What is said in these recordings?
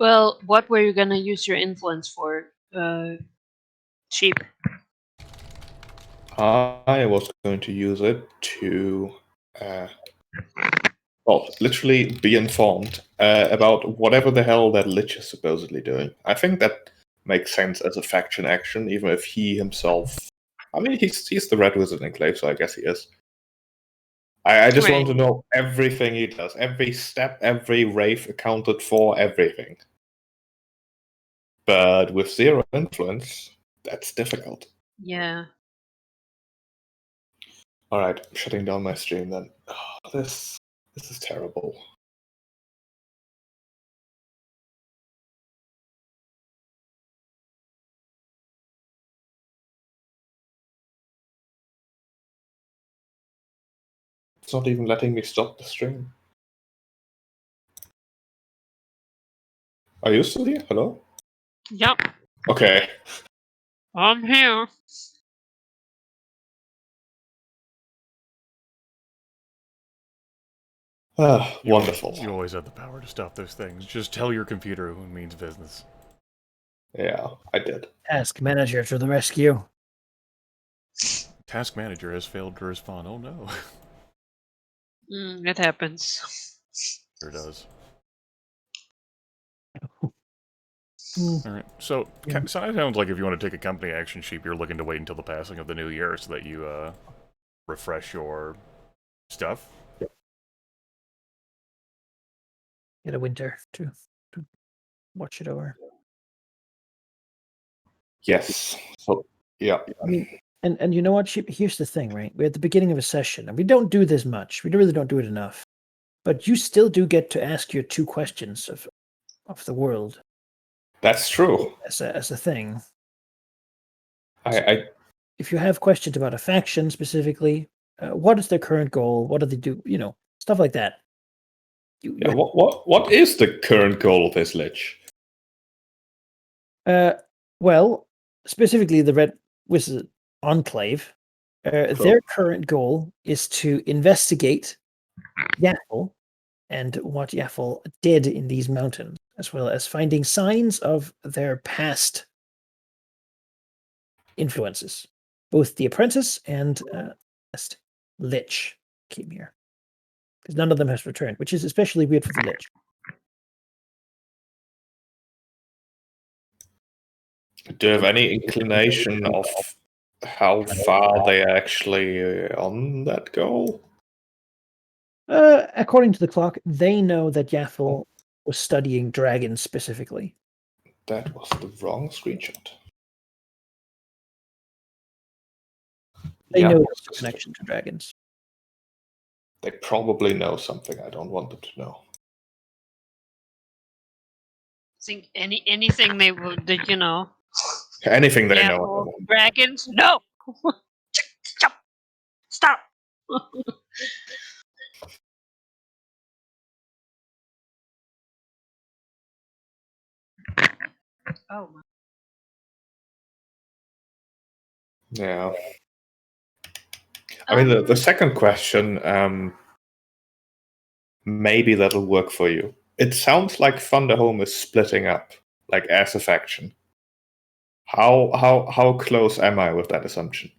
Well, what were you gonna use your influence for, sheep? I was going to use it to, literally be informed about whatever the hell that Lich is supposedly doing. I think that makes sense as a faction action, even if he himself. I mean, he's the Red Wizard Enclave, so I guess he is. I just want to know everything he does, every step, every rave accounted for, everything. But with 0 influence, that's difficult. Yeah. Alright, I'm shutting down my stream then. Oh, this is terrible. It's not even letting me stop the stream. Are you still here? Hello? Yep. Okay. I'm here. Wonderful. You always have the power to stop those things. Just tell your computer who means business. Yeah, I did. Task manager to the rescue. Task manager has failed to respond. Oh no. It happens. Sure does. Mm. Alright, so it sounds like if you want to take a company action sheep, you're looking to wait until the passing of the new year so that you refresh your stuff. Get a winter to watch it over. Yes. So, yeah. I mean, and you know what? Here's the thing, right? We're at the beginning of a session, and we don't do this much. We really don't do it enough. But you still do get to ask your 2 questions of the world. That's true. As a thing. I If you have questions about a faction specifically, what is their current goal? What do they do? You know, stuff like that. What is the current goal of this Lich? Well, specifically the Red Wizard Enclave, their current goal is to investigate Yaffle and what Yaffle did in these mountains, as well as finding signs of their past influences. Both the apprentice and past Lich came here. Because none of them has returned, which is especially weird for the Lich. Do you have any inclination of how far they are actually on that goal? According to the clock, they know that Yaffle was studying dragons specifically. That was the wrong screenshot. They know there's a connection to dragons. They probably know something I don't want them to know. Think anything they would, you know. Anything they know. Dragons? No! Stop! Oh my. Yeah. I mean, the second question, maybe that'll work for you. It sounds like Thunderhome is splitting up, like as a faction. How close am I with that assumption?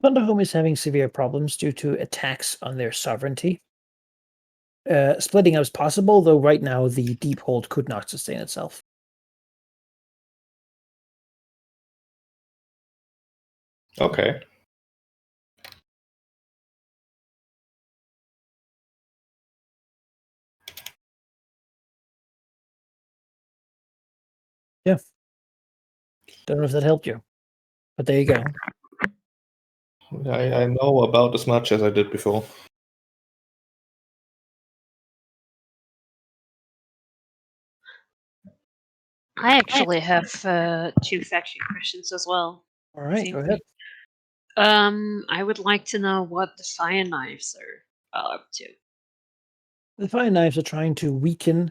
Thunderhome is having severe problems due to attacks on their sovereignty. Splitting up is possible, though right now the Deep Hold could not sustain itself. Okay. Yeah. Don't know if that helped you, but there you go. I know about as much as I did before. I actually have 2 faction questions as well. All right, go ahead. I would like to know what the Fire Knives are up to. The Fire Knives are trying to weaken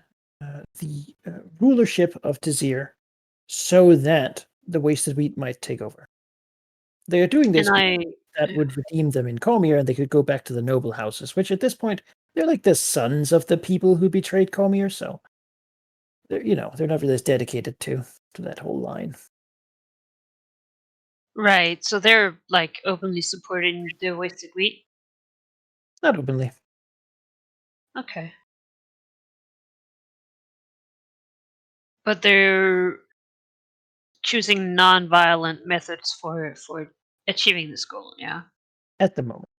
the rulership of Tazir so that the Wasted Wheat might take over. They are doing this that would redeem them in Comir, and they could go back to the noble houses, which at this point, they're like the sons of the people who betrayed Comir, so they're not really as dedicated to that whole line. Right. So they're like openly supporting the wasted wheat. Not openly. Okay. But they're choosing non-violent methods for achieving this goal. Yeah. At the moment.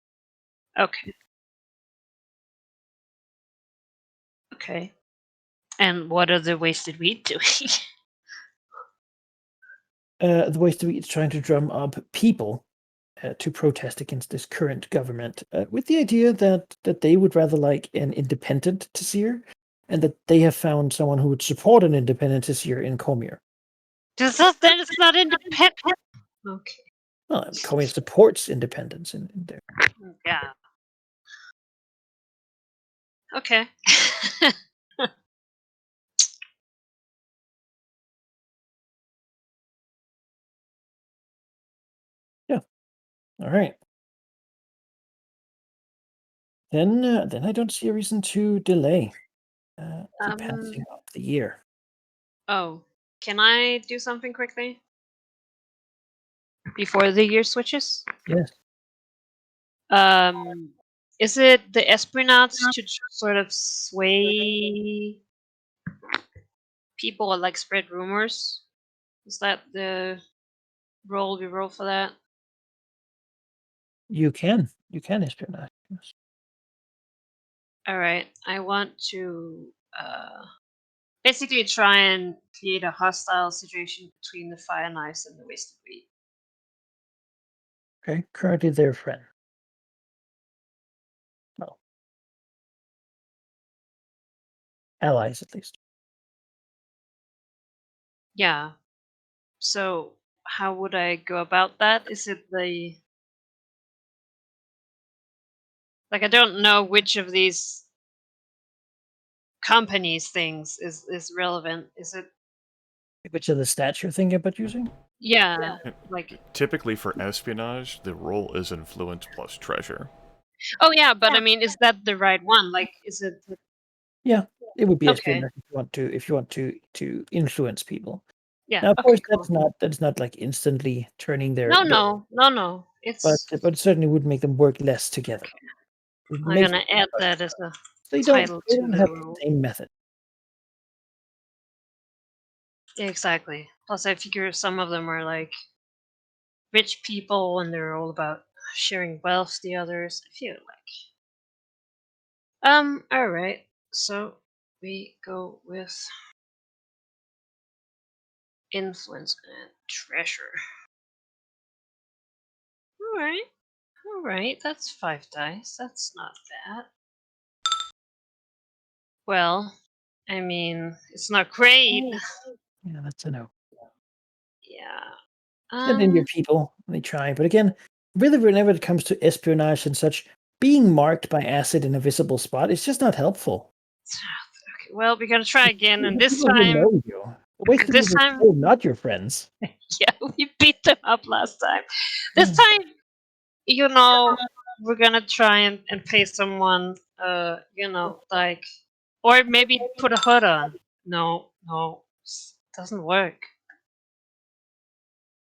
Okay. Okay. And what are the wasted wheat doing? The Wasted Wheat is trying to drum up people to protest against this current government, with the idea that they would rather like an independent Tasir, and that they have found someone who would support an independent Tasir in Comir. Then it's not independent. Okay. Well, Comir supports independence in there. Yeah. Okay. All right. Then I don't see a reason to delay the passing of the year. Oh, can I do something quickly before the year switches? Yes. Is it the Espionauts to sort of sway people or like spread rumors? Is that the role we roll for that? You can espionage. Yes. All right. I want to basically try and create a hostile situation between the Fire Knives and the Wasted Wheat. Okay. Currently, they're friend. Well, allies at least. Yeah. So how would I go about that? Is it the like I don't know which of these companies things is relevant. Is it Which of the stats you're thinking about using? yeah, like Typically for espionage, the roll is influence plus treasure. oh yeah, but I mean is that the right one? Like is it Yeah, it would be okay. espionage if you want to influence people. Yeah. Now, of Okay, course, cool. that's not like instantly turning their, No. but It's it certainly would make them work less together. okay. It I'm makes gonna add that as a they title to don't the have the role. same method. Yeah, exactly. Plus I figure some of them are like rich people and they're all about sharing wealth the others. I feel like alright. So we go with influence and treasure. Alright. Alright, that's 5 dice. That's not bad. Well, I mean, it's not great. Yeah, that's a no. Yeah. Send in your people. They try, but again, really, whenever it comes to espionage and such, being marked by acid in a visible spot is just not helpful. Okay, well, we're gonna try again, and The people who know you, the wasted this people are time, still not your friends. yeah, we beat them up last time. This Yeah. time, we're gonna try and pay someone, like, or maybe put a hood on. No, doesn't work.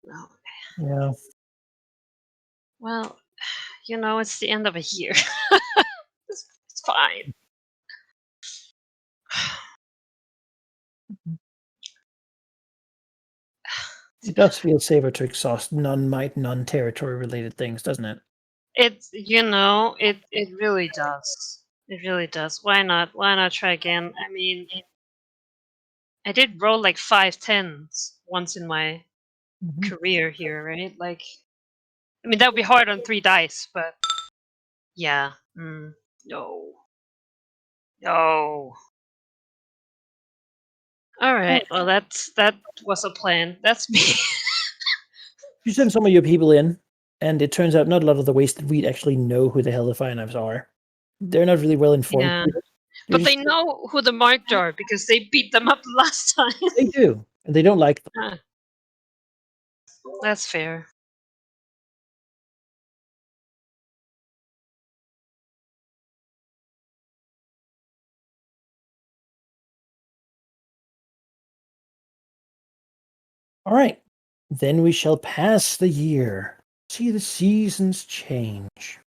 No. Yeah. Well, it's the end of a year. It's fine. It does feel safer to exhaust non-might, non-territory related things, doesn't it? It really does. It really does. Why not? Why not try again? I mean, I did roll like 5 10s once in my Mhm. career here, right? Like, I mean, that would be hard on 3 dice, but yeah. No. No. All right. Well, that was a plan. That's me. You send some of your people in, and it turns out not a lot of the wasted wheat actually know who the hell the Fire Knives are. They're not really well informed. Yeah. They're But they just, know who the marked are because they beat them up last time. they do, and they don't like them. Ah, that's fair. All right. Then we shall pass the year. See the seasons change.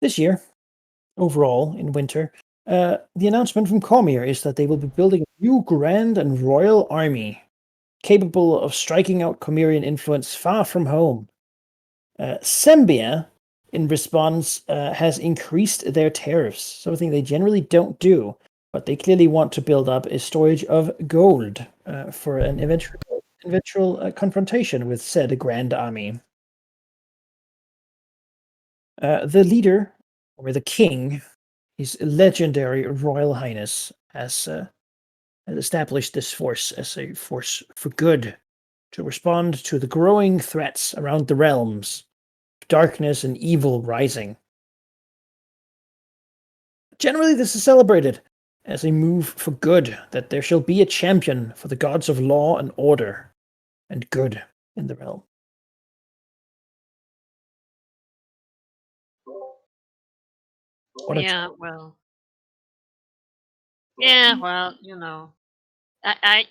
This year, overall, in winter, the announcement from Cormier is that they will be building a new grand and royal army, capable of striking out Cormirian influence far from home. Sembia, in response, has increased their tariffs, something they generally don't do, but they clearly want to build up a storage of gold for an eventual confrontation with said grand army. The leader, or the king, his legendary Royal Highness, has established this force as a force for good to respond to the growing threats around the realms, darkness and evil rising. Generally, this is celebrated as a move for good, that there shall be a champion for the gods of law and order and good in the realm. Yeah, well. Yeah, well, I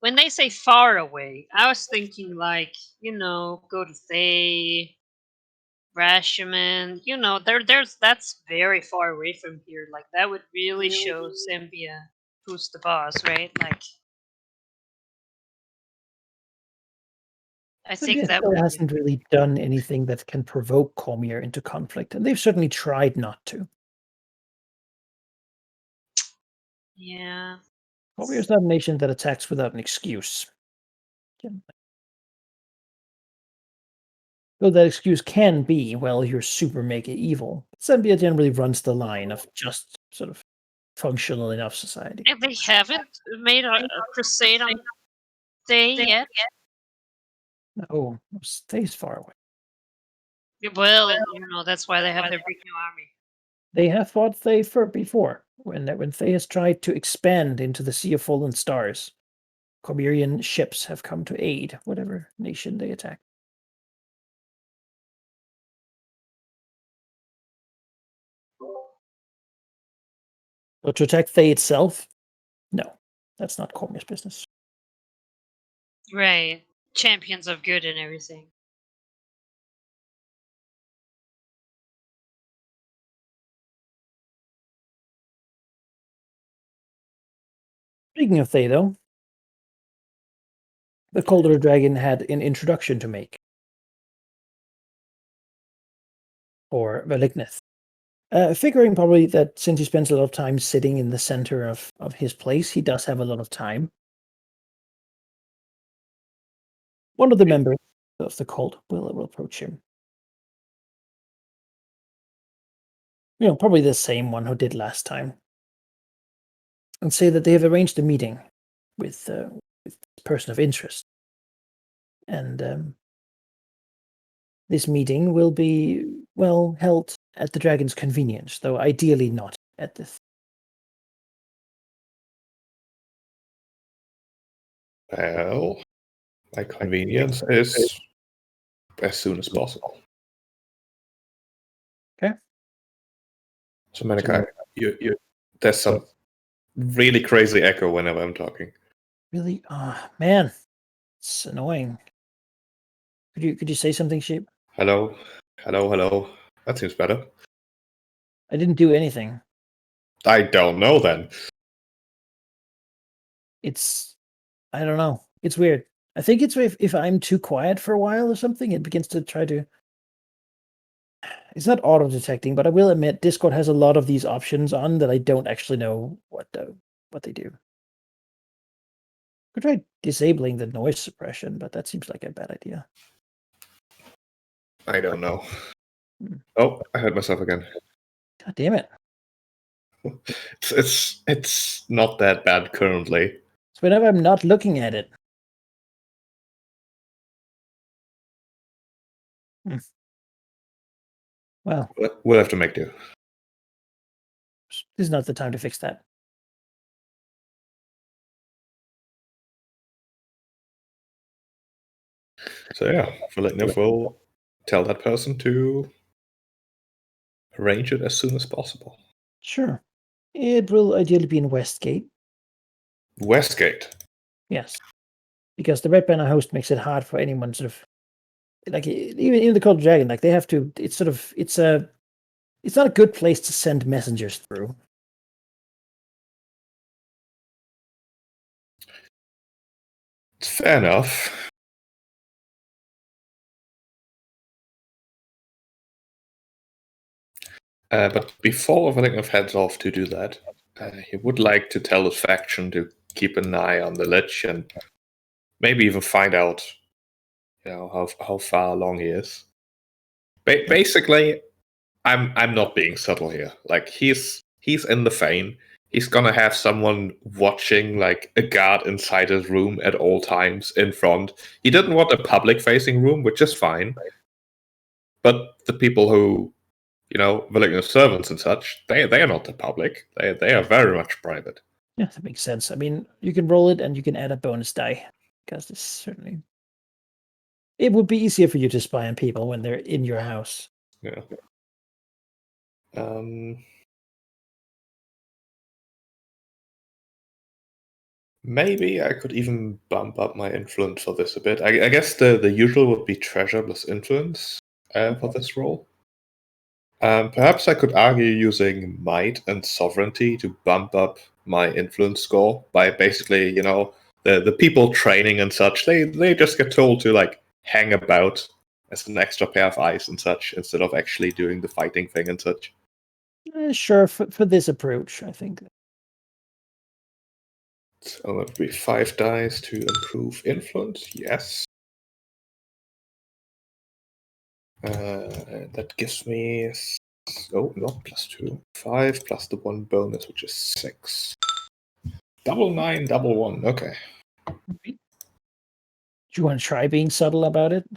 when they say far away, I was thinking like, go to Thay, Rashomon, that's very far away from here. Like that would really show Zambia who's the boss, right? Like I think Serbia that still would hasn't really done anything that can provoke Cormier into conflict, and they've certainly tried not to. Yeah. Cormier is not a nation that attacks without an excuse. Though that excuse can be, well, you're super mega evil. Zambia generally runs the line of just sort of functional enough society. And they haven't made a crusade on Thay yet. Oh, stays far away. Well, that's why they have their big new army. They have fought Thay before, when Thay has tried to expand into the Sea of Fallen Stars. Cormirian ships have come to aid whatever nation they attack. But to attack Thay itself, no, that's not Cormier's business. Right. Champions of good and everything. Speaking of Thay, though, the Colder Dragon had an introduction to make for Velignith. Figuring probably that since he spends a lot of time sitting in the center of his place, he does have a lot of time. One of the members of the cult will approach him. Probably the same one who did last time. And say that they have arranged a meeting with a person of interest. And this meeting will be, well, held at the dragon's convenience, though ideally not at this. Well, my convenience is as soon as possible. Okay. So, Manikai, there's some really crazy echo whenever I'm talking. Really? Man, it's annoying. Could you say something, Sheep? Hello, hello, hello. That seems better. I didn't do anything. I don't know then. I don't know. It's weird. I think it's if I'm too quiet for a while or something, it begins to try to. It's not auto detecting, but I will admit Discord has a lot of these options on that I don't actually know what they do. Could try disabling the noise suppression, but that seems like a bad idea. I don't know. Oh, I heard myself again. God damn it! It's not that bad currently. So whenever I'm not looking at it. Well, We'll have to make do. this is not the time to fix that. So yeah, Valinov will tell that person to arrange it as soon as possible. Sure. It will ideally be in Westgate. Westgate. Yes. Because the Red Banner host makes it hard for anyone sort of like even the Cold Dragon, like they have to it's not a good place to send messengers through. It's fair enough. But before Valinov heads off to do that, he would like to tell his faction to keep an eye on the Lich and maybe even find out, how far along he is. Basically, I'm not being subtle here. Like he's in the Fane. He's gonna have someone watching, like a guard inside his room at all times in front. He didn't want a public-facing room, which is fine. But the people who, Valigno servants and such, they are not the public. They are very much private. Yeah, that makes sense. I mean, you can roll it and you can add a bonus die because this certainly it would be easier for you to spy on people when they're in your house. Yeah. Maybe I could even bump up my influence for this a bit. I guess the usual would be treasure plus influence for this role. Perhaps I could argue using might and sovereignty to bump up my influence score by basically, the people training and such. They just get told to like hang about as an extra pair of eyes and such instead of actually doing the fighting thing and such. Sure, for this approach, I think. So that would be 5 dice to improve influence. Yes. That gives me not +2. 5 plus the 1 bonus, which is 6. Double 9, double 1. Okay. Do you want to try being subtle about it?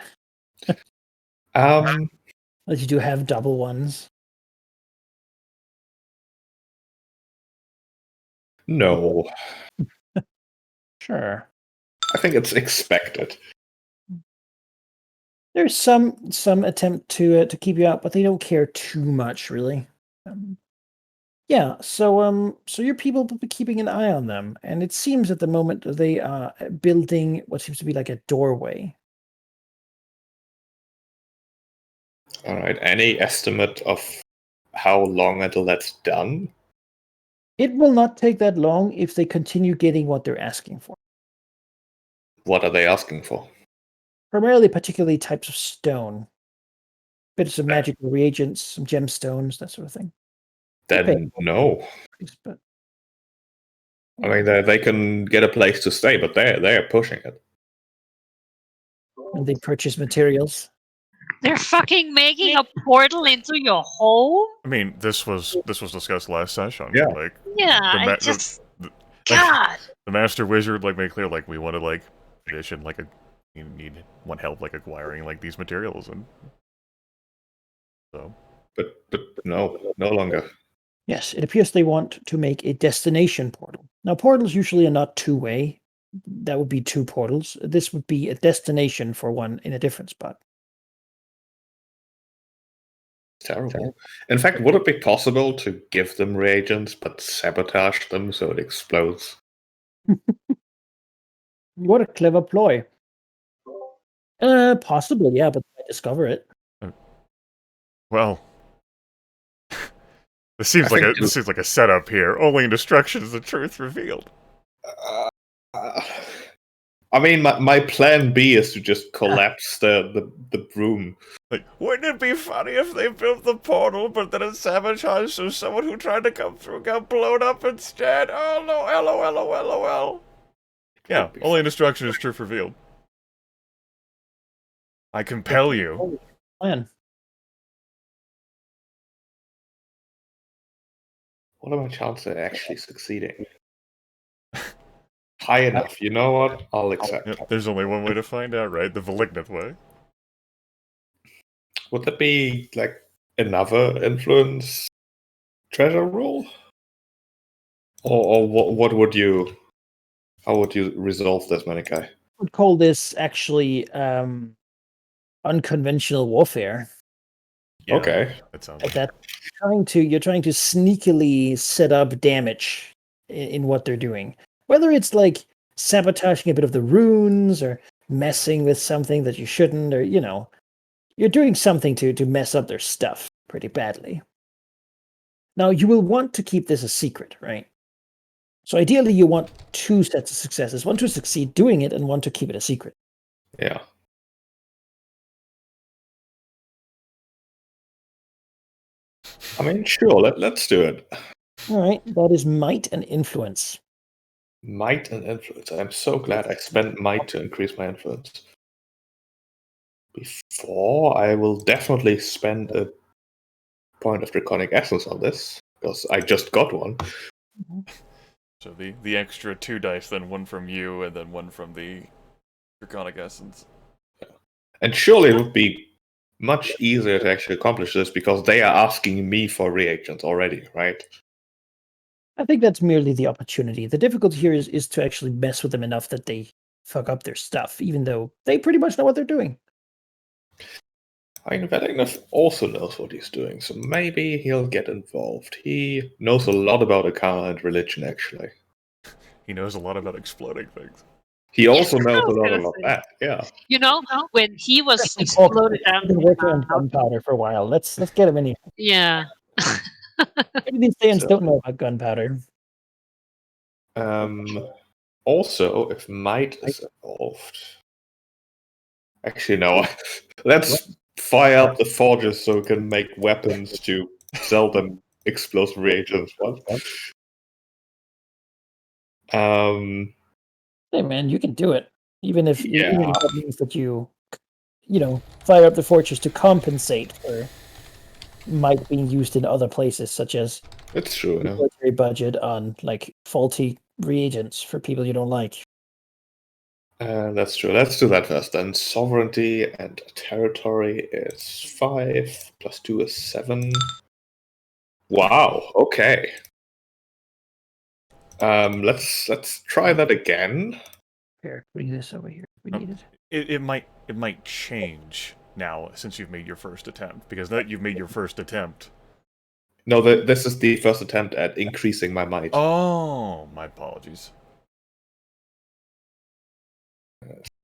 Like you do have double ones. No. Sure. I think it's expected. There's some attempt to keep you out, but they don't care too much, really. Yeah. So your people will be keeping an eye on them, and it seems at the moment they are building what seems to be like a doorway. All right. Any estimate of how long until that's done? It will not take that long if they continue getting what they're asking for. What are they asking for? Primarily, particularly types of stone, bits of magical reagents, some gemstones, that sort of thing. Then no. But I mean, they can get a place to stay, but they're pushing it. and they purchase materials. They're fucking making a portal into your home? I mean, this was discussed last session. Yeah. Like, Yeah, The I ma- just... the- God! the master wizard like made clear, like, we want to like addition, like you need one help like acquiring like these materials, and so. But no longer. Yes, it appears they want to make a destination portal. Now, portals usually are not two-way. That would be 2 portals. This would be a destination for one in a different spot. Terrible. In fact, would it be possible to give them reagents but sabotage them so it explodes? What a clever ploy. Possibly, yeah, but I discover it. Well, this seems like a setup here. Only in destruction is the truth revealed. I mean, my plan B is to just collapse the broom. Like, wouldn't it be funny if they built the portal, but then it sabotaged, so someone who tried to come through got blown up instead? Oh no, LOL. Yeah, only in destruction is truth revealed. I compel you. Plan. What are my chances of actually succeeding? High enough. You know what? I'll accept. Yep, there's only one way to find out, right? The malignant way. Would that be like another influence treasure roll? Or what would you? How would you resolve this, Manikai? I would call this actually unconventional warfare. Yeah, Okay. that sounds Like like that. You're trying to sneakily set up damage in what they're doing. Whether it's like sabotaging a bit of the runes or messing with something that you shouldn't, or you're doing something to mess up their stuff pretty badly. Now you will want to keep this a secret, right? So ideally you want 2 sets of successes, one to succeed doing it and one to keep it a secret. Yeah. I mean, sure, let's do it. All right, that is might and influence. Might and influence. I'm so glad I spent might to increase my influence. Before, I will definitely spend a point of draconic essence on this, because I just got one. so the extra 2 dice, then 1 from you, and then 1 from the draconic essence. And surely it would be much easier to actually accomplish this, because they are asking me for reagents already, right? I think that's merely the opportunity. The difficulty here is to actually mess with them enough that they fuck up their stuff, even though they pretty much know what they're doing. I mean, Veligneth also knows what he's doing, so maybe he'll get involved. He knows a lot about Arcana and religion, actually. He knows a lot about exploding things. He also knows I a was lot gonna about say. that, yeah. You know, when he was We've exploded down been the working on mountain. gunpowder for a while. Let's get him in here. Yeah. Maybe these fans So- don't know about gunpowder. Also, if might is involved. Actually, no. Let's fire up the forges so we can make weapons to sell them explosive reagents. What? Hey man, you can do it. Even if Yeah. that means that you fire up the fortress to compensate for might being used in other places, such as It's true. Yeah. military budget on like faulty reagents for people you don't like. That's true. Let's do that first. Then sovereignty and territory is 5 plus 2 is 7. Wow. Okay. Let's try that again. Here, bring this over here. We Oh. need it. It might change now since you've made your first attempt, because now that you've made your first attempt. No, this is the first attempt at increasing my might. Oh, my apologies.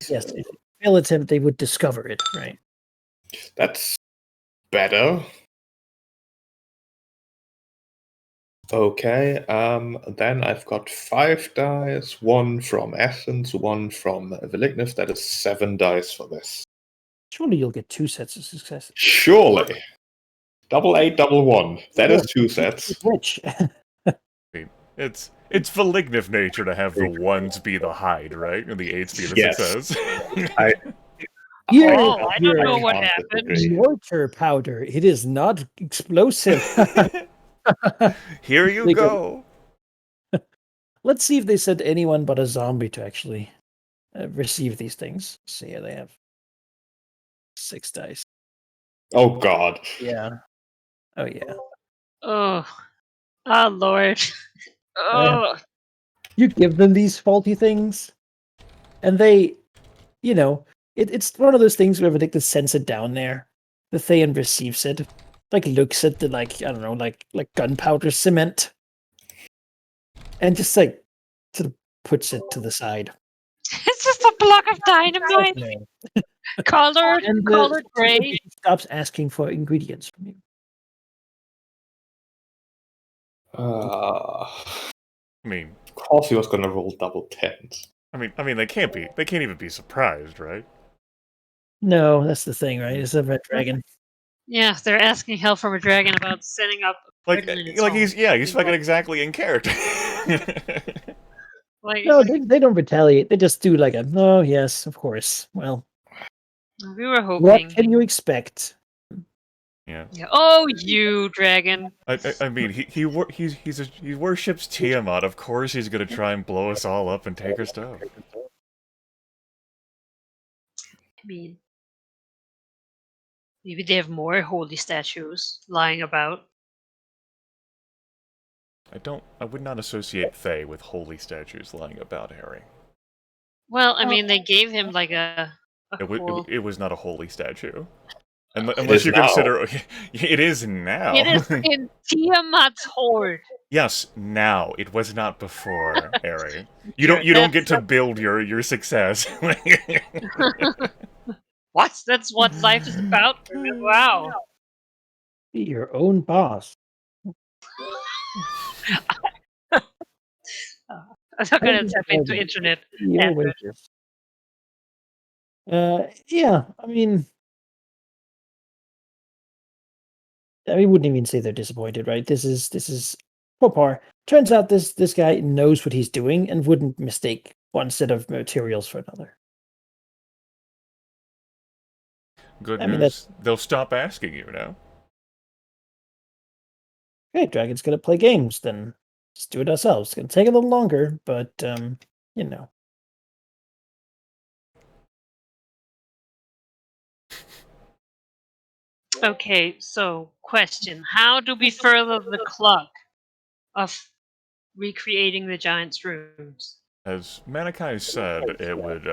Yes, if you fail attempt, they would discover it, right? That's better. Okay, then I've got 5 dice, 1 from Essence, 1 from Veligneth. That is 7 dice for this. Surely you'll get 2 sets of success. Surely. Double 8, double 1. That is 2 sets. Which? It's Velignith nature to have the 1s be the hide, right? And the 8s be the Yes. success. Here, Oh, I don't know what can't happened. disagree. mortar powder. It is not explosive. Here you go. Let's see if they sent anyone but a zombie to actually receive these things. So yeah, they have 6 dice. Oh god. Yeah. Oh yeah. Oh. Oh, Lord. Oh. You give them these faulty things, and they, it's one of those things where Vindictus sends it down there. The Thayan receives it, like looks at the I don't know, like gunpowder cement, and just like sort of puts it to the side. It's just a block of dynamite. Colored gray. He stops asking for ingredients from you. I mean, of course he was gonna roll double 10s. I mean, they can't even be surprised, right? No, that's the thing, right? It's a red dragon. Yeah, they're asking help from a dragon about setting up a prison in its home. he's fucking exactly in character. Like, No, they don't retaliate. They just do like a, oh yes, of course. Well, we were hoping. what can you expect? Yeah. Yeah. Oh, you dragon! I mean, he worships Tiamat. Of course, he's gonna try and blow us all up and take her stuff. I mean, maybe they have more holy statues lying about. I would not associate Fae with holy statues lying about, Harry. Well, I mean, they gave him like a Cool. It was not a holy statue. It Unless is you now. consider it is now. It is in Tiamat's hoard. Yes, now. It was not before, Harry. Sure, You don't get that's to build your success. what? That's what life is about. Wow. Be your own boss. I'm not gonna tap into internet. Your Android. wages. Yeah, I wouldn't even say they're disappointed, right? This is Popar. Turns out this guy knows what he's doing and wouldn't mistake one set of materials for another. Good I mean, that's news. They'll stop asking you now. great. Dragon's gonna play games, then let's do it ourselves. It's gonna take a little longer, but you know. Okay, so question: how do we further the clock of recreating the giant's rooms? As Manikai said, it would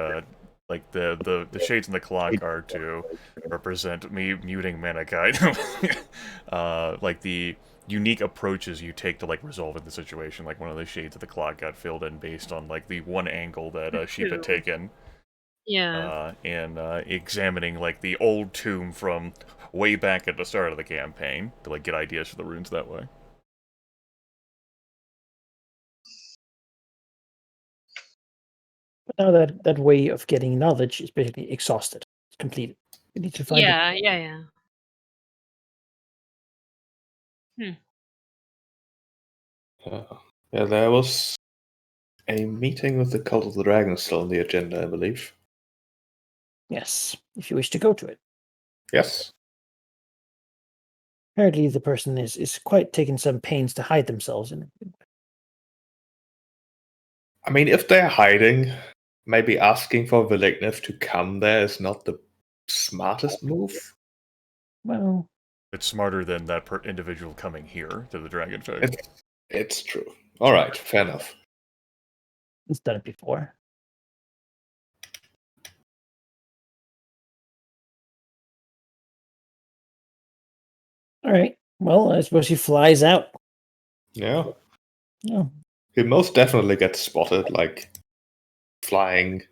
like the shades in the clock are to represent me muting Manikai. Like the unique approaches you take to like resolving the situation. Like one of the shades of the clock got filled in based on like the one angle that Sheep had taken. Yeah. And examining like the old tomb from way back at the start of the campaign to like get ideas for the runes that way. But now that way of getting knowledge is basically exhausted. It's completed. You need to find it. Yeah. Yeah, there was a meeting with the Cult of the Dragon still on the agenda, I believe. Yes, if you wish to go to it. Yes. Apparently the person is quite taking some pains to hide themselves in it. I mean, if they're hiding, maybe asking for Vilignif to come there is not the smartest move. Well, It's smarter than that individual coming here to the Dragonfang. It's true. All right, fair enough. it's done it before. All right. Well, I suppose he flies out. Yeah. Yeah. He most definitely gets spotted, like flying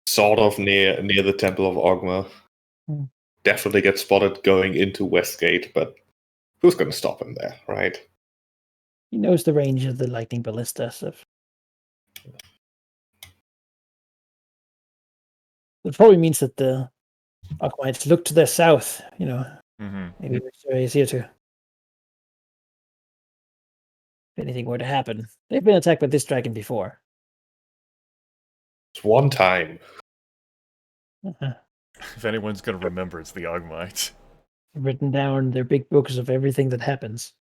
sort of near the Temple of Ogma. Hmm. Definitely gets spotted going into Westgate, but who's going to stop him there, right? He knows the range of the lightning ballista stuff. It probably means that the Aquamites look to their south, Mm-hmm. Maybe he's here too. If anything were to happen. They've been attacked by this dragon before. It's one time. Uh-huh. If anyone's gonna remember, it's the Ogmites. Written down their big books of everything that happens.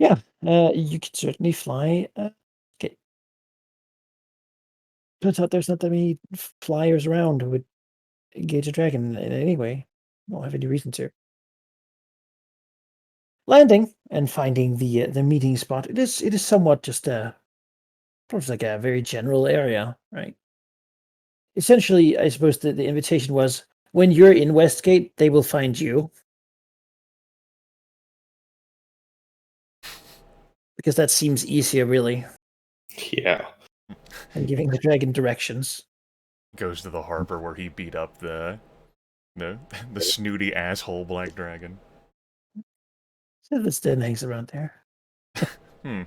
Yeah, you could certainly fly. Okay. Turns out there's not that many flyers around who would engage a dragon in any way. Don't have any reason to. Landing and finding the meeting spot. It is somewhat just sort of like a very general area, right? Essentially, I suppose the invitation was when you're in Westgate, they will find you. Because that seems easier, really, Yeah. than giving the dragon directions. Goes to the harbor where he beat up the snooty asshole black dragon. So this then hangs around there. Hmm.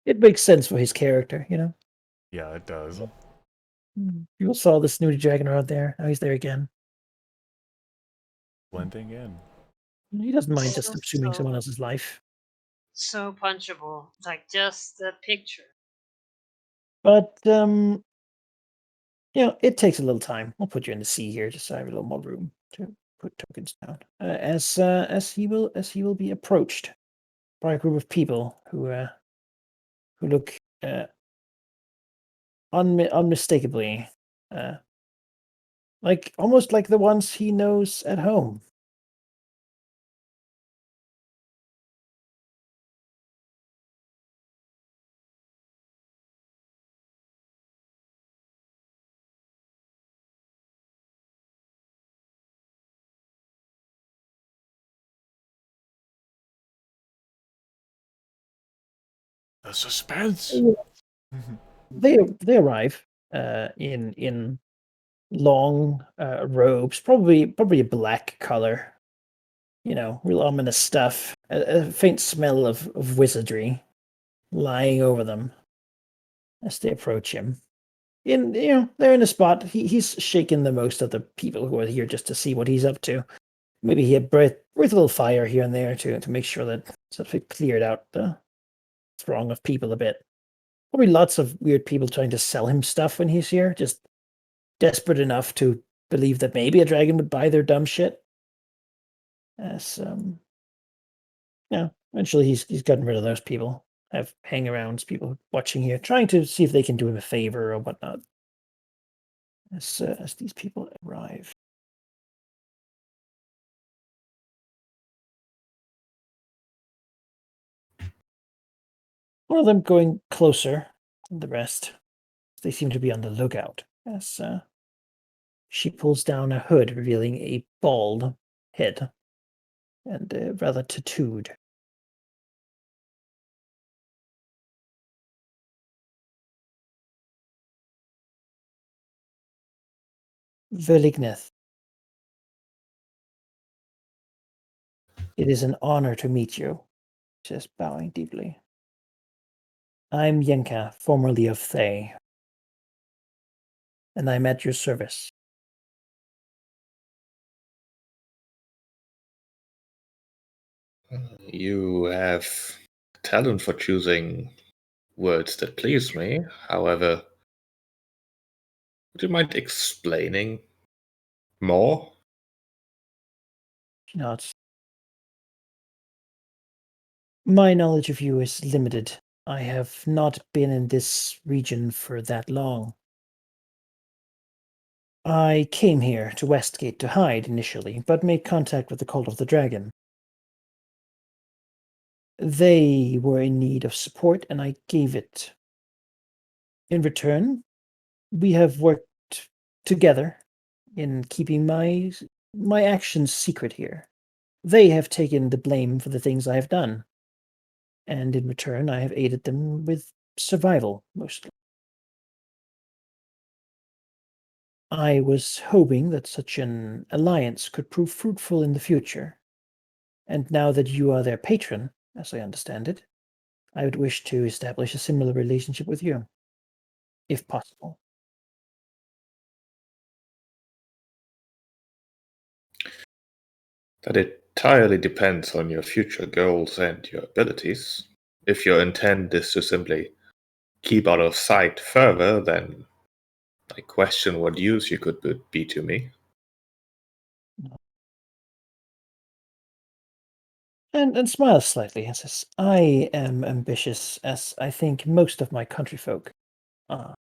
It makes sense for his character, Yeah, it does. People saw the snooty dragon around there. Now he's there again. Blending in. He doesn't mind just So, assuming so, someone else's life. so punchable. Like just the picture. But it takes a little time. I'll put you in the sea here, just so I have a little more room to put tokens down. As he will be approached by a group of people who look unmistakably almost like the ones he knows at home. The suspense. They arrive in long robes, probably a black color. Real ominous stuff. A faint smell of wizardry lying over them as they approach him. They're in a spot. He's shaken the most of the people who are here just to see what he's up to. Maybe he had breathed a little fire here and there to make sure that sort of it cleared out the throng of people a bit. Probably lots of weird people trying to sell him stuff when he's here, just desperate enough to believe that maybe a dragon would buy their dumb shit. As eventually he's gotten rid of those people. Have hang-arounds, people watching here, trying to see if they can do him a favor or whatnot. As these people arrive. One of them going closer than the rest. They seem to be on the lookout. As she pulls down a hood, revealing a bald head and rather tattooed. Veligneth. It is an honor to meet you, just bowing deeply. I'm Yenka, formerly of Thay, and I'm at your service. You have talent for choosing words that please me. However, would you mind explaining more? Not. My knowledge of you is limited. I have not been in this region for that long. I came here to Westgate to hide initially, but made contact with the Cult of the Dragon. They were in need of support, and I gave it. In return, we have worked together in keeping my actions secret here. They have taken the blame for the things I have done, and in return, I have aided them with survival, mostly. I was hoping that such an alliance could prove fruitful in the future, and now that you are their patron, as I understand it, I would wish to establish a similar relationship with you, if possible. That entirely depends on your future goals and your abilities. If your intent is to simply keep out of sight further, then I question what use you could be to me. And smiles slightly and says, I am ambitious, as I think most of my countryfolk are.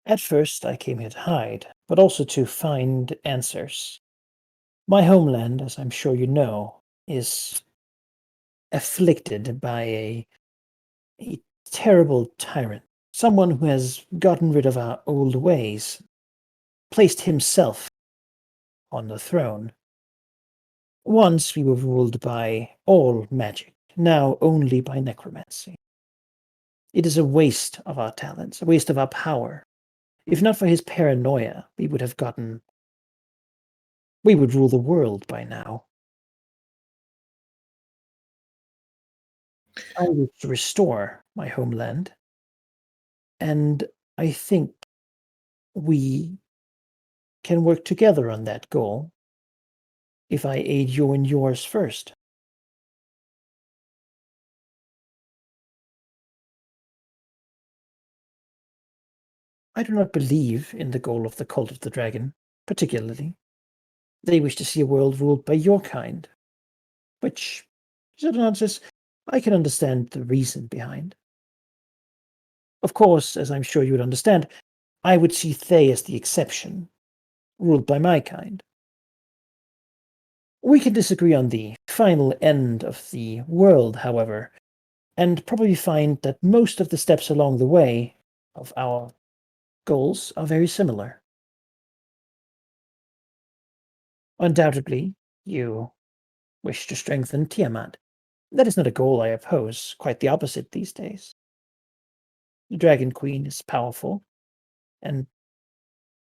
At first, I came here to hide, but also to find answers. My homeland, as I'm sure you know, is afflicted by a terrible tyrant, someone who has gotten rid of our old ways, placed himself on the throne. Once we were ruled by all magic, now only by necromancy. It is a waste of our talents, a waste of our power. If not for his paranoia, we would rule the world by now. I wish to restore my homeland, and I think we can work together on that goal if I aid you in yours first. I do not believe in the goal of the Cult of the Dragon, particularly. They wish to see a world ruled by your kind, which, says, I can understand the reason behind. Of course, as I'm sure you would understand, I would see Thay as the exception, ruled by my kind. We can disagree on the final end of the world, however, and probably find that most of the steps along the way of our goals are very similar. Undoubtedly, you wish to strengthen Tiamat. That is not a goal I oppose, quite the opposite these days. The Dragon Queen is powerful, and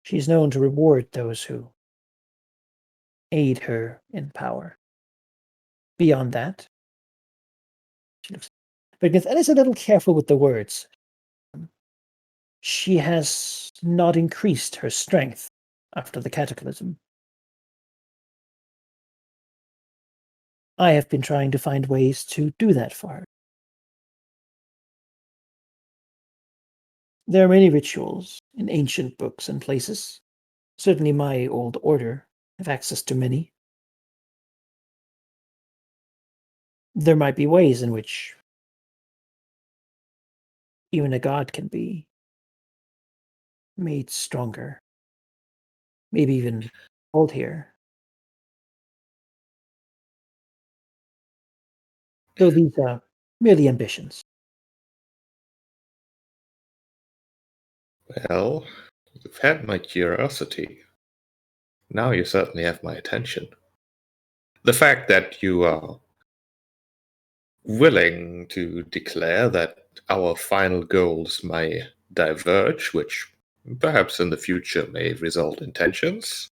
she is known to reward those who aid her in power. Beyond that, she looks. But is a little careful with the words. She has not increased her strength after the cataclysm. I have been trying to find ways to do that for her. There are many rituals in ancient books and places. Certainly my old order have access to many. There might be ways in which even a god can be made stronger. Maybe even hold here. Though these are merely ambitions. Well, you've had my curiosity. Now you certainly have my attention. The fact that you are willing to declare that our final goals may diverge, which perhaps in the future may result in tensions,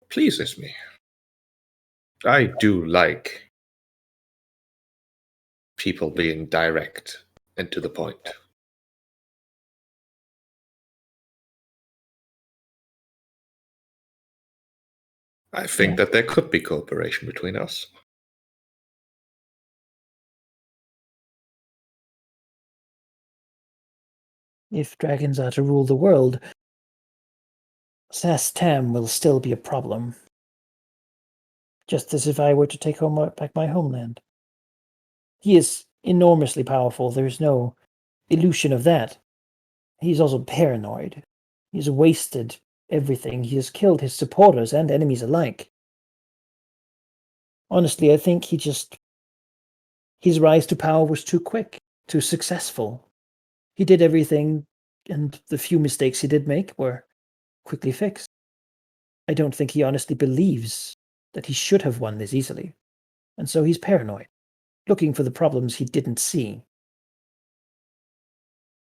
pleases me. I do like people being direct and to the point. I think that there could be cooperation between us. If dragons are to rule the world, Sastam will still be a problem. Just as if I were to take back my homeland. He is enormously powerful, there is no illusion of that. He's also paranoid. He's wasted everything. He has killed his supporters and enemies alike. Honestly, I think his rise to power was too quick, too successful. He did everything, and the few mistakes he did make were quickly fixed. I don't think he honestly believes that he should have won this easily, and so he's paranoid, looking for the problems he didn't see.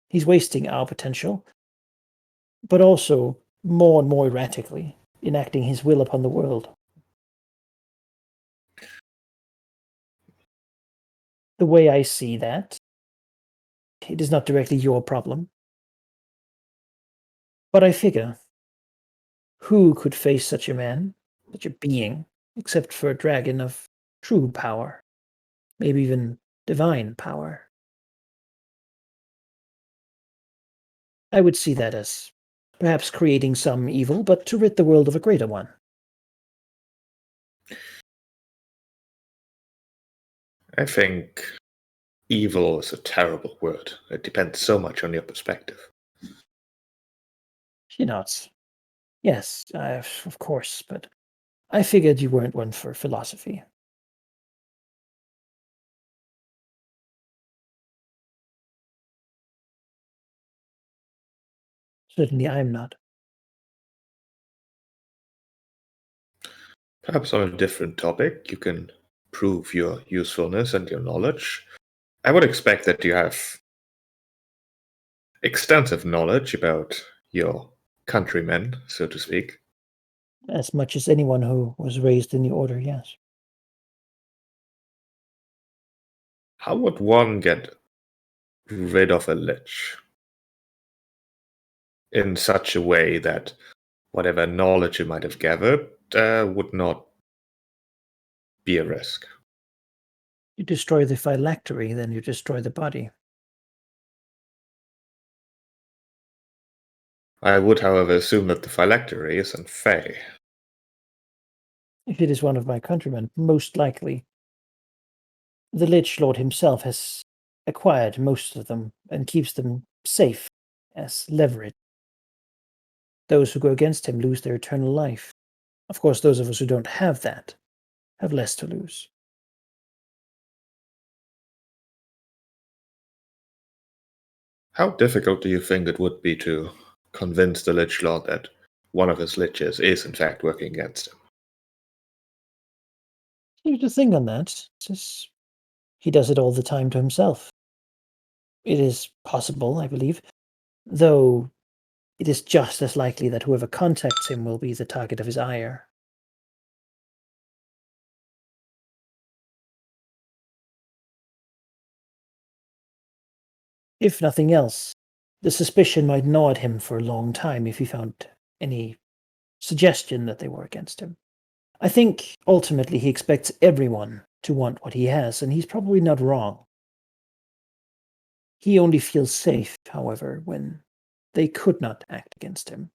He's wasting our potential, but also more and more erratically, enacting his will upon the world. The way I see that, it is not directly your problem. But I figure, who could face such a man, such a being, except for a dragon of true power, maybe even divine power? I would see that as perhaps creating some evil, but to rid the world of a greater one. I think evil is a terrible word. It depends so much on your perspective. She nods. Yes, of course, but I figured you weren't one for philosophy. Certainly I'm not. Perhaps on a different topic, you can prove your usefulness and your knowledge. I would expect that you have extensive knowledge about your countrymen, so to speak. As much as anyone who was raised in the order, yes. How would one get rid of a lich in such a way that whatever knowledge you might have gathered would not be a risk? You destroy the phylactery, then you destroy the body. I would, however, assume that the phylactery isn't fey. If it is one of my countrymen, most likely. The Lich Lord himself has acquired most of them and keeps them safe as leverage. Those who go against him lose their eternal life. Of course, those of us who don't have that have less to lose. How difficult do you think it would be to convince the Lich Lord that one of his liches is in fact working against him? Here's the thing on that. He does it all the time to himself. It is possible, I believe, though it is just as likely that whoever contacts him will be the target of his ire. If nothing else, the suspicion might gnaw at him for a long time if he found any suggestion that they were against him. I think ultimately he expects everyone to want what he has, and he's probably not wrong. He only feels safe, however, when they could not act against him,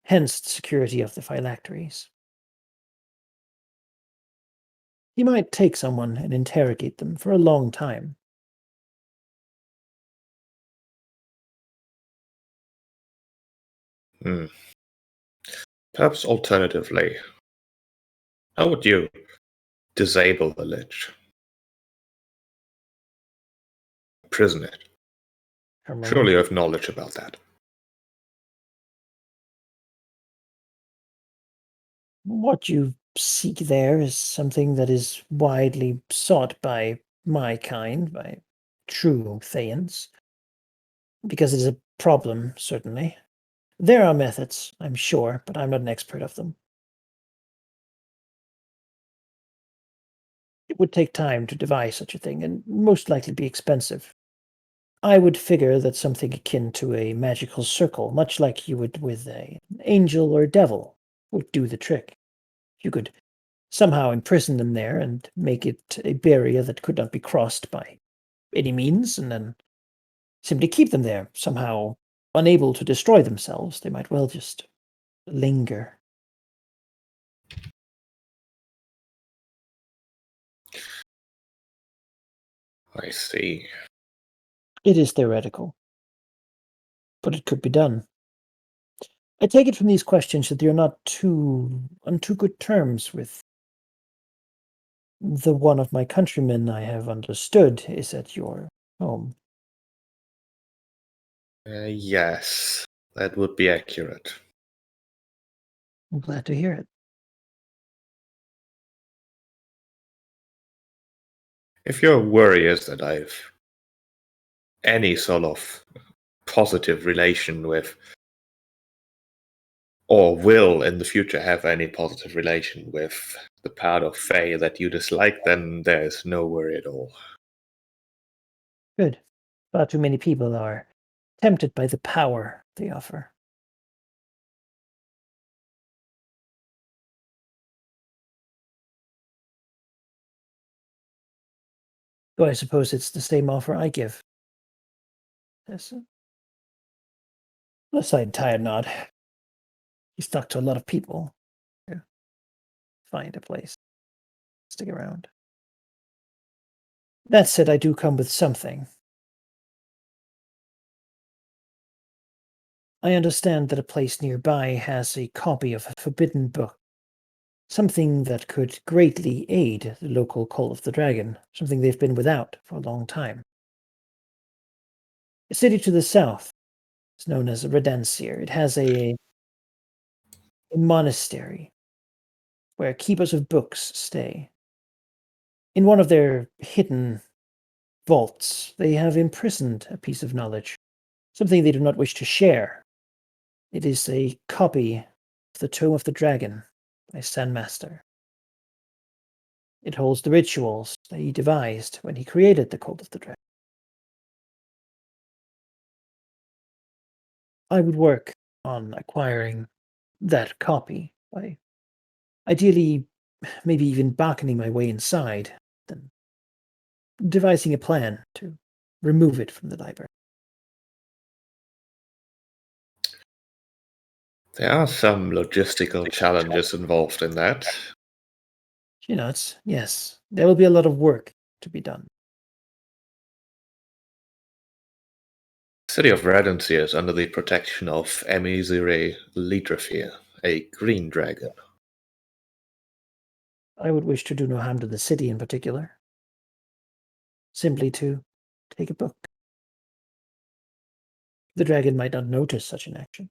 hence the security of the phylacteries. He might take someone and interrogate them for a long time. Perhaps alternatively, how would you disable the Lich? Imprison it? Surely you have knowledge about that. What you seek there is something that is widely sought by my kind, by true Thayans, because it is a problem, certainly. There are methods, I'm sure, but I'm not an expert of them. It would take time to devise such a thing, and most likely be expensive. I would figure that something akin to a magical circle, much like you would with an angel or devil, would do the trick. You could somehow imprison them there and make it a barrier that could not be crossed by any means, and then simply keep them there, somehow unable to destroy themselves. They might well just linger. I see. It is theoretical, but it could be done. I take it from these questions that you're not on too good terms with the one of my countrymen I have understood is at your home. Yes, that would be accurate. I'm glad to hear it. If your worry is that I've any sort of positive relation with, or will in the future have any positive relation with the part of Fae that you dislike, then there is no worry at all. Good. Far too many people are tempted by the power they offer. Though I suppose it's the same offer I give. Yes. Unless I tired not. He's talked to a lot of people. Yeah. Find a place. Stick around. That said, I do come with something. I understand that a place nearby has a copy of a forbidden book. Something that could greatly aid the local Cult of the Dragon, something they've been without for a long time. A city to the south is known as Redansir. It has a monastery where keepers of books stay. In one of their hidden vaults, they have imprisoned a piece of knowledge, something they do not wish to share. It is a copy of the Tome of the Dragon by Sandmaster. It holds the rituals that he devised when he created the Cult of the Dragon. I would work on acquiring that copy by ideally maybe even bargaining my way inside, then devising a plan to remove it from the library. There are some logistical challenges involved in that. Yes, there will be a lot of work to be done. The city of Redency is under the protection of Emizire Lidrafir, a green dragon. I would wish to do no harm to the city in particular. Simply to take a book. The dragon might not notice such an action.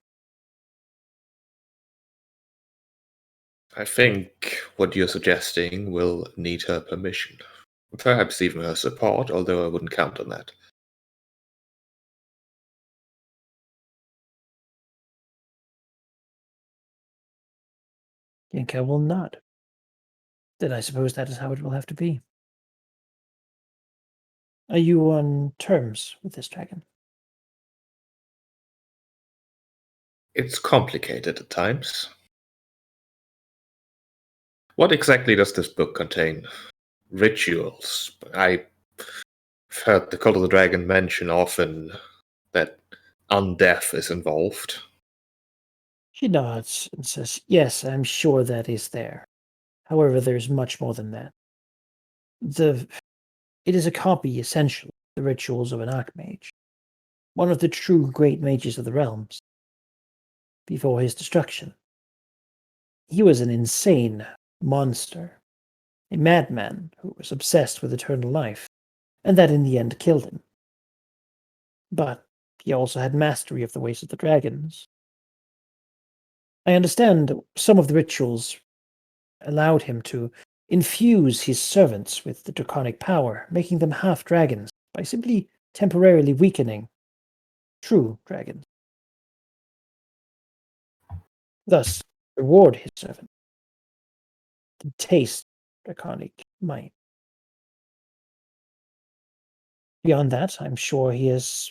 I think what you're suggesting will need her permission. Perhaps even her support, although I wouldn't count on that. Yenka will nod. Then I suppose that is how it will have to be. Are you on terms with this dragon? It's complicated at times. What exactly does this book contain? Rituals. I've heard the Cult of the Dragon mention often that undeath is involved. She nods and says, "Yes, I'm sure that is there. However, there's much more than that. It is a copy, essentially, of the rituals of an archmage, one of the true great mages of the realms. Before his destruction, he was an insane monster, a madman who was obsessed with eternal life, and that in the end killed him. But he also had mastery of the ways of the dragons. I understand some of the rituals allowed him to infuse his servants with the draconic power, making them half dragons by simply temporarily weakening true dragons. Thus, reward his servant to taste draconic might. Beyond that, I'm sure he has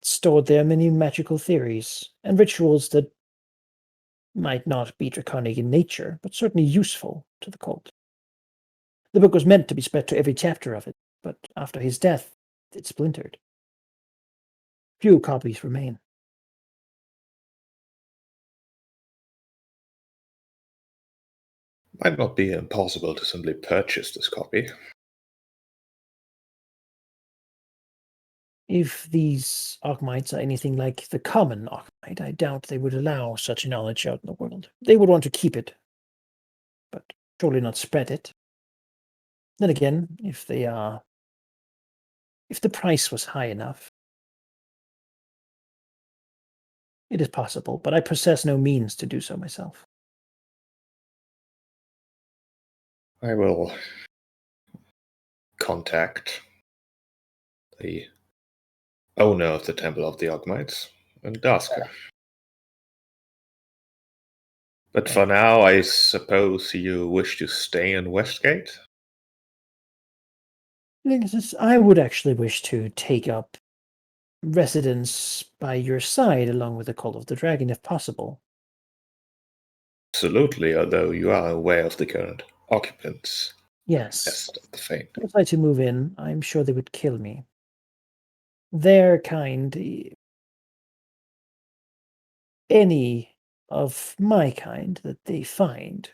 stored there many magical theories and rituals that might not be draconic in nature, but certainly useful to the cult. The book was meant to be spread to every chapter of it, but after his death, it splintered. Few copies remain. Might not be impossible to simply purchase this copy. If these Arkmites are anything like the common Arkmite, I doubt they would allow such knowledge out in the world. They would want to keep it, but surely not spread it. Then again, if the price was high enough, it is possible, but I possess no means to do so myself. I will contact the owner of the Temple of the Ogmites and ask her. But for now, I suppose you wish to stay in Westgate? I would actually wish to take up residence by your side along with the Cult of the Dragon if possible. Absolutely, although you are aware of the current occupants. Yes. Yes, of the Fane. If I were to move in, I'm sure they would kill me. Their kind, any of my kind that they find,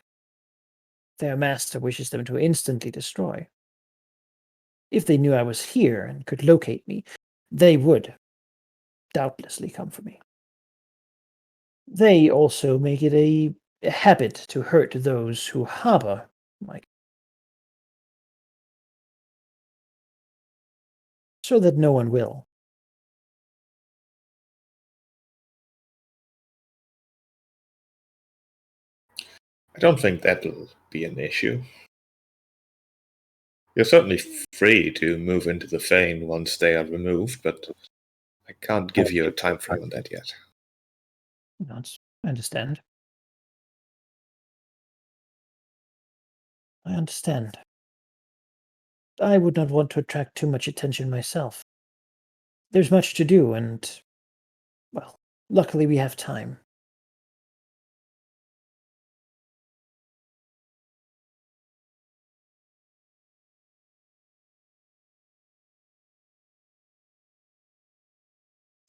their master wishes them to instantly destroy. If they knew I was here and could locate me, they would doubtlessly come for me. They also make it a habit to hurt those who harbor my so that no one will. I don't think that'll be an issue. You're certainly free to move into the Fane once they are removed, but I can't give you a time frame on that yet. I understand. I understand. I would not want to attract too much attention myself. There's much to do, and, well, luckily we have time.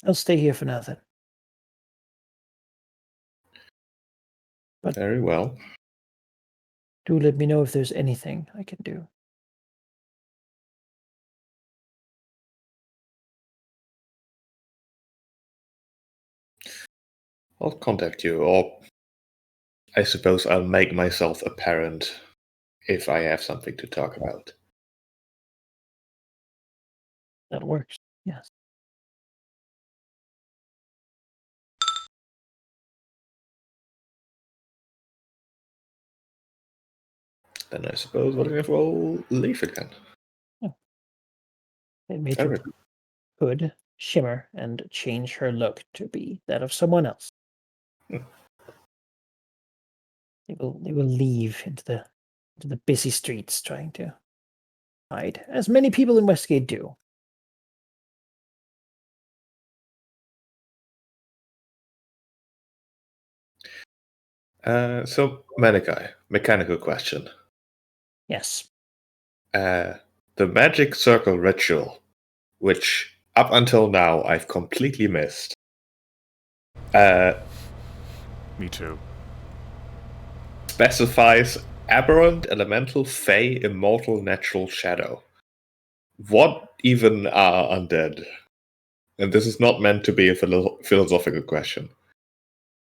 I'll stay here for now then. But Very well. do let me know if there's anything I can do. I'll contact you, or I suppose I'll make myself apparent if I have something to talk about. That works, yes. Then I suppose Grimith will leave again. It made her could shimmer and change her look to be that of someone else. Hmm. They will leave into the busy streets trying to hide, as many people in Westgate do. So, Manikai, mechanical question. Yes. The magic circle ritual, which up until now I've completely missed. Me too. Specifies aberrant, elemental, fey, immortal, natural, shadow. What even are undead? And this is not meant to be a philosophical question.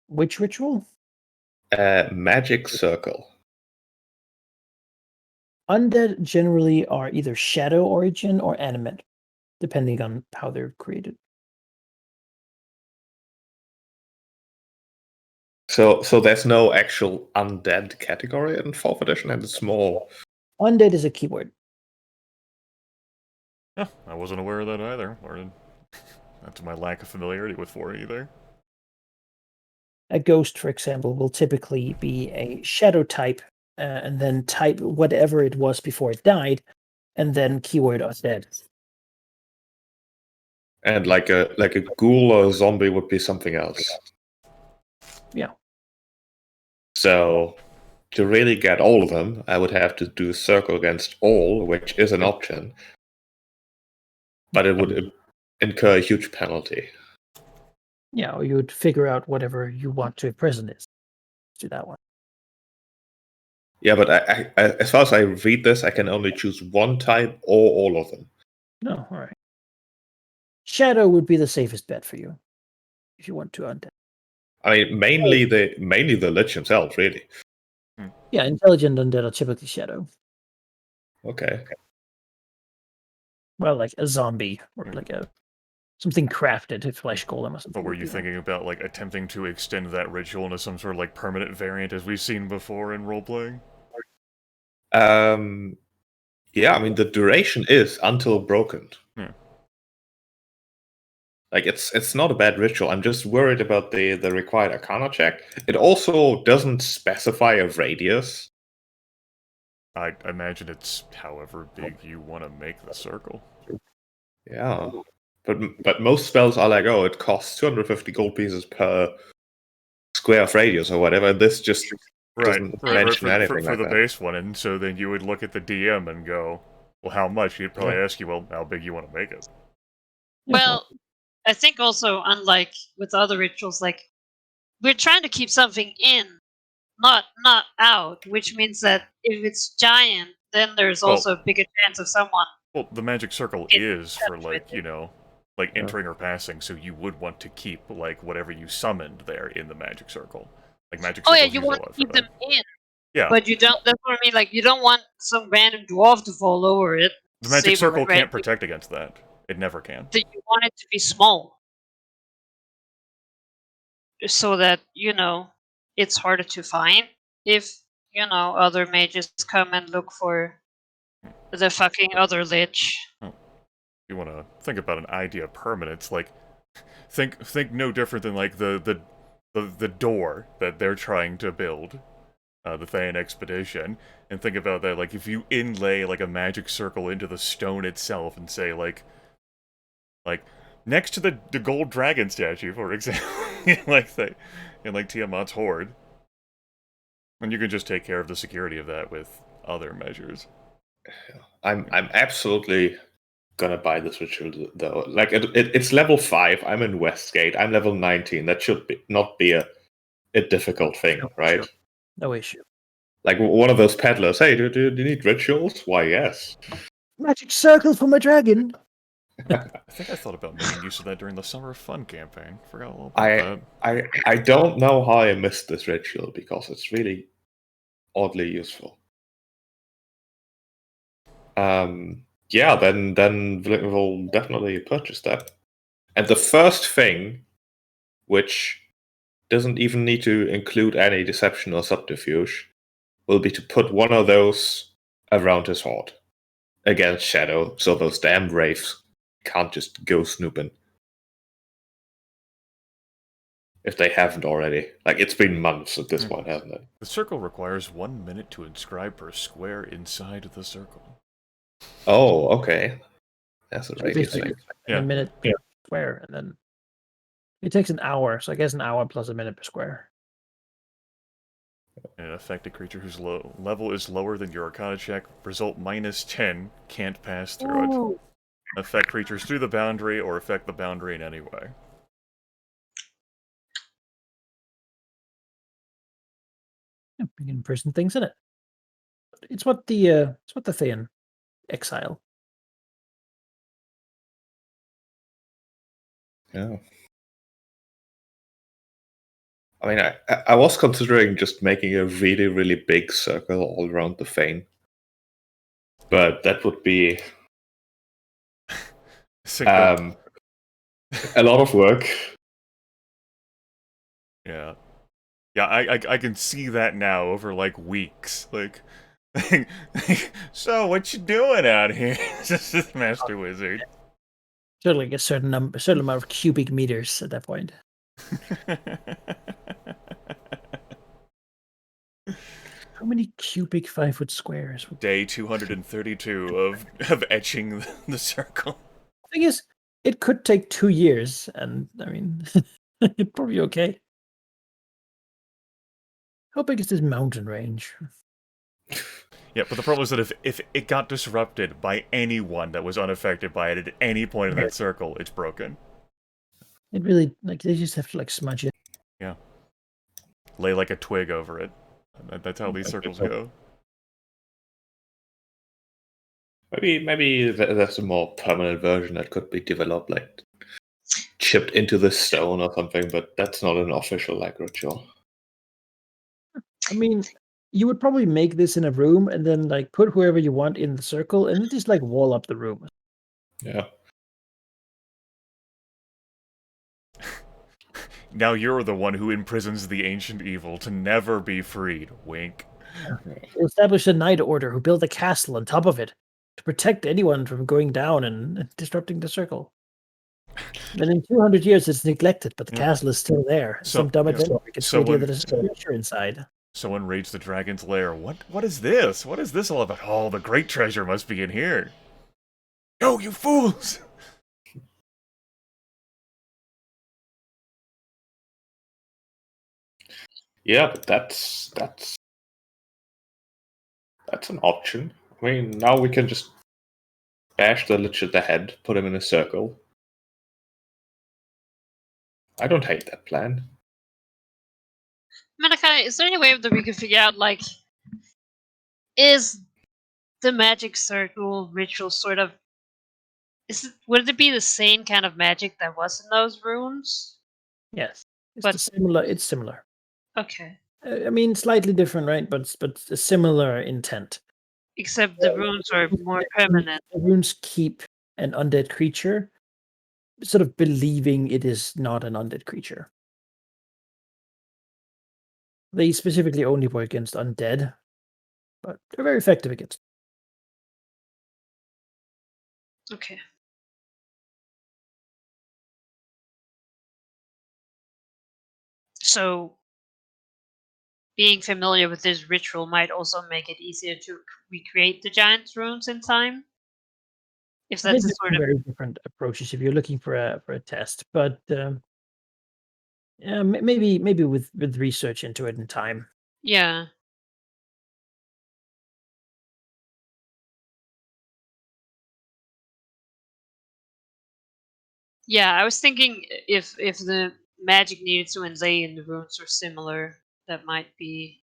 Which ritual? Magic circle. Undead generally are either shadow origin or animate, depending on how they're created. So there's no actual undead category in 4th edition, and it's more... Undead is a keyword. Yeah, I wasn't aware of that either. Or that's my lack of familiarity with 4 either. A ghost, for example, will typically be a shadow type, and then type whatever it was before it died, and then keyword undead. And like a ghoul or a zombie would be something else. Yeah. So to really get all of them, I would have to do circle against all, which is an option. But it would incur a huge penalty. Yeah, or you would figure out whatever you want to present is. Do that one. Yeah, but I, as far as I read this, I can only choose one type or all of them. No, all right. Shadow would be the safest bet for you if you want to undead. I mean, mainly the Lich himself, really. Yeah, intelligent undead are typically shadow. Okay. Well, like a zombie or like a something crafted, a flesh golem or something. But were you thinking about like attempting to extend that ritual into some sort of like permanent variant as we've seen before in role-playing? Yeah, I mean the duration is until broken. Yeah. Like it's not a bad ritual. I'm just worried about the required Arcana check. It also doesn't specify a radius. I imagine it's however big you want to make the circle. Yeah, but most spells are like, oh, it costs 250 gold pieces per square of radius or whatever. This just doesn't mention anything for like the that. base one, and so then you would look at the DM and go, well, how much? He'd probably ask you, well, how big you want to make it. Well, I think also, unlike with other rituals, like we're trying to keep something in, not out, which means that if it's giant, then there's also a bigger chance of someone. Well, the magic circle is for like, you know, like entering or passing, so you would want to keep like whatever you summoned there in the magic circle. Like magic circles you want to keep them in. Yeah. But you don't. That's what I mean. Like you don't want some random dwarf to fall over it. The magic circle can't protect against that. It never can. So you want it to be small, so that it's harder to find if other mages come and look for the fucking other lich. You want to think about an idea of permanence, like think no different than like the door that they're trying to build, the Thayan expedition, and think about that. Like if you inlay like a magic circle into the stone itself, and say like next to the gold dragon statue, for example, in like Tiamat's Horde, and you can just take care of the security of that with other measures. I'm absolutely gonna buy this ritual though. Like it's level 5. I'm in Westgate. I'm level 19. That should not be a difficult thing, right? Issue. No issue. Like one of those peddlers. Hey, do you need rituals? Why, yes. Magic circle for my dragon. I think I thought about making use of that during the Summer of Fun campaign. Forgot all about that. I don't know how I missed this ritual because it's really oddly useful. Yeah, then we'll definitely purchase that. And the first thing, which doesn't even need to include any deception or subterfuge, will be to put one of those around his horde against Shadow, so those damn wraiths can't just go snooping. If they haven't already. Like, it's been months at this point, hasn't it? The circle requires 1 minute to inscribe per square inside the circle. Oh, okay. That's a radius Basically, thing. Yeah. a minute per square, and then it takes an hour. So I guess an hour plus a minute per square. An affected creature whose level is lower than your Arcana check, result -10, can't pass through it. Affect creatures through the boundary or affect the boundary in any way. Yeah, bring in person things in it. It's what the Thayan exile. Yeah. I mean, I was considering just making a really, really big circle all around the Fane. But that would be a lot of work. Yeah. Yeah, I can see that now over, like, weeks. Like, so what you doing out here? This Master Wizard. Certainly a certain amount of cubic meters at that point. How many cubic 5-foot squares? Day 232 of etching the circle. Thing is, it could take 2 years, and I mean, it'd probably be okay. How big is this mountain range? Yeah, but the problem is that if it got disrupted by anyone that was unaffected by it at any point in that circle, it's broken. It really, like, they just have to, like, smudge it. Yeah. Lay like a twig over it. That's how these circles go. Maybe there's a more permanent version that could be developed, like chipped into the stone or something, but that's not an official like ritual. I mean, you would probably make this in a room and then, like, put whoever you want in the circle and then just, like, wall up the room. Yeah. Now you're the one who imprisons the ancient evil to never be freed. Wink. Establish a knight order who build a castle on top of it to protect anyone from going down and disrupting the circle. And in 200 years, it's neglected, but the castle is still there. Some dumb adventurer gets the idea that there's a treasure inside. Someone raids the dragon's lair. What is this? What is this all about? Oh, the great treasure must be in here. Yo, you fools! Yeah, but that's an option. I mean, now we can just bash the Lich at the head, put him in a circle. I don't hate that plan. Malachi, is there any way that we could figure out, like, is the magic circle ritual sort of... would it be the same kind of magic that was in those runes? Yes, But- similar. It's similar. Okay. I mean, slightly different, right? But a similar intent. Except the runes are more permanent. The runes keep an undead creature, sort of believing it is not an undead creature. They specifically only work against undead, but they're very effective against. Okay. So, being familiar with this ritual might also make it easier to recreate the giant's runes in time. If I think that's a sort of... very different approaches if you're looking for a test, but yeah, maybe with research into it in time. Yeah. Yeah, I was thinking if the magic needed to inlay in the runes are similar, that might be...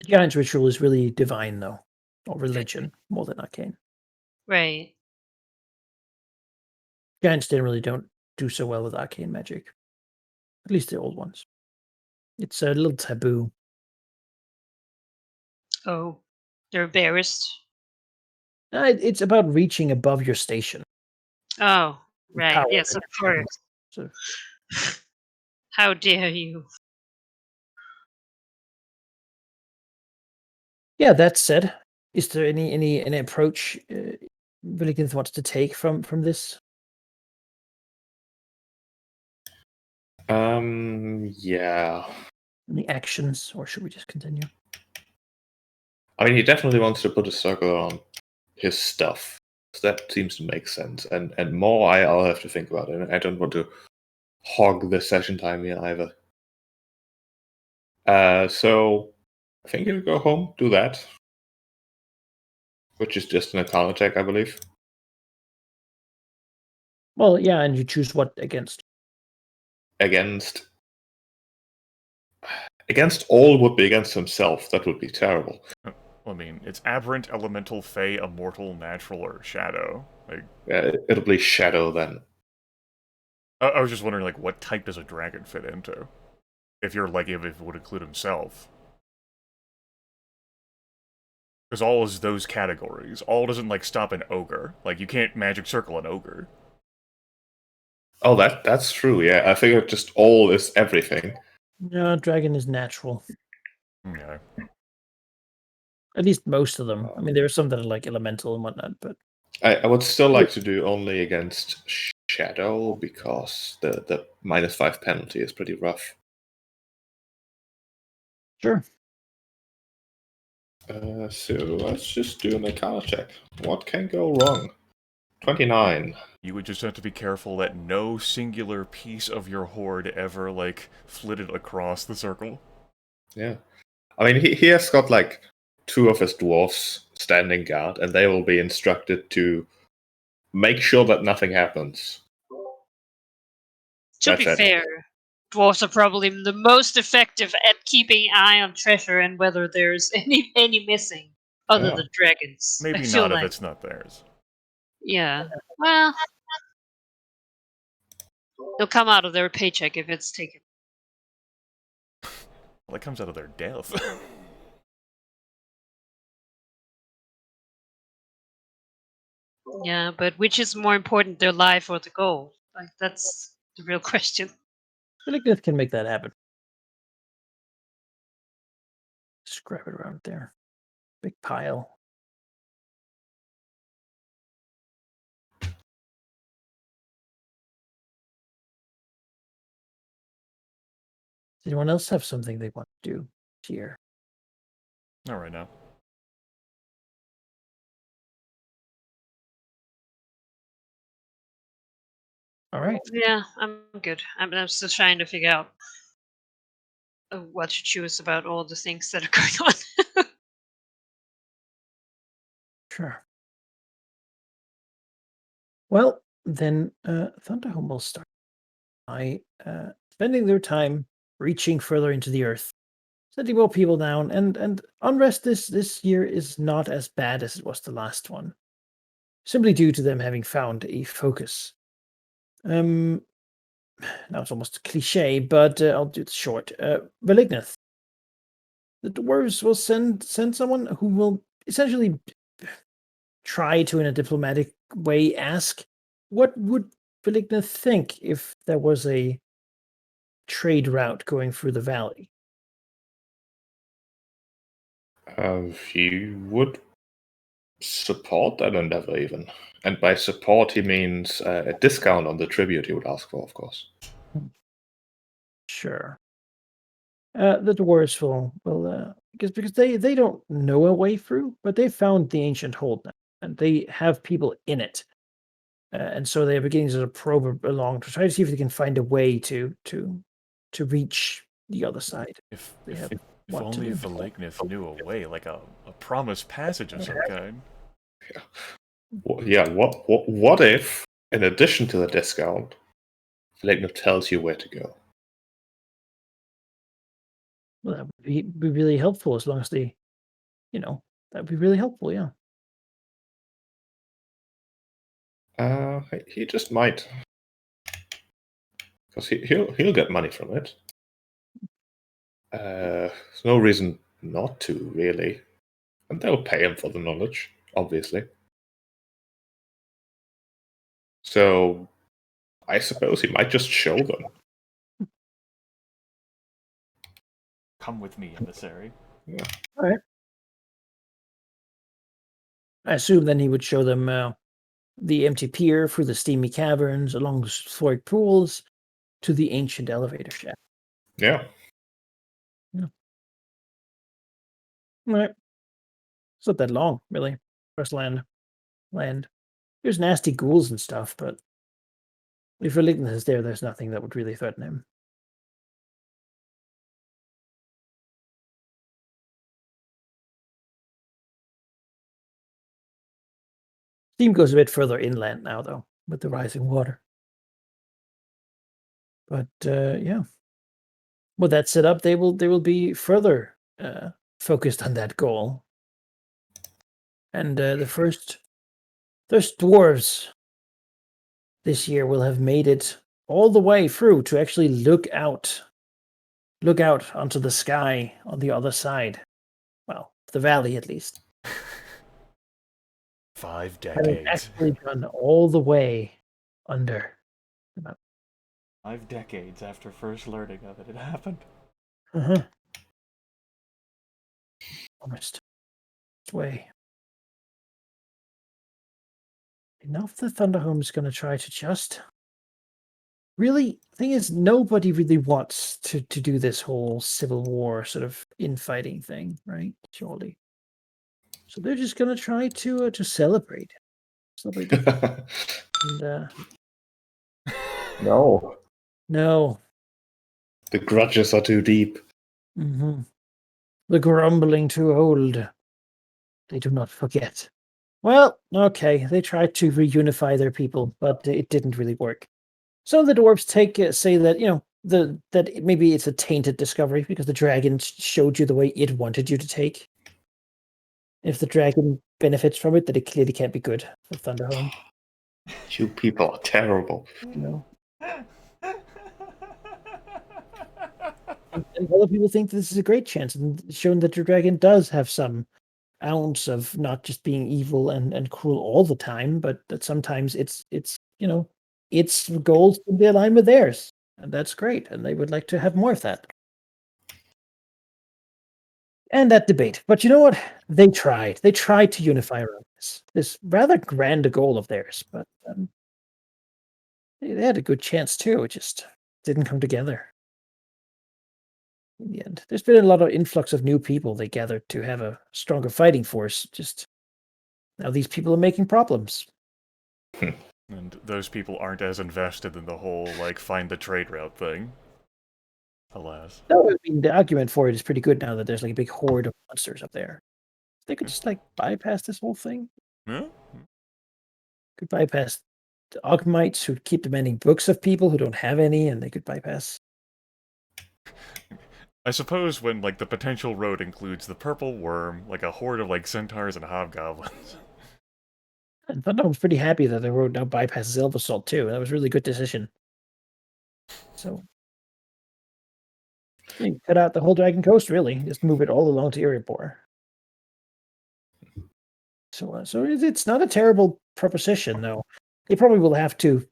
The giant's ritual is really divine, though, or religion more than arcane. Right. Giants generally don't do so well with arcane magic, at least the old ones. It's a little taboo. Oh, they're embarrassed. It's about reaching above your station. Oh, right. Power Yes, of and course. So, How dare you? Yeah, that said, is there any approach Villigith wants to take from this? Yeah. Any actions, or should we just continue? I mean, he definitely wants to put a circle on his stuff. That seems to make sense. And more, I'll have to think about it. I don't want to hog the session time here either. So I think he'll go home, do that. Which is just an Arcana check, I believe. Well, yeah, and you choose what against. Against all would be against himself. That would be terrible. Well, I mean, it's aberrant, elemental, fey, immortal, natural, or shadow. Like, It'll be shadow then. I was just wondering, like, what type does a dragon fit into? If you're like, if it would include himself. Because all is those categories. All doesn't, like, stop an ogre. Like, you can't magic circle an ogre. Oh, that's true. Yeah, I figured just all is everything. No, dragon is natural. Okay. At least most of them. I mean, there are some that are like elemental and whatnot, but I would still like to do only against shadow because the -5 penalty is pretty rough. sure. So let's just do an Arcana check. What can go wrong? 29. You would just have to be careful that no singular piece of your horde ever, like, flitted across the circle. Yeah. I mean, he has got like 2 of his dwarfs standing guard, and they will be instructed to make sure that nothing happens. To be That's it. fair, dwarves are probably the most effective at keeping an eye on treasure and whether there's any missing, other Yeah. than dragons. I Maybe feel not like, if it's not theirs. yeah. Well, they'll come out of their paycheck if it's taken. Well, that comes out of their death. Yeah, but which is more important, their life or the goal? Like, that's the real question. Villigith can make that happen. Just grab it around there. Big pile. Does anyone else have something they want to do here? Not right now. All right. Yeah, I'm good. I'm still trying to figure out what to choose about all the things that are going on. Sure. Well, then Thunderhome will start by spending their time reaching further into the earth, sending more people down, and unrest this year is not as bad as it was the last one, simply due to them having found a focus. Now it's almost a cliche, but I'll do it short. Malignith. The dwarves will send someone who will essentially try to, in a diplomatic way, ask, what would Malignith think if there was a trade route going through the valley? He would support that endeavor, even. And by support, he means a discount on the tribute he would ask for, of course. Sure. The dwarves will because they don't know a way through, but they found the ancient hold now, and they have people in it, and so they are beginning to probe along to try to see if they can find a way to reach the other side. If They have if what to only do. Valignith knew a way, like a promised passage of some kind. Yeah, what if, in addition to the discount, Flegner tells you where to go? Well, that would be really helpful as long as they, that would be really helpful. Yeah. He just might. Because he'll get money from it. There's no reason not to, really. And they'll pay him for the knowledge, obviously. So, I suppose he might just show them. Come with me, emissary. Yeah. All right. I assume then he would show them the empty pier through the steamy caverns, along the storied pools, to the ancient elevator shaft. Yeah. Right. It's not that long, really. First land. There's nasty ghouls and stuff, but if Religna is there, there's nothing that would really threaten him. Steam goes a bit further inland now, though, with the rising water. But yeah, with that set up, they will be further focused on that goal. And the first dwarves this year will have made it all the way through to actually look out onto the sky on the other side. Well, the valley at least. 5 Having decades. actually gone all the way under. 5 decades after first learning of it, it happened. Uh-huh. Almost. Way. Enough the Thunderhome is going to try to just. Really, thing is, nobody really wants to do this whole Civil War sort of infighting thing, right? Surely. So they're just going to try to celebrate. Celebrate. And, No. no. The grudges are too deep. Mm-hmm. The grumbling too old. They do not forget. Well, okay, they tried to reunify their people, but it didn't really work. So the dwarves say that that maybe it's a tainted discovery because the dragon showed you the way it wanted you to take. If the dragon benefits from it, then it clearly can't be good for Thunderhome. You people are terrible. And other people think this is a great chance, and shown that the dragon does have some ounce of not just being evil and cruel all the time, but that sometimes its goals can be aligned with theirs, and that's great. And they would like to have more of that. And that debate, but you know what? They tried. They tried to unify around this rather grand goal of theirs, but they had a good chance too. It just didn't come together. In the end, there's been a lot of influx of new people they gathered to have a stronger fighting force. Just now, these people are making problems. And those people aren't as invested in the whole, like, find the trade route thing. Alas. No, I mean, the argument for it is pretty good now that there's like a big horde of monsters up there. They could just like bypass this whole thing. Yeah? Could bypass the Ogmites who keep demanding books of people who don't have any, and they could bypass. I suppose when, like, the potential road includes the purple worm, like a horde of, like, centaurs and hobgoblins. And Thunderhome's pretty happy that the road now bypasses Elversalt too. That was a really good decision. So you cut out the whole Dragon Coast, really. Just move it all along to Iripor. So it's not a terrible proposition, though. They probably will have to,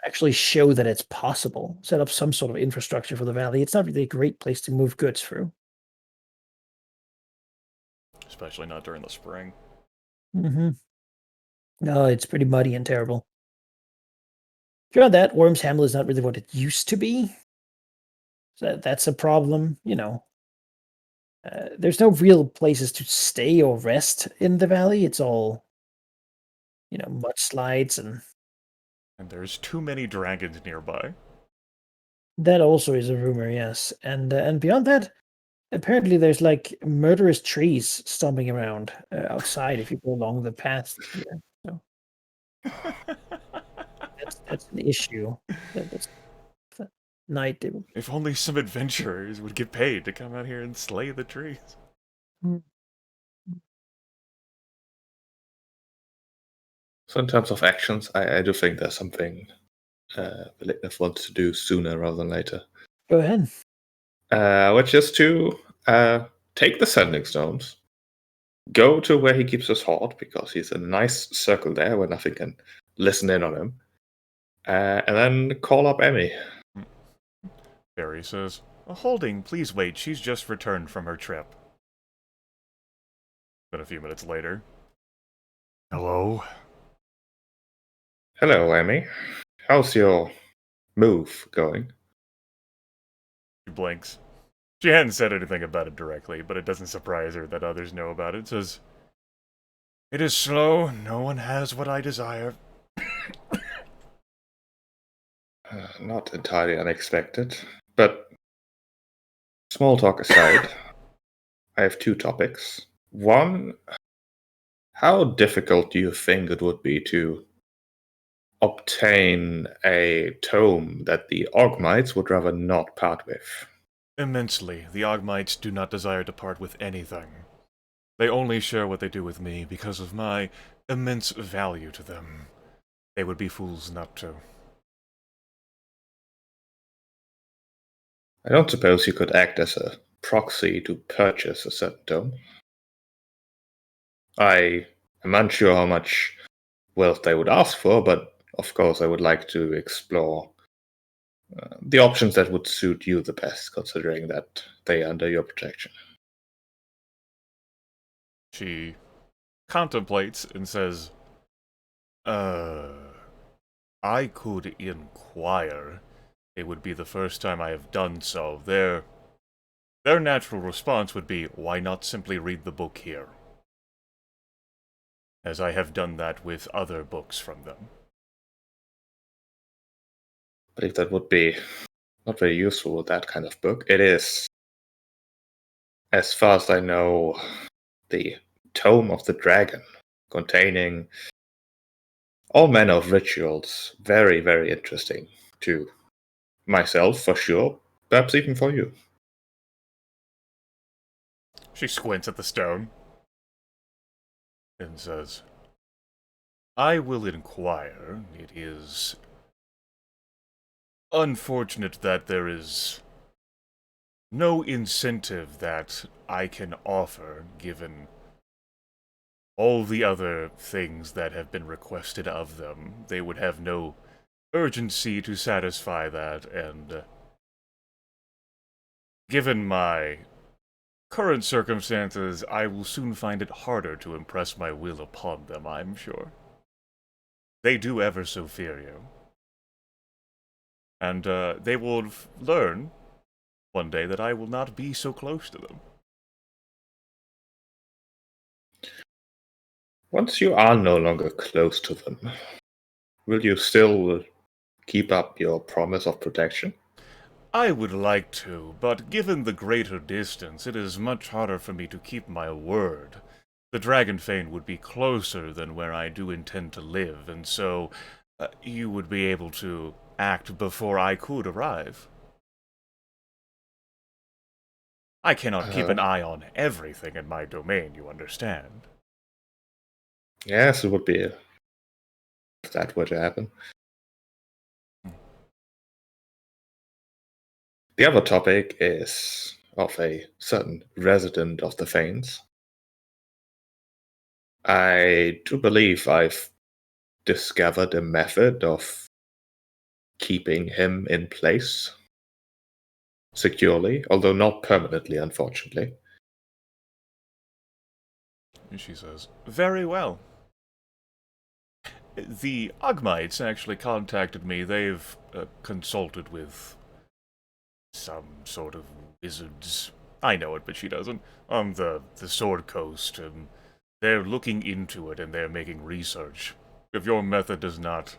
actually show that it's possible. Set up some sort of infrastructure for the valley. It's not really a great place to move goods through. Especially not during the spring. Mm-hmm. No, it's pretty muddy and terrible. Beyond that, Worm's Hamlet is not really what it used to be. So that's a problem, there's no real places to stay or rest in the valley. It's all, mudslides and... And there's too many dragons nearby. That also is a rumor, yes. And beyond that, apparently there's like murderous trees stomping around outside if you go along the path here. So that's an issue. That's night. If only some adventurers would get paid to come out here and slay the trees. So in terms of actions, I do think there's something Beliknef wants to do sooner rather than later. Go ahead. Which is to take the sending stones, go to where he keeps his hoard, because he's in a nice circle there where nothing can listen in on him, and then call up Emmy. Barry says, "Holding, please wait. She's just returned from her trip." Then a few minutes later, Hello? Hello, Amy. How's your move going? She blinks. She hadn't said anything about it directly, but it doesn't surprise her that others know about it. It says, "It is slow. No one has what I desire." Not entirely unexpected, but small talk aside, I have two topics. One, how difficult do you think it would be to obtain a tome that the Ogmites would rather not part with? Immensely. The Ogmites do not desire to part with anything. They only share what they do with me because of my immense value to them. They would be fools not to. I don't suppose you could act as a proxy to purchase a certain tome. I am unsure how much wealth they would ask for, but of course I would like to explore the options that would suit you the best, considering that they are under your protection. She contemplates and says, I could inquire. It would be the first time I have done so. Their natural response would be, why not simply read the book here? As I have done that with other books from them. I believe that would be not very useful with that kind of book. It is, as far as I know, the Tome of the Dragon, containing all manner of rituals. Very, very interesting to myself, for sure. Perhaps even for you. She squints at the stone and says, I will inquire. It is unfortunate that there is no incentive that I can offer, given all the other things that have been requested of them. They would have no urgency to satisfy that, and given my current circumstances, I will soon find it harder to impress my will upon them, I'm sure. They do ever so fear you. And they will learn one day that I will not be so close to them. Once you are no longer close to them, will you still keep up your promise of protection? I would like to, but given the greater distance, it is much harder for me to keep my word. The Dragonfane would be closer than where I do intend to live, and so you would be able to act before I could arrive. I cannot keep an eye on everything in my domain, you understand? Yes, it would be if that were to happen. The other topic is of a certain resident of the Fanes. I do believe I've discovered a method of keeping him in place securely, although not permanently, unfortunately. She says, very well. The Ogmites actually contacted me. They've consulted with some sort of wizards. I know it, but she doesn't. On the Sword Coast, and they're looking into it and they're making research. If your method does not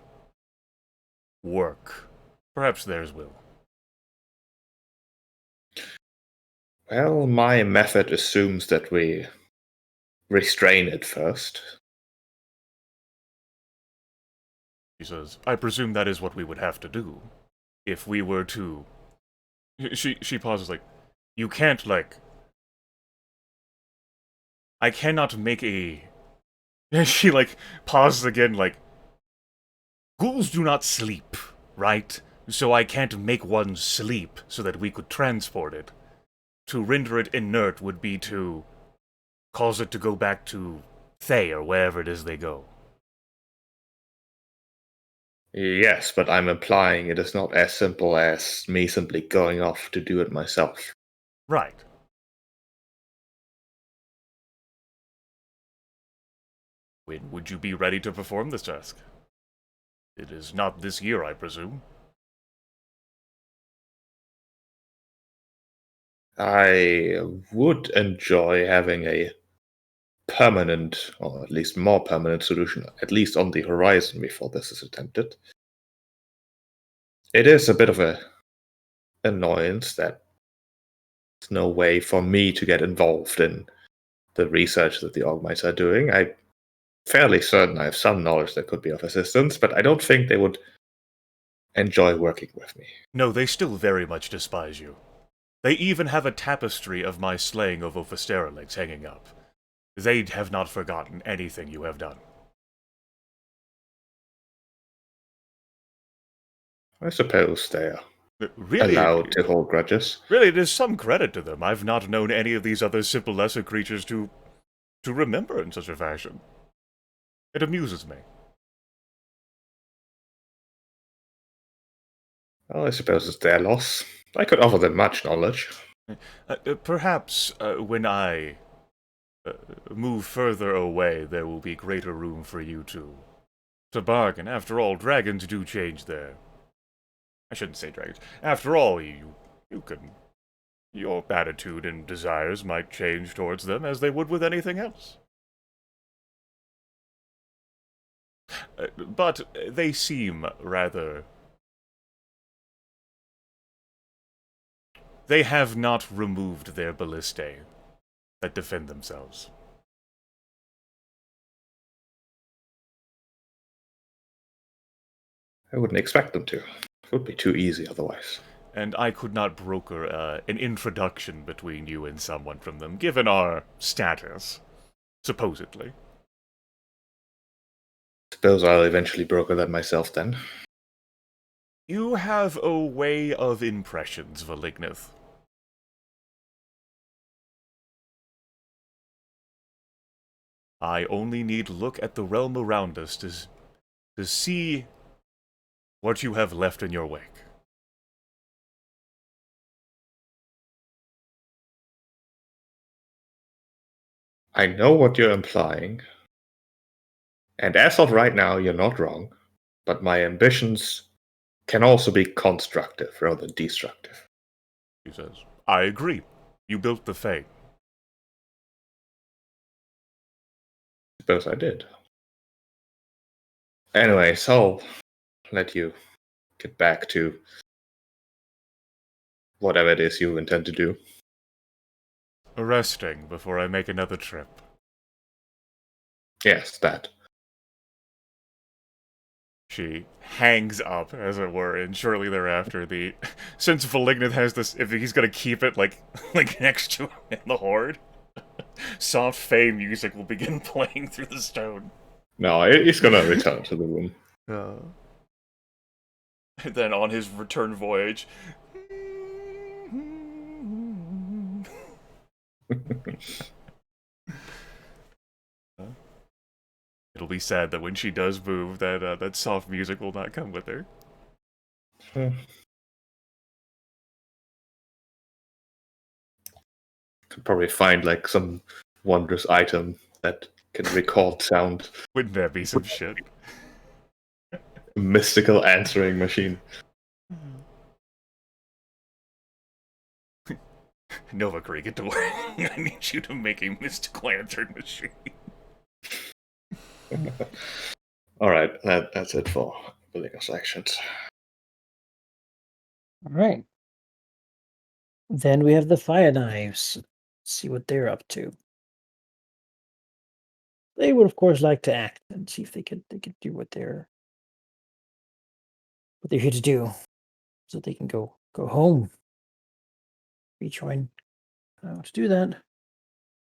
work, perhaps theirs will. Well, my method assumes that we restrain it first. She says, I presume that is what we would have to do. If we were to... She pauses like, you can't, like... I cannot make a... She, like, pauses again, like... Ghouls do not sleep, right? So I can't make one sleep so that we could transport it. To render it inert would be to cause it to go back to Thay or wherever it is they go. Yes, but I'm implying it is not as simple as me simply going off to do it myself. Right. When would you be ready to perform this task? It is not this year, I presume. I would enjoy having a permanent, or at least more permanent solution, at least on the horizon before this is attempted. It is a bit of a annoyance that there's no way for me to get involved in the research that the Ogmites are doing. I'm fairly certain I have some knowledge that could be of assistance, but I don't think they would enjoy working with me. No, they still very much despise you. They even have a tapestry of my slaying of Ophisterolix hanging up. They have not forgotten anything you have done. I suppose they are Really, allowed to hold grudges. really, it is some credit to them. I've not known any of these other simple lesser creatures to remember in such a fashion. It amuses me. Well, I suppose it's their loss. I could offer them much knowledge. Perhaps when I move further away, there will be greater room for you to bargain. After all, dragons do change their... I shouldn't say dragons. After all, you can... Your attitude and desires might change towards them as they would with anything else. But they seem rather... They have not removed their ballistae that defend themselves. I wouldn't expect them to. It would be too easy otherwise. And I could not broker an introduction between you and someone from them, given our status, supposedly. Suppose I'll eventually broker that myself then. You have a way of impressions, Valignith. I only need look at the realm around us to see what you have left in your wake. I know what you're implying. And as of right now, you're not wrong. But my ambitions can also be constructive rather than destructive. He says, I agree. You built the Fae. Suppose I did. Anyways, I'll let you get back to whatever it is you intend to do. Resting before I make another trip. Yes, that. She hangs up, as it were, and shortly thereafter, since Valignith has this, if he's gonna keep it like next to him in the horde, soft Fae music will begin playing through the stone. No, he's gonna return to the room. And then on his return voyage, it'll be sad that when she does move, that soft music will not come with her. Could probably find like some wondrous item that can record sound. Wouldn't that be some shit? A mystical answering machine. Nova Cree, get to work. I need you to make a mystical answering machine. Alright, that's it for the legal sections. All right. Then we have the fire knives. Let's see what they're up to. They would, of course, like to act and see if they could do what they're here to do, so they can go home. Rejoin. To do that,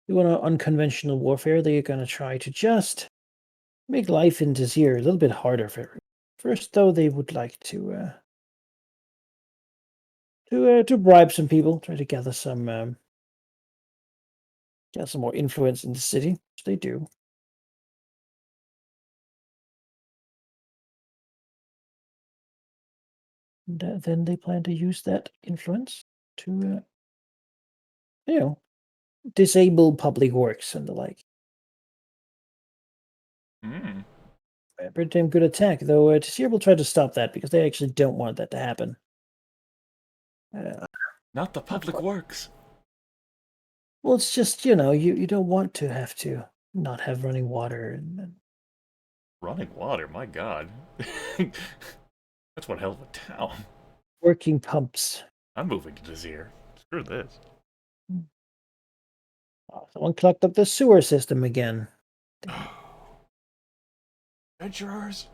they want unconventional warfare. They're going to try to just make life in Desir a little bit harder for everyone. First, though, they would like to bribe some people, try to gather some more influence in the city, which they do. And then they plan to use that influence to, disable public works and the like. Mm. Pretty damn good attack, though. Tasir will try to stop that because they actually don't want that to happen. Not the public works. Well, it's just, you don't want to have to not have running water. And Running water, my god. That's one hell of a town. working pumps. I'm moving to Desir. Screw this. Oh, someone clogged up the sewer system again. Adventurers.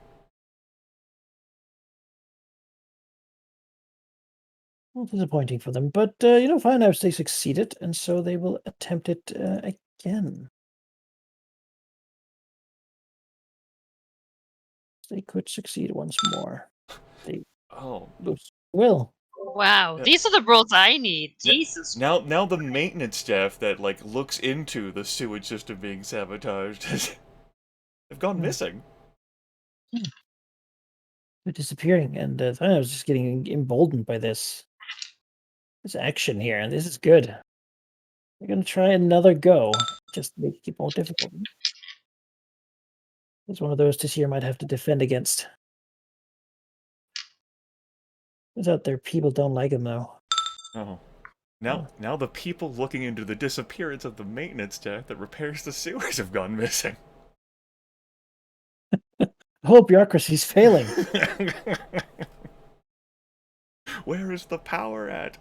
Well, disappointing for them, but fine. They succeeded, and so they will attempt it again. They could succeed once more. They will. Wow, these are the roles I need. Jesus. Now the maintenance staff that looks into the sewage system being sabotaged have gone missing. They're disappearing, and I was just getting emboldened by this action here, and this is good. They're gonna try another go, just make it more difficult. It's one of those Tasir might have to defend against. Turns out their people don't like him though. Oh. Now the people looking into the disappearance of the maintenance staff that repairs the sewers have gone missing. The whole bureaucracy's failing. Where is the power at?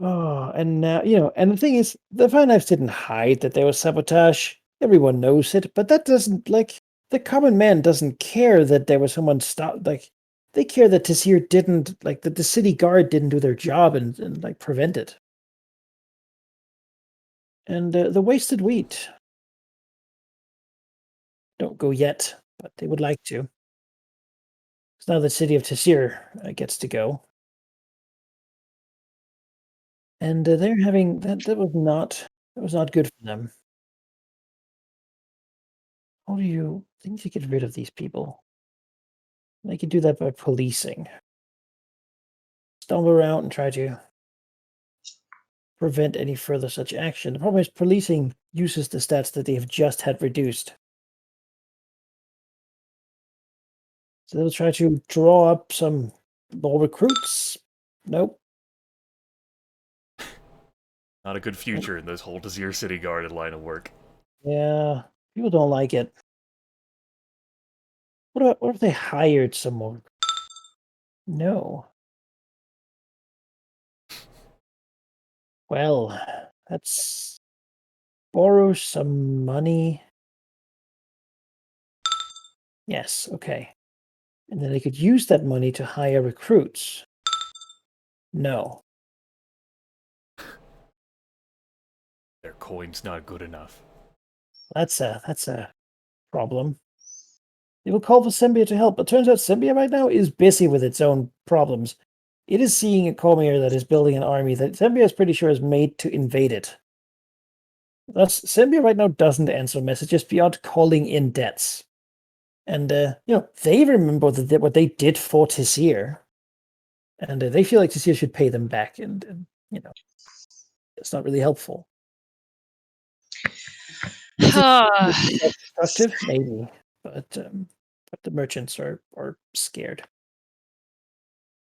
Oh, and now, and the thing is, the Fire Knives didn't hide that there was sabotage. Everyone knows it, but that doesn't, the common man doesn't care that there was someone stopped, they care that Tasir didn't, that the city guard didn't do their job and prevent it. And the wasted wheat. Don't go yet, but they would like to. So now the city of Tasir gets to go. And they're having that was not good for them. How do you think to get rid of these people? They can do that by policing. Stumble around and try to prevent any further such action. The problem is policing uses the stats that they have just had reduced. So they'll try to draw up some more recruits. Nope. Not a good future in this whole Desir City Guard line of work. Yeah, people don't like it. What if they hired some more? No. Well, let's borrow some money. Yes, okay. And then they could use that money to hire recruits. No. Their coin's not good enough. That's a problem. They will call for Sembia to help, but turns out Sembia right now is busy with its own problems. It is seeing a Cormier that is building an army that Sembia is pretty sure is made to invade it. Thus, Sembia right now doesn't answer messages beyond calling in debts. And, they remember what they did for Tisir. And they feel like Tisir should pay them back. And it's not really helpful. Destructive, maybe. But the merchants are scared.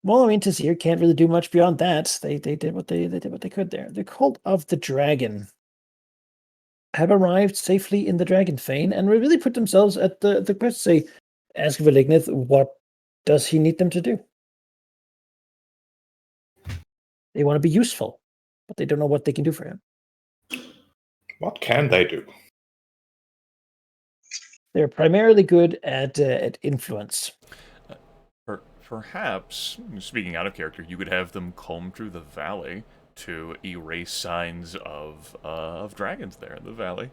Well, I mean, Tasir can't really do much beyond that. They did what they could there. The Cult of the Dragon have arrived safely in the Dragon Fane and really put themselves at the quest. Say, ask Velignith what does he need them to do. They want to be useful, but they don't know what they can do for him. What can they do? They're primarily good at influence. Perhaps, speaking out of character, you could have them comb through the valley to erase signs of dragons there in the valley.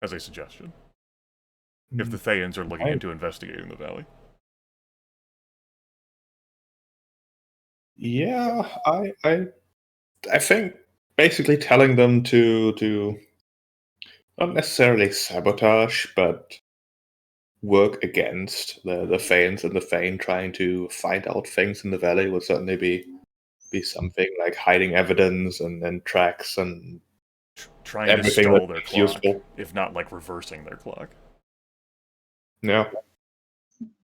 As a suggestion. If the Thayans are looking into investigating the valley. Yeah, I think basically telling them to not necessarily sabotage, but work against the Thanes and the Thane trying to find out things in the valley would certainly be something, like hiding evidence and tracks and trying to everything stall their that's clock, useful. if not reversing their clock. Yeah.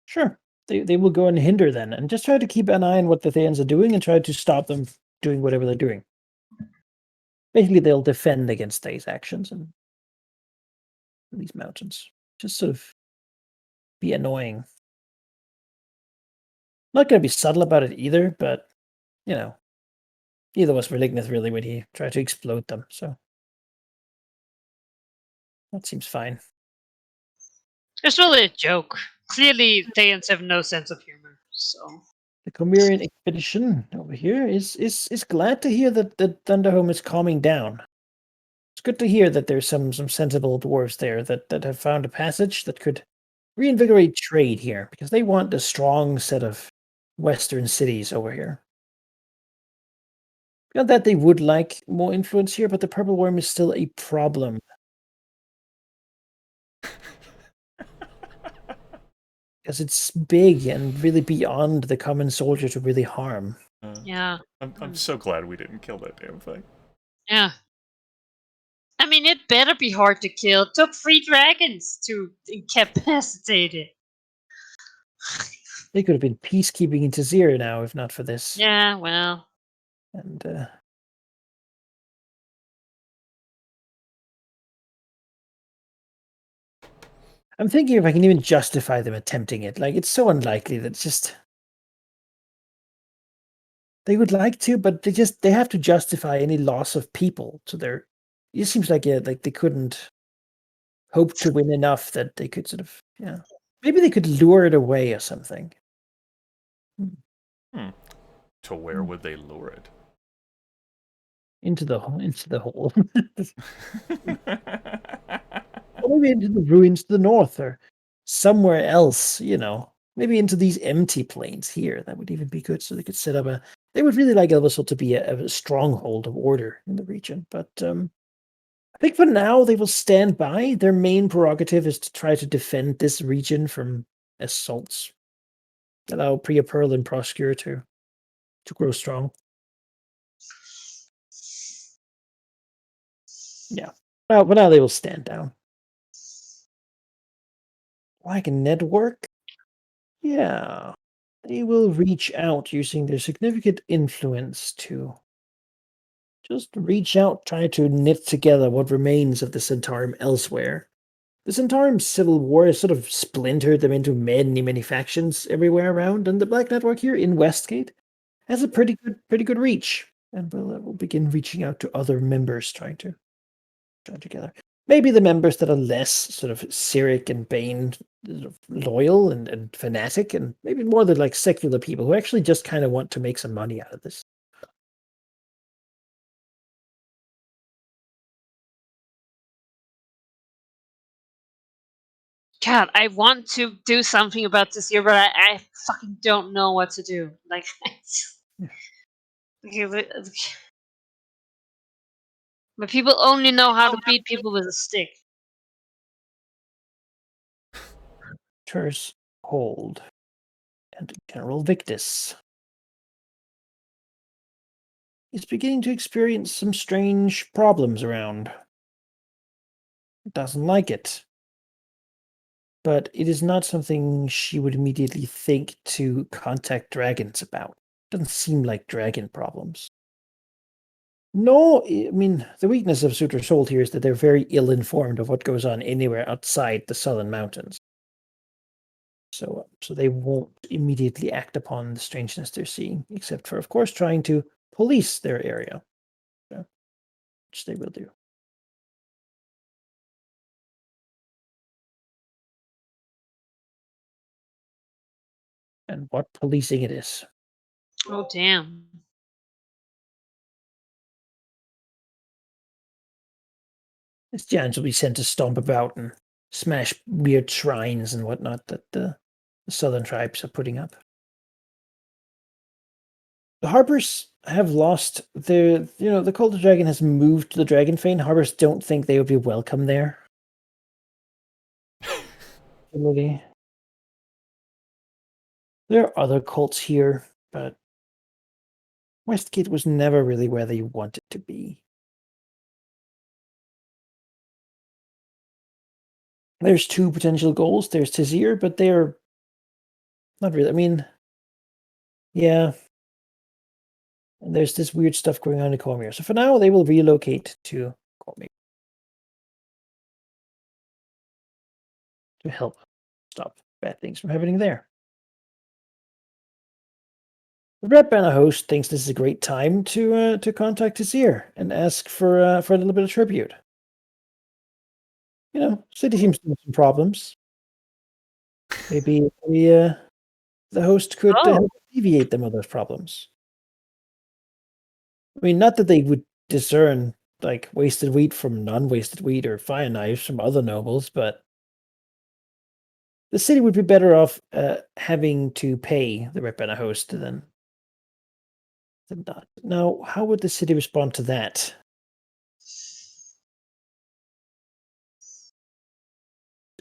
Sure. They will go and hinder then, and just try to keep an eye on what the Thaans are doing and try to stop them doing whatever they're doing. Basically, they'll defend against these actions and these mountains. Just sort of be annoying. Not going to be subtle about it either, but, neither was Relignith really when he tried to explode them, so that seems fine. It's really a joke. Clearly, Thaans have no sense of humor, so... The Comerian expedition over here is glad to hear that the Thunderhome is calming down. It's good to hear that there's some sensible dwarves there that have found a passage that could reinvigorate trade here, because they want a strong set of western cities over here. Not that they would like more influence here, but the purple worm is still a problem. Because it's big and really beyond the common soldier to really harm. Yeah. I'm so glad we didn't kill that damn thing. Yeah. I mean, it better be hard to kill. It took 3 dragons to incapacitate it. They could have been peacekeeping into Zero now if not for this. Yeah, well. And I'm thinking if I can even justify them attempting it. Like, it's so unlikely that it's just... They would like to, but they have to justify any loss of people to their... It seems like they couldn't hope to win enough that they could sort of... Yeah. Maybe they could lure it away or something. To where would they lure it? Into the hole. Or maybe into the ruins to the north or somewhere else, Maybe into these empty plains here. That would even be good, so they could set up a... They would really like Elvisol to be a stronghold of order in the region, but I think for now they will stand by. Their main prerogative is to try to defend this region from assaults. Allow Priya Pearl and Proscure to grow strong. Yeah. Well, but now they will stand down. Like a network? Yeah. They will reach out using their significant influence to just reach out, try to knit together what remains of the Centaurum elsewhere. The Centaurum civil war has sort of splintered them into many, many factions everywhere around, and the Black Network here in Westgate has a pretty good reach, and we'll begin reaching out to other members, trying to join together. Maybe the members that are less sort of Cyric and Bane loyal and fanatic, and maybe more the like secular people who actually just kind of want to make some money out of this. God, I want to do something about this year, but I fucking don't know what to do. Like, but people only know how to beat people with a stick. Terse Hold and General Victus is beginning to experience some strange problems around. Doesn't like it. But it is not something she would immediately think to contact dragons about. Doesn't seem like dragon problems. No, I mean, the weakness of Sutra's Hold here is that they're very ill-informed of what goes on anywhere outside the southern mountains. So they won't immediately act upon the strangeness they're seeing, except for, of course, trying to police their area, which they will do. And what policing it is. Oh, damn. This giants will be sent to stomp about and smash weird shrines and whatnot that the southern tribes are putting up. The harbors have lost their, the Cult of Dragon has moved to the Dragonfane. Harbors don't think they would be welcome there. Really. There are other cults here, but Westgate was never really where they wanted to be. There's two potential goals. There's Tizir, but they're not really. I mean, yeah. And there's this weird stuff going on in Cormier. So for now, they will relocate to Cormier to help stop bad things from happening there. The Red Banner host thinks this is a great time to contact Tizir and ask for a little bit of tribute. You know, city seems to have some problems. Maybe the host could help alleviate them of those problems. I mean, not that they would discern like wasted wheat from non-wasted wheat or fire knives from other nobles, but the city would be better off having to pay the Red Banner host than not. Now, how would the city respond to that?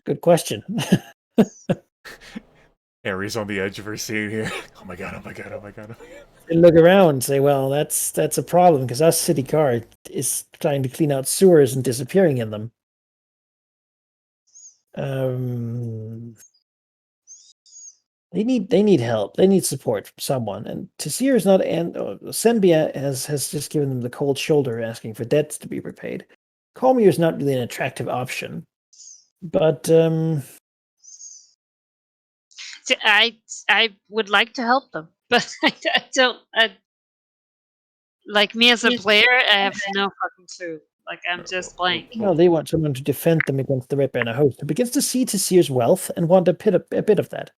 Good question. Harry's on the edge of her seat here. Oh my god, oh my god, oh my god. Oh my god. They look around and say, well, that's a problem because our city guard is trying to clean out sewers and disappearing in them. They need help. They need support from someone. And Tizir is not, and Sembia has just given them the cold shoulder, asking for debts to be repaid. Cormier is not really an attractive option, but See, I would like to help them, but I don't. Like me as a player, I have no fucking clue. Like I'm just blank. no, they want someone to defend them against the Red Banner host who begins to see Tizir's wealth and want a bit of that.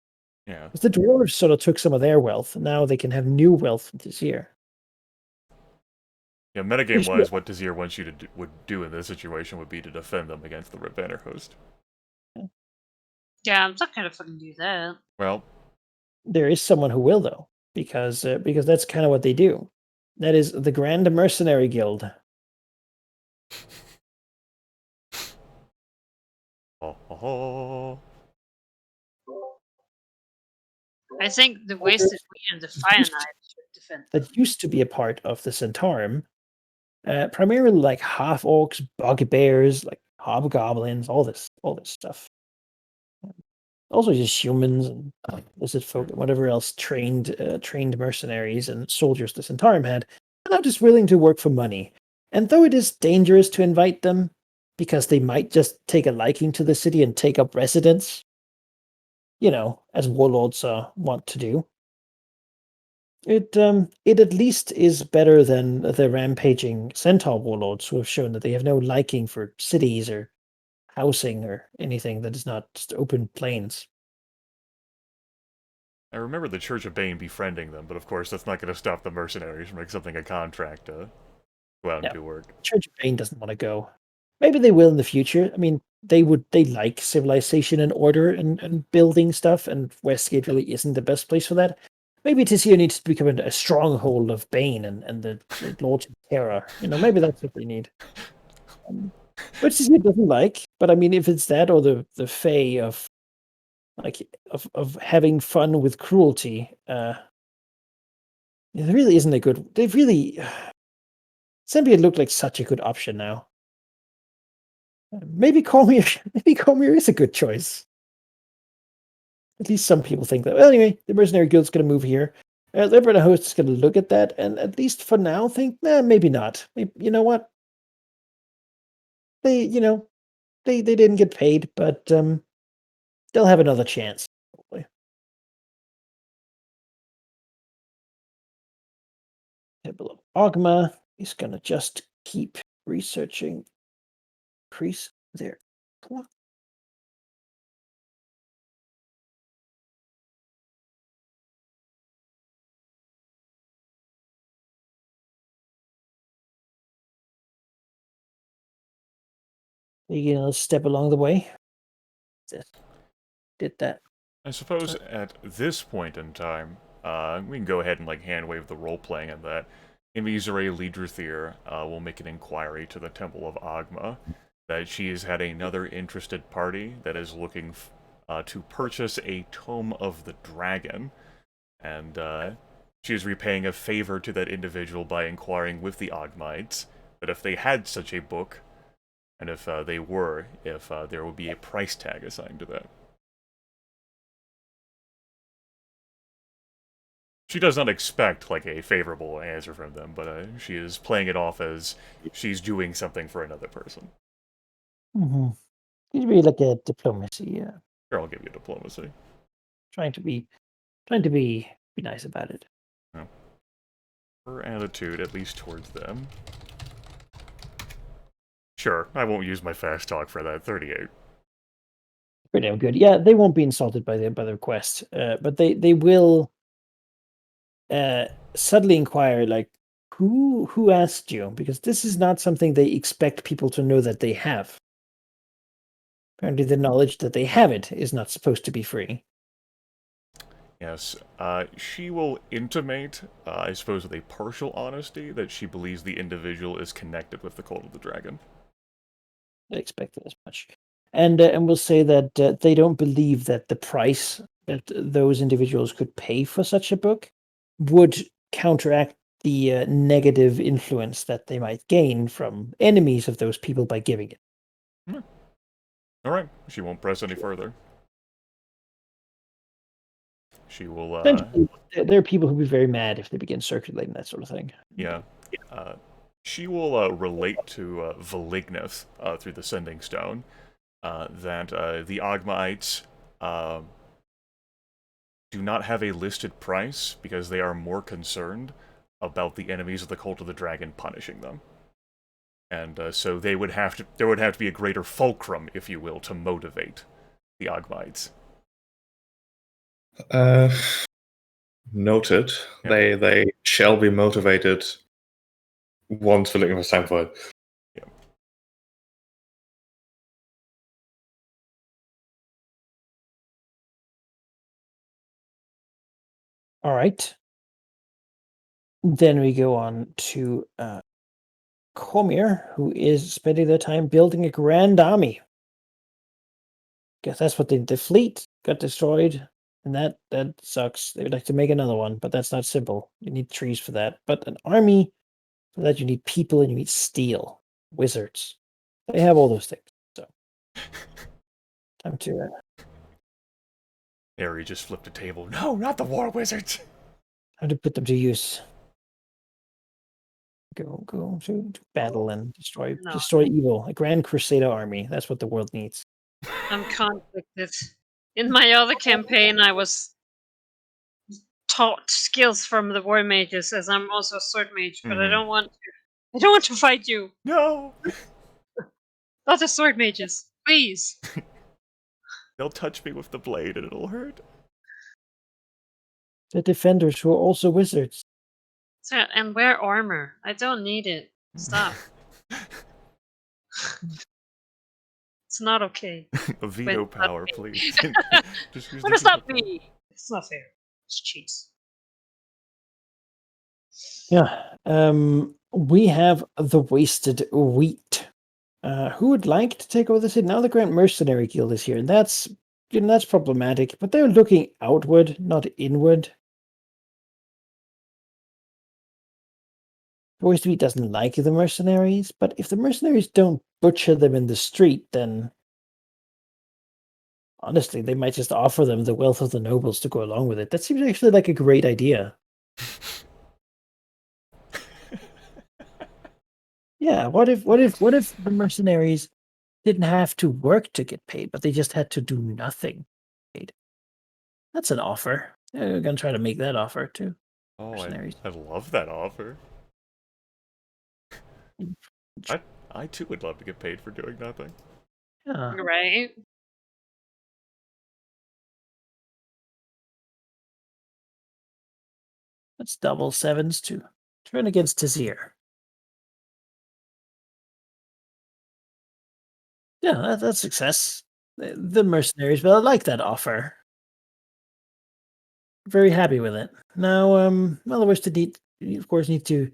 Yeah. Because the dwarves sort of took some of their wealth, and now they can have new wealth from Tizir. Yeah, metagame-wise, what Tizir wants you to would do in this situation would be to defend them against the Red Banner host. Yeah, I'm not gonna fucking do that. Well, there is someone who will, though, because that's kind of what they do. That is the Grand Mercenary Guild. I think the wasted wheat and the fire knife should defend them. That used to be a part of the Centaurum. Primarily like half orcs, bugbears, like hobgoblins, all this stuff. Also just humans and lizard folk and whatever else trained mercenaries and soldiers the Centaurum had, are now just willing to work for money. And though it is dangerous to invite them, because they might just take a liking to the city and take up residence, you know, as warlords want to do, it at least is better than the rampaging centaur warlords who have shown that they have no liking for cities or housing or anything that is not just open plains. I remember the Church of Bane befriending them, but of course that's not going to stop the mercenaries from accepting a contract to go out and do work. Church of Bane doesn't want to go. Maybe they will in the future. I mean, they like civilization and order and building stuff, and Westgate really isn't the best place for that. Maybe Tizir needs to become a stronghold of Bane and the Lords of Terror. You know, maybe that's what they need. Which Tizir doesn't like, but I mean, if it's that or the Fae of having fun with cruelty, it really isn't a good. They've really. Sembia looked like such a good option now. Maybe Cormier is a good choice. At least some people think that. Well, anyway, the Mercenary Guild's going to move here. The Red Banner host is going to look at that, and at least for now, think, maybe not. Maybe, you know what? They didn't get paid, but they'll have another chance. Probably. Table of Ogma is going to just keep researching. Increase their clock. You know, step along the way. Did that. I suppose at this point in time, we can go ahead and hand wave the role playing and that. Invisere Lidrithir will make an inquiry to the Temple of Ogma that she has had another interested party that is looking to purchase a Tome of the Dragon, and she is repaying a favor to that individual by inquiring with the Ogmites that if they had such a book, and if there would be a price tag assigned to that. She does not expect, like, a favorable answer from them, but she is playing it off as she's doing something for another person. Mm-hmm. It'd be like a diplomacy. Yeah, Sure, I'll give you diplomacy. trying to be nice about it. No. Her attitude, at least towards them. Sure, I won't use my fast talk for that. 38. Pretty damn good. Yeah, they won't be insulted by the request, but they will subtly inquire, like, who asked you? Because this is not something they expect people to know that they have. Apparently, the knowledge that they have it is not supposed to be free. Yes, she will intimate, I suppose with a partial honesty, that she believes the individual is connected with the Cult of the Dragon. I expected as much. And we'll say that they don't believe that the price that those individuals could pay for such a book would counteract the negative influence that they might gain from enemies of those people by giving it. Alright, she won't press any further. She will, Essentially, there are people who'll be very mad if they begin circulating that sort of thing. yeah. She will relate to Valignith through the Sending Stone that the Ogmaites do not have a listed price because they are more concerned about the enemies of the Cult of the Dragon punishing them. And so there would have to be a greater fulcrum, if you will, to motivate the Ogmaites. Noted. Yeah. They shall be motivated once Valignith has time for it. Yeah. All right. Then we go on to Comir, who is spending their time building a grand army. Guess that's what the fleet got destroyed, and that sucks. They would like to make another one, but that's not simple. You need trees for that. But an army, for that you need people and you need steel, wizards. They have all those things. So time to. Harry just flipped a table. No, not the War Wizards. Time to put them to use. Go to battle and destroy evil. A grand crusader army. That's what the world needs. I'm conflicted. In my other campaign, I was taught skills from the war mages, as I'm also a sword mage, but I don't want to. I don't want to fight you. No. Not the sword mages, please. They'll touch me with the blade and it'll hurt. The defenders who are also wizards. So, and wear armor. I don't need it. Stop. It's not okay. A veto power, please. What does that mean? It's not fair. It's cheats. Yeah. We have the wasted wheat. Who would like to take over the city? Now the Grand Mercenary Guild is here, and that's problematic. But they're looking outward, not inward. The wasted wheat doesn't like the mercenaries, but if the mercenaries don't butcher them in the street, then honestly, they might just offer them the wealth of the nobles to go along with it. That seems actually like a great idea. Yeah, what if the mercenaries didn't have to work to get paid, but they just had to do nothing paid? That's an offer. Yeah, we're gonna try to make that offer too. Oh, Mercenaries. I love that offer. I too would love to get paid for doing nothing. Yeah. Right? Let's double sevens to turn against Tazir. Yeah, that's success. The mercenaries, but I like that offer. Very happy with it. Now, otherwise, of course, need to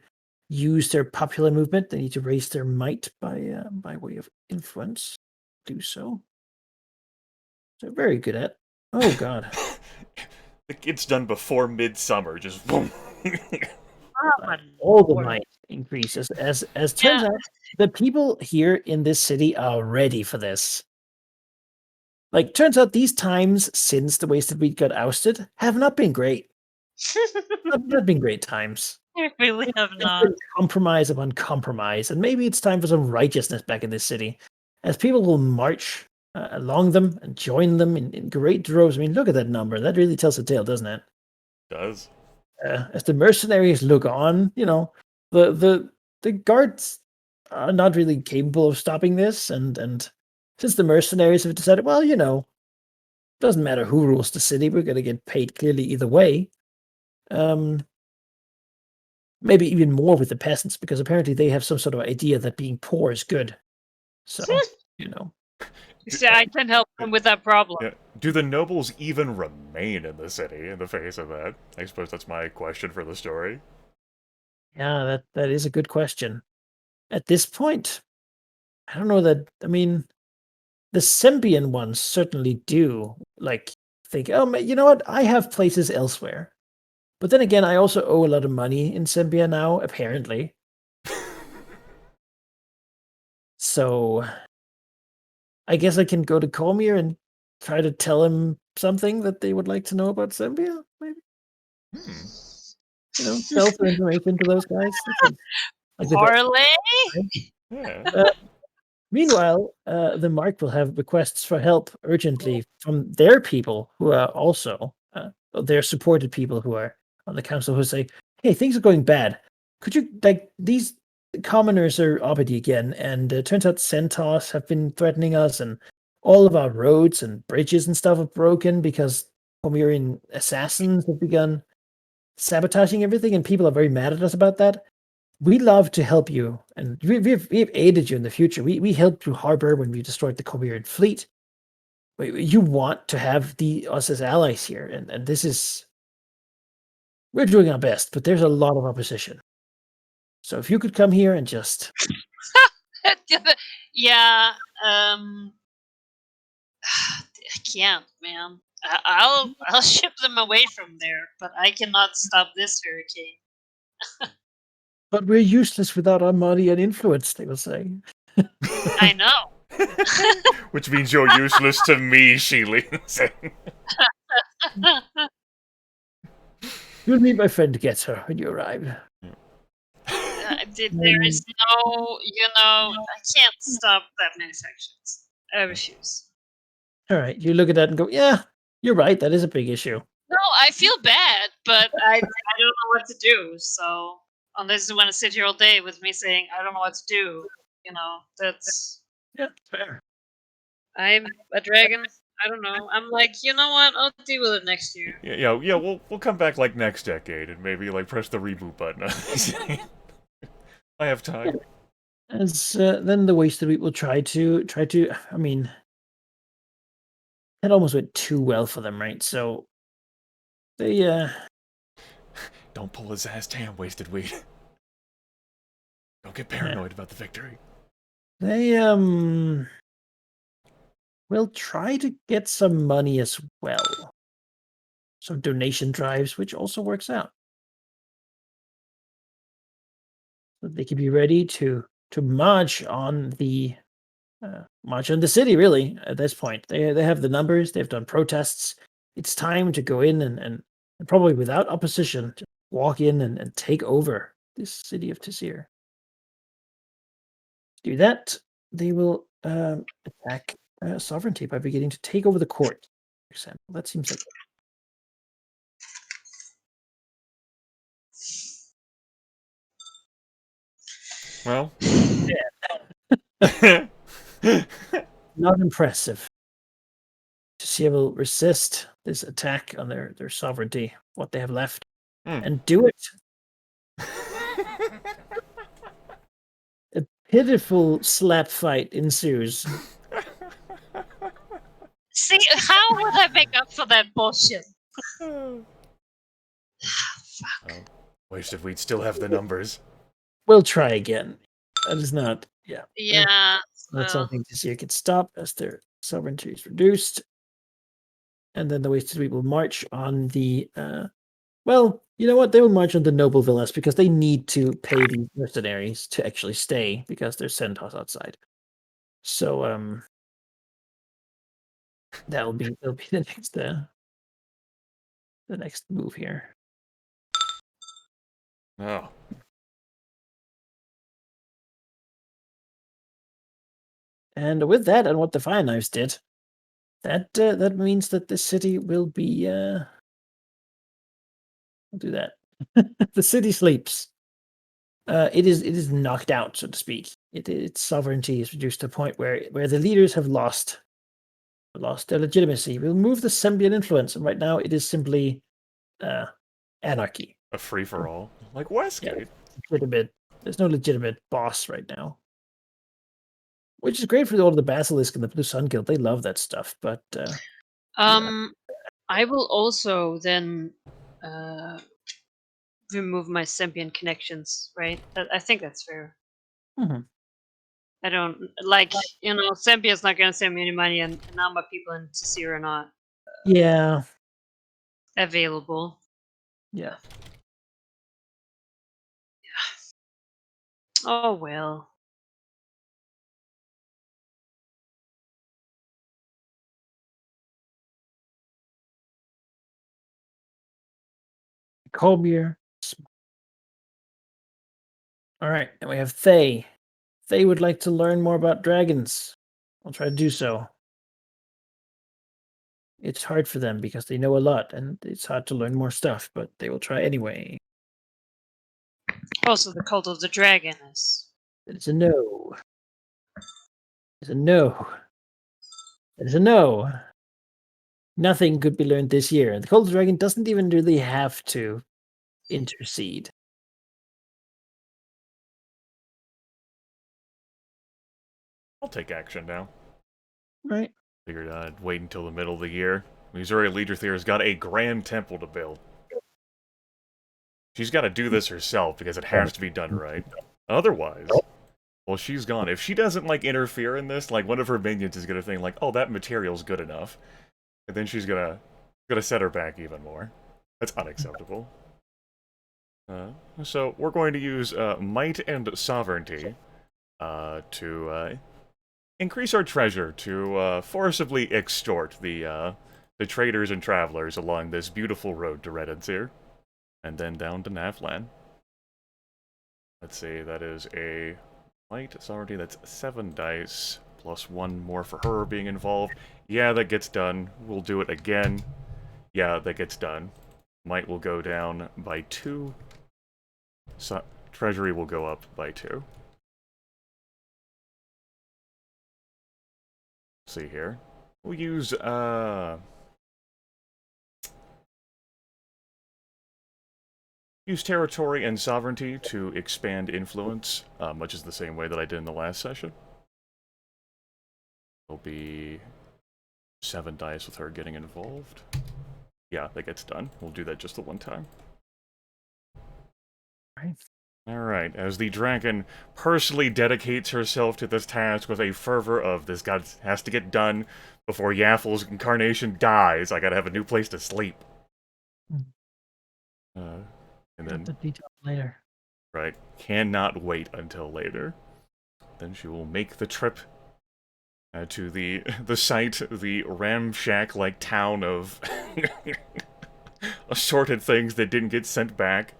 use their popular movement. They need to raise their might by way of influence. Do so. They're very good at. Oh God. It's done before midsummer. Just boom. my all the lord. might increases. As turns out, the people here in this city are ready for this. Like, turns out these times since the Wasted Wheat got ousted have not been great. Not been great times. They really have It's not. been compromise upon compromise, and maybe it's time for some righteousness back in this city, as people will march along them and join them in great droves. I mean, look at that number. That really tells a tale, doesn't it? Does. As the mercenaries look on, the guards are not really capable of stopping this, and since the mercenaries have decided, well, doesn't matter who rules the city, we're gonna get paid clearly either way. Maybe even more with the peasants, because apparently they have some sort of idea that being poor is good. So, You see, I can help them with that problem. Yeah. Do the nobles even remain in the city in the face of that? I suppose that's my question for the story. Yeah, that is a good question. At this point, I don't know that. I mean, the Sembian ones certainly do think, oh, you know what? I have places elsewhere. But then again, I also owe a lot of money in Sembia now, apparently. So I guess I can go to Cormier and try to tell him something that they would like to know about Sembia, maybe. Sell some information to those guys. Like the Parlay? Yeah. Meanwhile, the Mark will have requests for help urgently from their people who are also their supported people who are on the council who say, "Hey, things are going bad. Could you these commoners are uppity again, and it turns out centaurs have been threatening us, and all of our roads and bridges and stuff are broken because Pomerian assassins have begun sabotaging everything, and people are very mad at us about that. We love to help you, and we've aided you in the future. We helped you harbor when we destroyed the Comerian fleet. You want to have us as allies here, and this is we're doing our best, but there's a lot of opposition. So if you could come here and just Yeah, I can't, man. I'll ship them away from there, but I cannot stop this hurricane. but we're useless without our money and influence, they will say. I know. Which means you're useless to me, Sheely. You'll meet my friend Getter when you arrive. There is no, I can't stop that many sections. I refuse. All right, you look at that and go, yeah, you're right. That is a big issue. No, I feel bad, but I don't know what to do. So unless you want to sit here all day with me saying I don't know what to do, that's fair. I'm a dragon. I don't know. I'm like, you know what? I'll deal with it next year. Yeah. We'll come back like next decade and maybe press the reboot button. I have time. As then the Wasted Wheat will try to. I mean, that almost went too well for them, right? So they don't pull his ass down, Wasted Wheat. Don't get paranoid about the victory. They will try to get some money as well. Some donation drives, which also works out. So they can be ready to march on the city. Really, at this point, they have the numbers. They've done protests. It's time to go in and probably without opposition, just walk in and take over this city of Tizir. To do that, they will attack sovereignty by beginning to take over the court. For example, that seems like. Well, Not impressive. Tizir will resist this attack on their sovereignty, what they have left, and do it. A pitiful slap fight ensues. See, how would I make up for that bullshit? Fuck. Wasted Wheat still have the numbers. We'll try again. That is not. Yeah. Yeah. That's something Tizir can stop as their sovereignty is reduced. And then the Wasted Wheat will march on the Well, you know what? They will march on the noble villas because they need to pay these mercenaries to actually stay because there's centaurs outside. So that'll be the next move here. Oh. And with that, and what the Fire Knives did, that means that the city will be. I'll do that. The city sleeps. It is knocked out, so to speak. Its sovereignty is reduced to a point where the leaders have lost their legitimacy. We'll move the Sembian influence, and right now it is simply anarchy. A free-for-all? Like Westgate? Legitimate. There's no legitimate boss right now. Which is great for all of the Basilisk and the Blue Sun Guild. They love that stuff, but I will also then remove my Sempian connections, right? I think that's fair. Mhm. I don't like, Sempia's not gonna send me any money, and now my people in Tsir are not Yeah. available. Yeah. Oh well. Colbier. All right, and we have Thay. Thay would like to learn more about dragons. I'll try to do so. It's hard for them because they know a lot, and it's hard to learn more stuff, but they will try anyway. Also, the Cult of the Dragon is. It's a no. It's a no. It's a no. Nothing could be learned this year. The Cold Dragon doesn't even really have to intercede. I'll take action now. Right. Figured I'd wait until the middle of the year. Missouri Leaderthire's got a grand temple to build. She's got to do this herself because it has to be done right. Otherwise, well, she's gone. If she doesn't, interfere in this, one of her minions is gonna think, oh, that material's good enough. And then she's gonna set her back even more. That's unacceptable. So, we're going to use Might and Sovereignty to increase our treasure, to forcibly extort the traders and travelers along this beautiful road to Redenseer. And then down to Navlan. Let's see, that is a Might Sovereignty, that's 7 dice, plus 1 more for her being involved. Yeah, that gets done. We'll do it again. Yeah, that gets done. Might will go down by 2. Treasury will go up by 2. Let's see here. We'll use, use territory and sovereignty to expand influence, much as the same way that I did in the last session. It'll be 7 dice with her getting involved. Yeah, that gets done. We'll do that just the one time. Alright, as the dragon personally dedicates herself to this task with a fervor of this has to get done before Yaffel's incarnation dies. I gotta have a new place to sleep. And then the detail later. Right, cannot wait until later. Then she will make the trip to the site, the ramshack-like town of assorted things that didn't get sent back.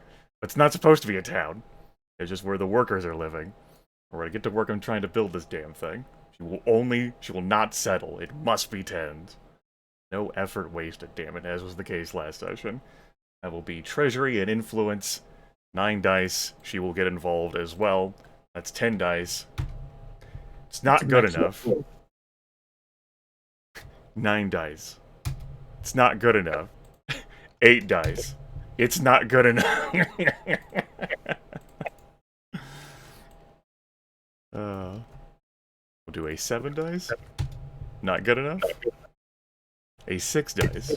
It's not supposed to be a town. It's just where the workers are living. Or I get to work on trying to build this damn thing. She will not settle. It must be tens. No effort wasted, damn it, as was the case last session. That will be treasury and influence. 9 dice. She will get involved as well. That's 10 dice. It's not good enough. 9 dice. It's not good enough. 8 dice. It's not good enough. We'll do a 7 dice. Not good enough. A 6 dice.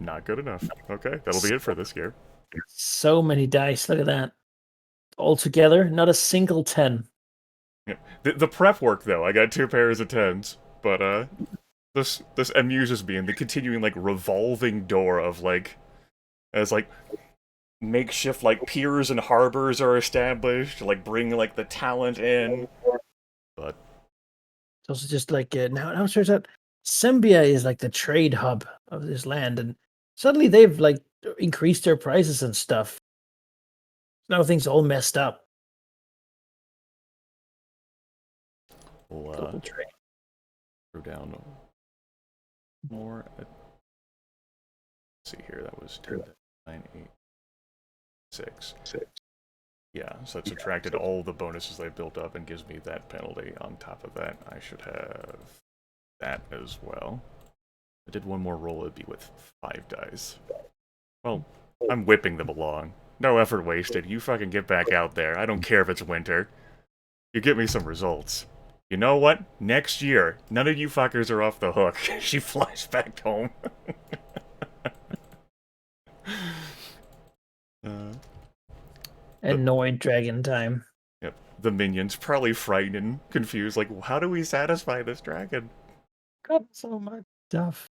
Not good enough. Okay, that'll be it for this year. So many dice. Look at that. All together, not a single 10. Yeah. The prep work, though, I got 2 pairs of 10s. But, this amuses me in the continuing, revolving door of, as, makeshift like piers and harbors are established to like bring like the talent in. But It's also just like now it turns out Sembia is like the trade hub of this land, and suddenly they've like increased their prices and stuff. Now things all messed up. we'll Global trade. go down more. Let's see here, that was 10, 9, 8, 6. Yeah, so it subtracted all the bonuses they built up and gives me that penalty. On top of that, I should have that as well. If I did one more roll, it'd be with 5 dice. Well, I'm whipping them along. No effort wasted. You fucking get back out there. I don't care if it's winter. You get me some results. You know what? Next year, none of you fuckers are off the hook. She flies back home. Annoyed dragon time. Yep. The minions probably frightened and confused, like, how do we satisfy this dragon? Got so much stuff.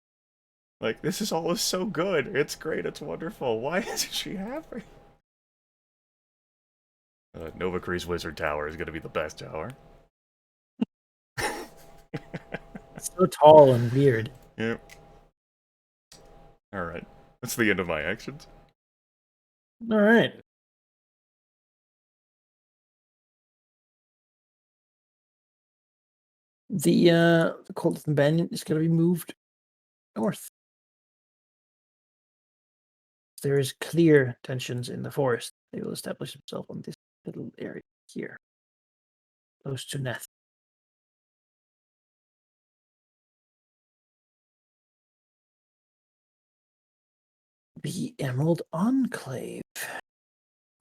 Like, this is all so good. It's great. It's wonderful. Why isn't she happy? Nova Cree's Wizard Tower is going to be the best tower. It's so tall and weird. Yep. Alright. That's the end of my actions. All right. The Cult of the Banyan is going to be moved north. There is clear tensions in the forest. They will establish themselves on this little area here, close to Neth. The Emerald Enclave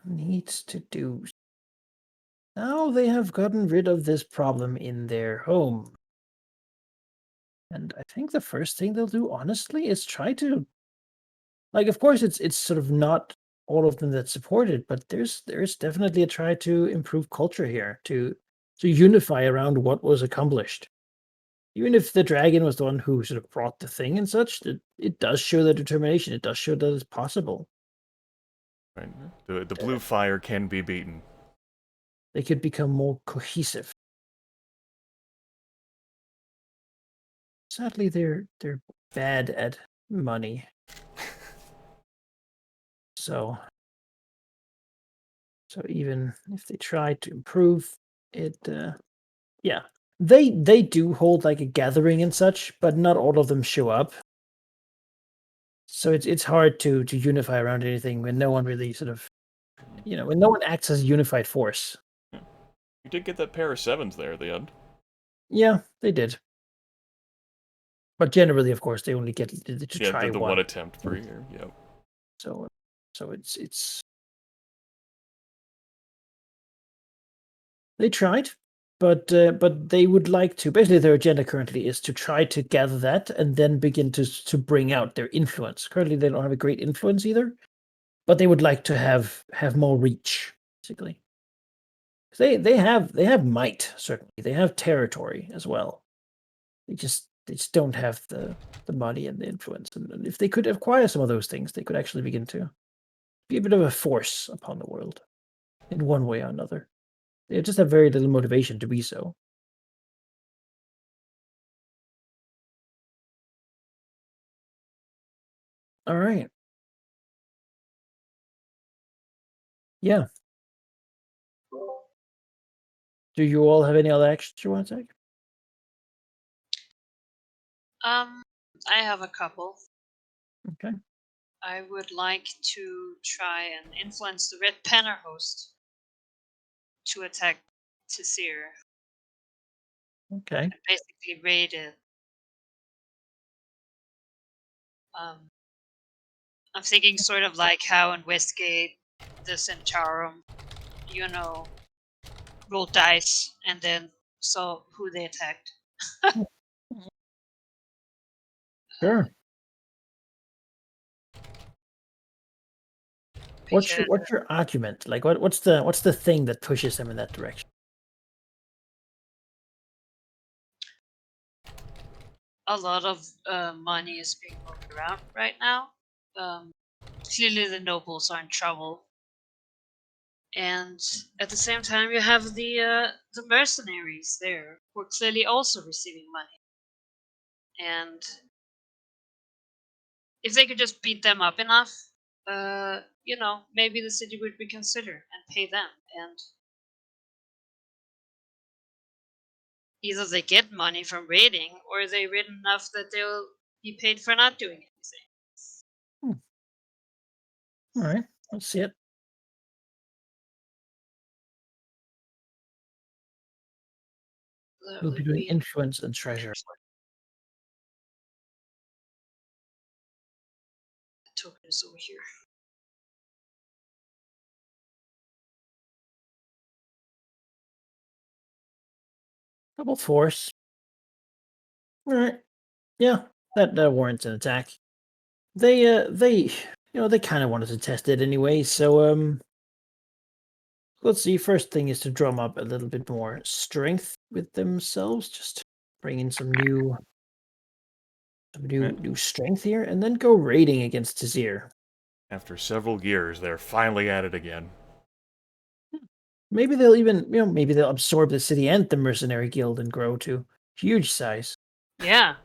needs to do. Now they have gotten rid of this problem in their home. And I think the first thing they'll do, honestly, is try to, like, of course, it's sort of not all of them that support it, but there's definitely a try to improve culture here, to unify around what was accomplished. Even if the dragon was the one who sort of brought the thing and such, it does show the determination. It does show that it's possible. Right. The blue fire can be beaten. They could become more cohesive. Sadly, they're bad at money. So even if they try to improve it, yeah, they do hold like a gathering and such, but not all of them show up. So it's hard to unify around anything when no one really sort of, when no one acts as a unified force. You did get that pair of 7s there at the end. Yeah, they did. But generally, of course, they only get to try the one. one attempt per year. Yep. So it's they tried, but they would like to. Basically, their agenda currently is to try to gather that and then begin to bring out their influence. Currently, they don't have a great influence either, but they would like to have more reach, basically. They have might, certainly. They have territory as well. They just don't have the money and the influence. And if they could acquire some of those things, they could actually begin to be a bit of a force upon the world in one way or another. They just have very little motivation to be so. All right. Yeah. Do you all have any other actions you want to take? I have a couple. Okay. I would like to try and influence the Red Panner host to attack Tisir Okay. and basically raid it. I'm thinking sort of like how in Westgate, the Centaurum, roll dice and then saw who they attacked. Sure. What's Because your argument? Like what's the thing that pushes them in that direction? a lot of money is being moved around right now. clearly the nobles are in trouble. And at the same time, you have the mercenaries there who are clearly also receiving money. And if they could just beat them up enough, maybe the city would reconsider and pay them. And either they get money from raiding, or they raid enough that they'll be paid for not doing anything. All right, let's see it. We'll be doing influence and treasure. The token is over here. Double force. All right. Yeah, that warrants an attack. They kind of wanted to test it anyway. So let's see. First thing is to drum up a little bit more strength with themselves. Just bring in some new strength here, and then go raiding against Tazir. After several years, they're finally at it again. Maybe they'll even, maybe they'll absorb the city and the mercenary guild and grow to huge size. Yeah.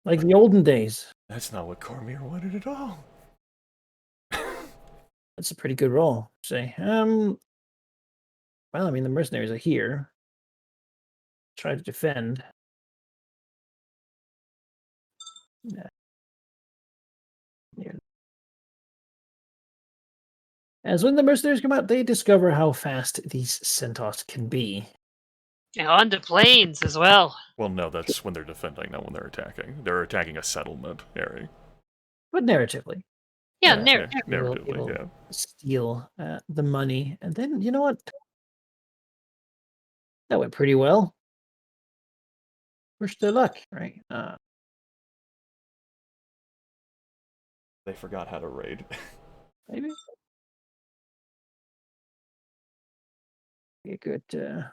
Like the olden days. That's not what Cormier wanted at all. That's a pretty good roll, say. Well, I mean, the mercenaries are here. Try to defend. Yeah. As when the mercenaries come out, they discover how fast these centaurs can be. And on the plains as well. Well, no, that's when they're defending, not when they're attacking. They're attacking a settlement area. But narratively. Yeah, narratively, yeah. Steal the money. And then, you know what? That went pretty well. Push their luck, right? They forgot how to raid. Maybe. A good. In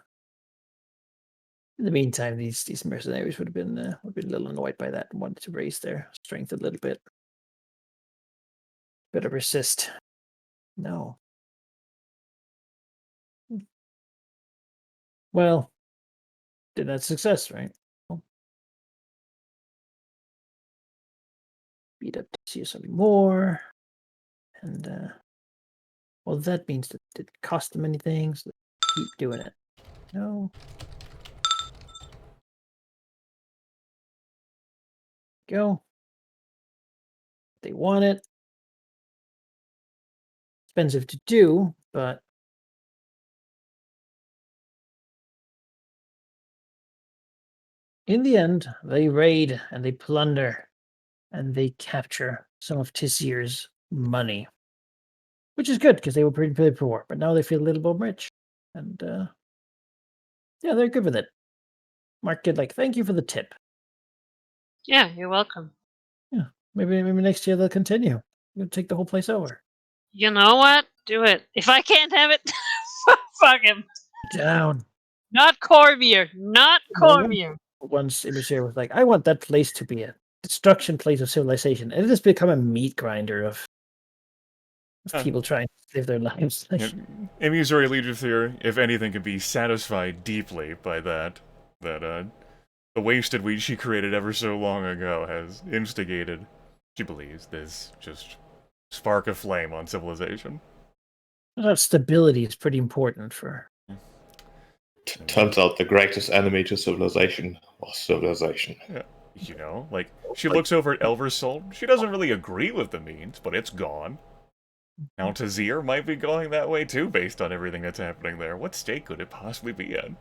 the meantime, these mercenaries would have been a little annoyed by that and wanted to raise their strength a little bit. Better resist. No. Well, did that success, right? Beat up to see something more. And well, that means that it didn't cost them anything, so keep doing it. No. Go. They want it. Expensive to do, but in the end, they raid and they plunder and they capture some of Tizir's money, which is good because they were pretty poor, but now they feel a little bit rich, and yeah, they're good with it. Mark Kid, thank you for the tip. Yeah, you're welcome. Yeah, maybe next year they'll continue. We'll take the whole place over. You know what? Do it. If I can't have it, fuck him. Down. Not Cormier. Not Cormier. Once Emissary was like, I want that place to be a destruction place of civilization. And it has become a meat grinder of people trying to live their lives. Emissary Legion Theory, if anything, can be satisfied deeply by that the wasted weed she created ever so long ago has instigated, she believes, this just spark of flame on civilization. That stability is pretty important for... Turns out the greatest enemy to civilization was civilization. Yeah. You know, she looks over at Elversoul. She doesn't really agree with the means, but it's gone. Now Tazir might be going that way too, based on everything that's happening there. What state could it possibly be in?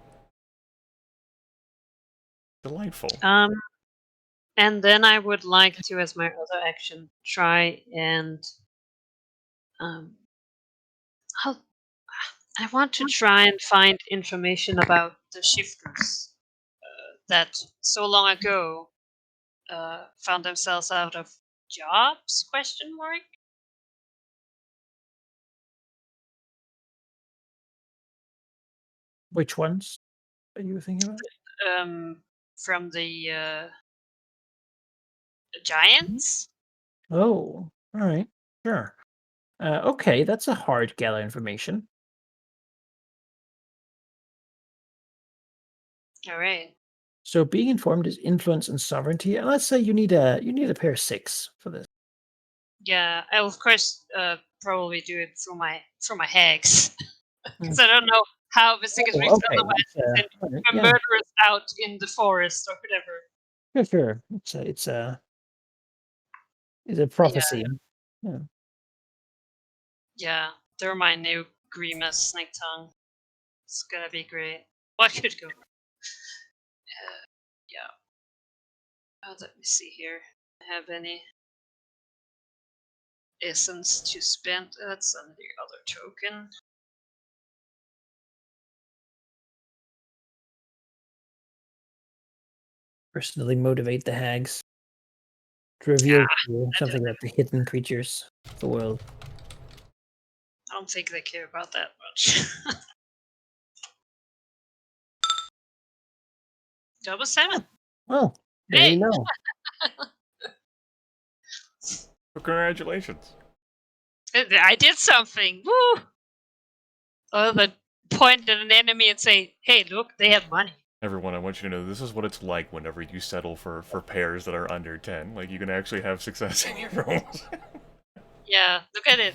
Delightful. And then I would like to, as my other action, try and I want to try and find information about the shifters that so long ago found themselves out of jobs? Question mark. Which ones are you thinking about? From the giants. Oh, all right. Sure. Okay, that's a hard gather information. All right. So being informed is influence and sovereignty, and let's say you need a pair of 6 for this. Yeah, I'll of course probably do it through my hags. Mm. Because I don't know how the Mystic is reached Okay, otherwise. that's, Send alright, a yeah, murderers out in the forest or whatever. sure. It's a prophecy. Yeah. Yeah, they're my new Grimace Snake Tongue. It's gonna be great. What could go? Yeah. Let me see here. Have any essence to spend? That's on the other token. Personally motivate the hags to reveal to you I something about the hidden creatures of the world. don't think they care about that much. Double 7. Well, there Hey! you know. Well, congratulations. I did something. Woo! Other than point at an enemy and say, "Hey, look, they have money." Everyone, I want you to know this is what it's like whenever you settle for pairs that are under 10. Like, you can actually have success in your rolls. Yeah, look at it,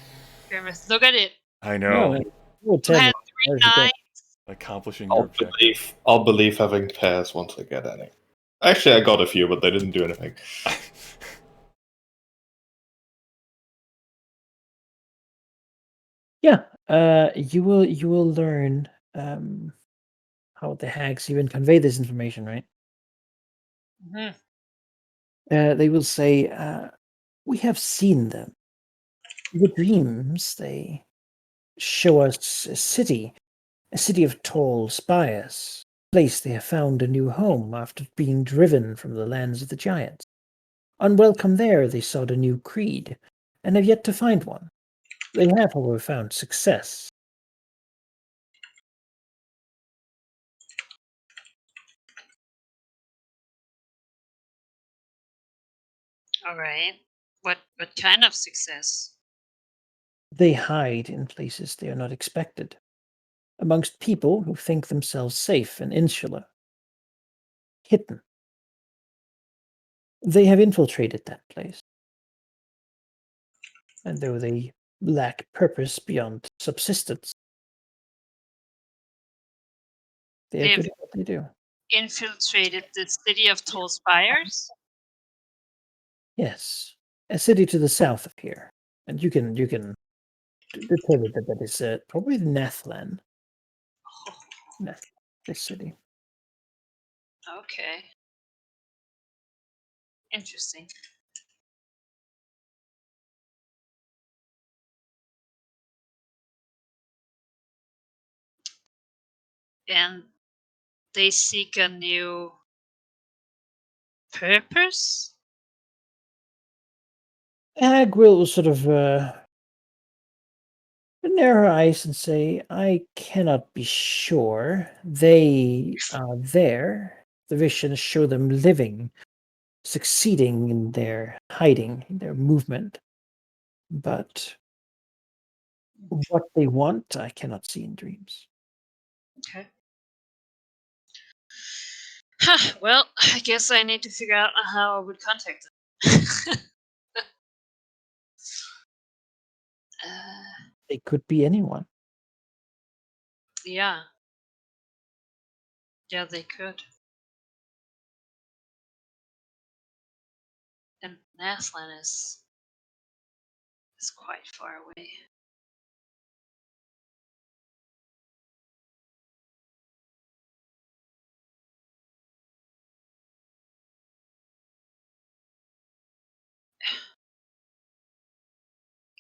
Grimith. Look at it. I No, know. you You had 3 9. Accomplishing your objective. I'll believe having pairs once I get any. Actually, I got a few, but they didn't do anything. Yeah, you will learn how the hags even convey this information, right? Mhm. They will say, "We have seen them. The dreams they show us a city of tall spires, a place they have found a new home after being driven from the lands of the giants. Unwelcome there, they sought a new creed, and have yet to find one. They have, however, found success." All right. What kind of success? They hide in places they are not expected, amongst people who think themselves safe and insular, hidden. They have infiltrated that place, and though they lack purpose beyond subsistence, they are They've good at what they do. infiltrated the city of tall spires. Yes, a city to the south of here, and you can determine that that is probably Nathlan. Nath, this city. Okay. Interesting. And they seek a new purpose? Ag will sort of narrow her eyes and say, "I cannot be sure. They are there. The visions show them living, succeeding in their hiding, in their movement. But what they want, I cannot see in dreams." Okay. Huh, well, I guess I need to figure out how I would contact them. They could be anyone. Yeah. Yeah, they could. And Nathlan is quite far away.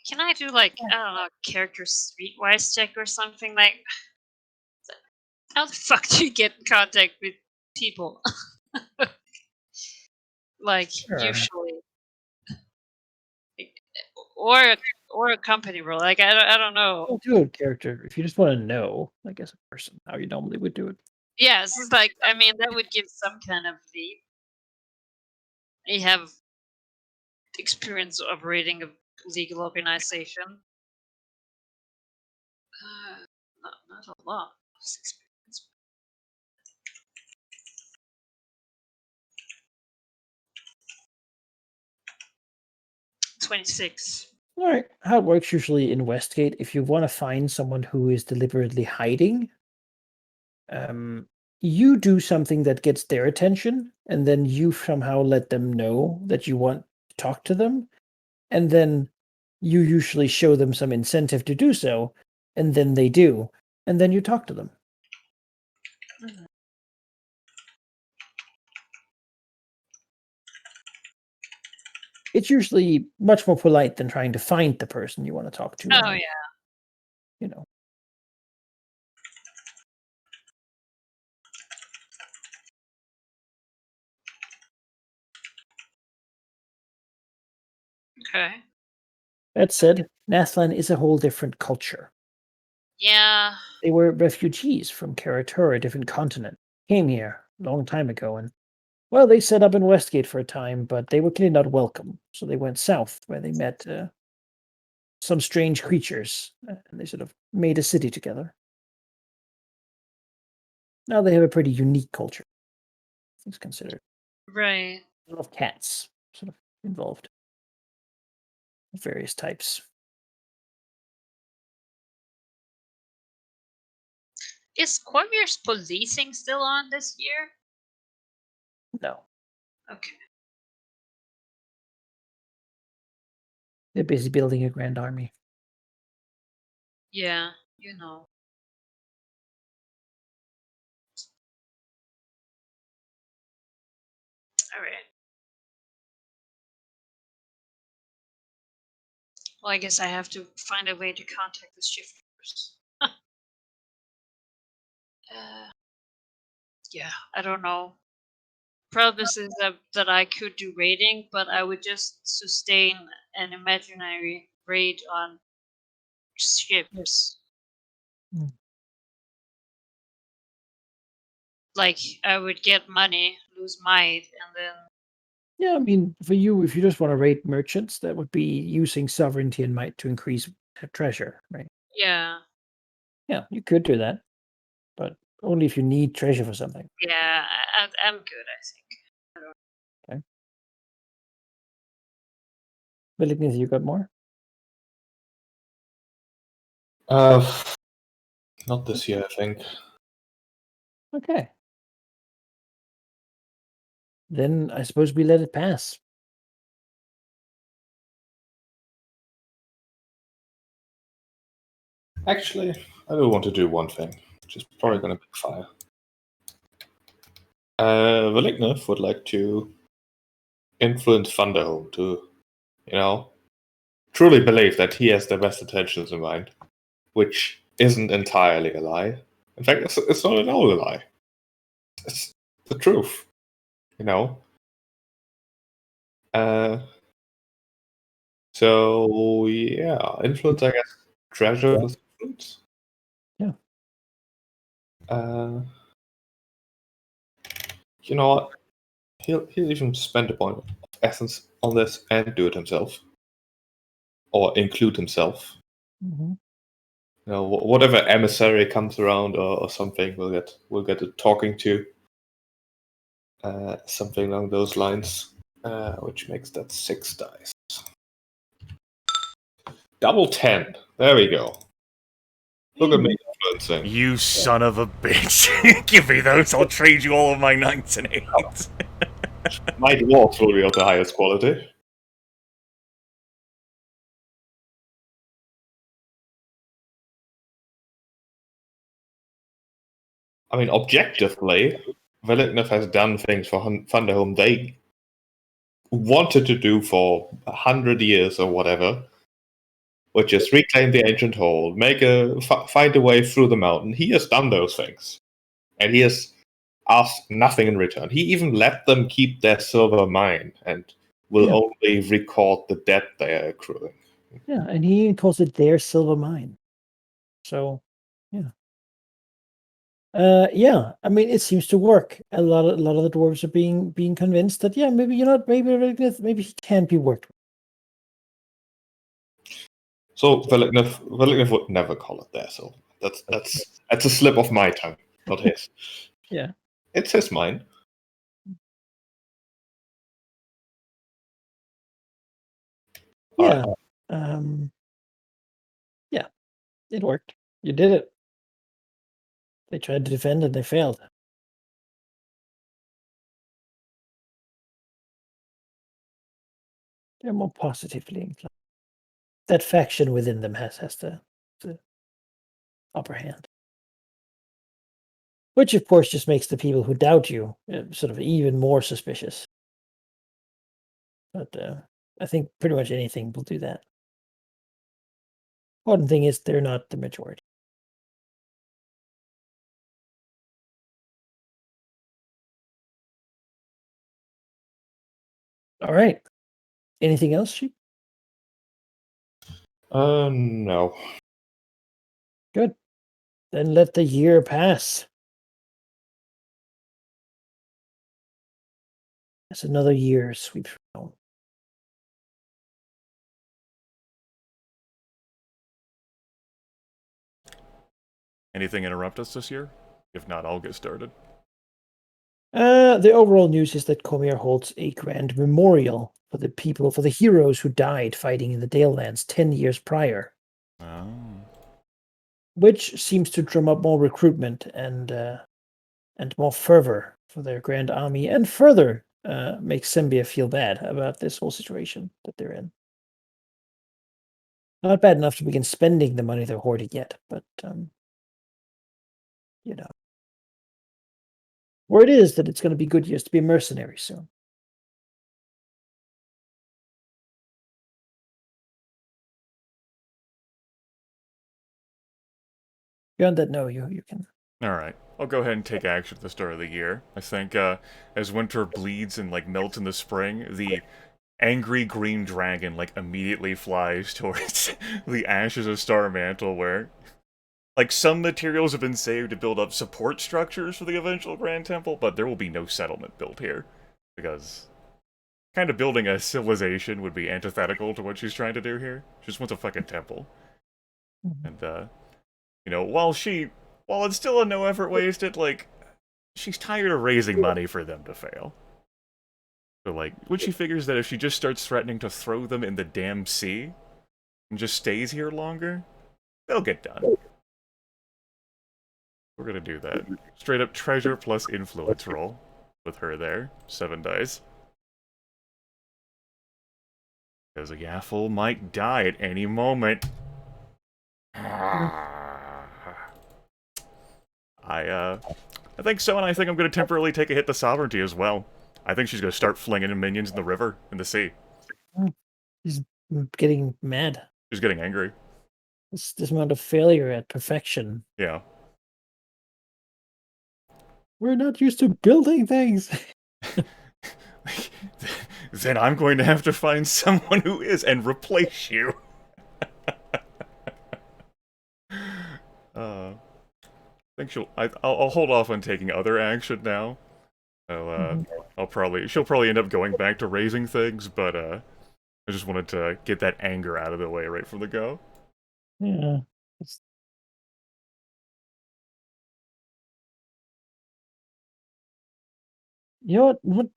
Can I do like I don't know, character streetwise check or something? Like how the fuck do you get in contact with people? Like Sure. usually, or a company role. Like I don't know. Don't do a character if you just want to know, I guess, a person how you normally would do it. Yeah, this is like I mean that would give some kind of lead. You have experience operating a legal organization. Not a lot. 26. All right. How it works usually in Westgate, if you want to find someone who is deliberately hiding, you do something that gets their attention, and then you somehow let them know that you want to talk to them, and then you usually show them some incentive to do so, and then they do, and then you talk to them. Mhm. It's usually much more polite than trying to find the person you want to talk to. Oh, yeah. You know. Okay. That said, Nathlan is a whole different culture. Yeah. They were refugees from Karatur, a different continent. Came here a long time ago, and well, they set up in Westgate for a time, but they were clearly not welcome. So they went south, where they met some strange creatures, and they sort of made a city together. Now they have a pretty unique culture, things considered. Right. A lot of cats sort of involved, of various types. Is Cormier's policing still on this year? No, Okay. they're busy building a grand army. Yeah, you know. All right. Well, I guess I have to find a way to contact the shifters. Yeah, I don't know. Promise is that I could do raiding, but I would just sustain an imaginary raid on ships. Mm. Like, I would get money, lose might, and then. Yeah, I mean, for you, if you just want to raid merchants, that would be using sovereignty and might to increase treasure, right? Yeah. Yeah, you could do that, but only if you need treasure for something. Yeah, I'm good, I think. Okay. Willingness, you got more? Not this year, I think. Okay. Then I suppose we let it pass. Actually, I do want to do one thing, which is probably going to backfire. Valignif would like to influence Thunderhome to, truly believe that he has their best intentions in mind, which isn't entirely a lie. In fact, it's not at all a lie. It's the truth, So yeah, influence, I guess. Treasure plus influence. Yeah. You know what? He'll even spend a point of essence on this and do it himself, or include himself. Mm-hmm. Whatever emissary comes around or something, we'll get a talking to. Something along those lines, which makes that 6 dice. Double 10. There we go. Look at me influencing. You son of a bitch. Give me those, I'll trade you all of my 9s and 8s. My dwarves will be of the highest quality. I mean, objectively, Valignif has done things for Thunderhome they wanted to do for 100 years or whatever, which is reclaim the ancient hold, find a way through the mountain. He has done those things, and he has asked nothing in return. He even let them keep their silver mine, and will only record the debt they are accruing. Yeah, and he even calls it their silver mine. So, yeah. Yeah, I mean, it seems to work. A lot of the dwarves are being convinced that maybe maybe he can be worked with. So Veliknev would never call it there. So that's a slip of my tongue, not his. Yeah. It's his mine. Yeah. Yeah. It worked. You did it. They tried to defend and they failed. They're more positively inclined. That faction within them has the upper hand. Which, of course, just makes the people who doubt you sort of even more suspicious. But I think pretty much anything will do that. Important thing is they're not the majority. All right. Anything else, Sheep? No. Good. Then let the year pass. That's another year sweeps around. Anything interrupt us this year? If not, I'll get started. The overall news is that Comir holds a grand memorial for the heroes who died fighting in the Dalelands 10 years prior. Oh. Which seems to drum up more recruitment and more fervor for their grand army, and further makes Sembia feel bad about this whole situation that they're in. Not bad enough to begin spending the money they're hoarding yet, but word is that it's going to be good years to be a mercenary soon. Beyond that, no, you can. Alright, I'll go ahead and take action at the start of the year. I think, as winter bleeds and, melts in the spring, the angry green dragon, immediately flies towards the ashes of Star Mantle, where, some materials have been saved to build up support structures for the eventual Grand Temple, but there will be no settlement built here, because kind of building a civilization would be antithetical to what she's trying to do here. She just wants a fucking temple. And, while it's still a no effort wasted, she's tired of raising money for them to fail. So, when she figures that if she just starts threatening to throw them in the damn sea, and just stays here longer, they'll get done. We're gonna do that. Straight up treasure plus influence roll with her there. 7 dice. Because a Yaffle might die at any moment. I think so, and I think I'm going to temporarily take a hit to sovereignty as well. I think she's going to start flinging minions in the river, in the sea. She's getting mad. She's getting angry. This amount of failure at perfection. Yeah. We're not used to building things. Then I'm going to have to find someone who is and replace you. I think I'll hold off on taking other action now. She'll probably end up going back to raising things, but I just wanted to get that anger out of the way right from the go. Yeah. You know what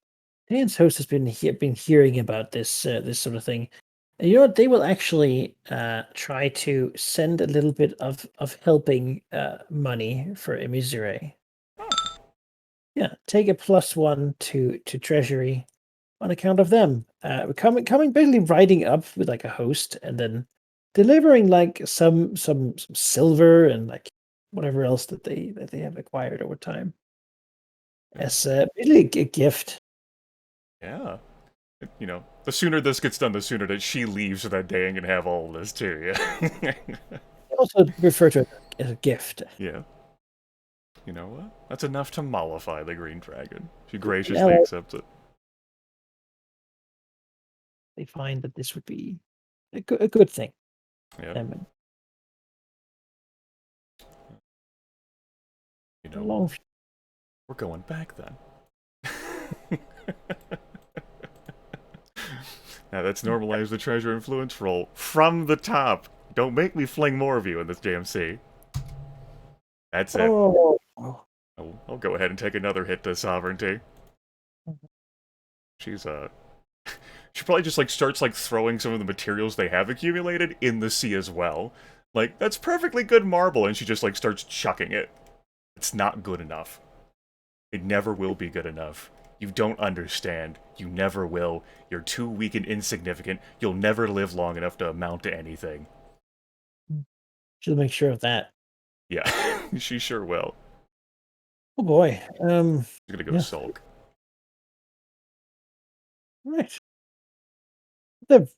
Dan's host has been hearing about this sort of thing. And you know what? They will actually try to send a little bit of helping money for Emizure. Yeah, take a +1 to treasury on account of them. Coming basically riding up with a host and then delivering some silver and whatever else that they have acquired over time. As really a gift. Yeah. The sooner this gets done, the sooner that she leaves that day and can have all of this too, yeah. Also refer to it as a gift. Yeah. You know what? That's enough to mollify the green dragon. She graciously accepts it. They find that this would be a good thing. Yeah. We're going back then. Now let's normalize the treasure influence roll from the top. Don't make me fling more of you in this JMC. That's it. Oh. I'll go ahead and take another hit to sovereignty. She's she probably just like starts like throwing some of the materials they have accumulated in the sea as well. Like, that's perfectly good marble, and she just like starts chucking it. It's not good enough. It never will be good enough. You don't understand. You never will. You're too weak and insignificant. You'll never live long enough to amount to anything. She'll make sure of that. Yeah, she sure will. Oh boy. She's gonna go Yeah. sulk. Right. The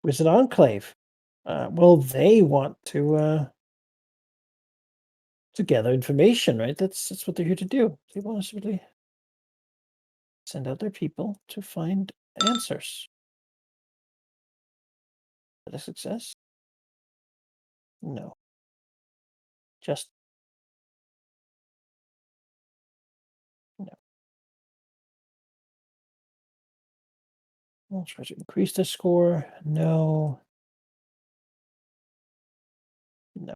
Wizard Enclave. Well, they want to gather information, right? That's what they're here to do. They want us to really send out their people to find answers. Is that a success? No. Just no. I'll try to increase the score. No. No.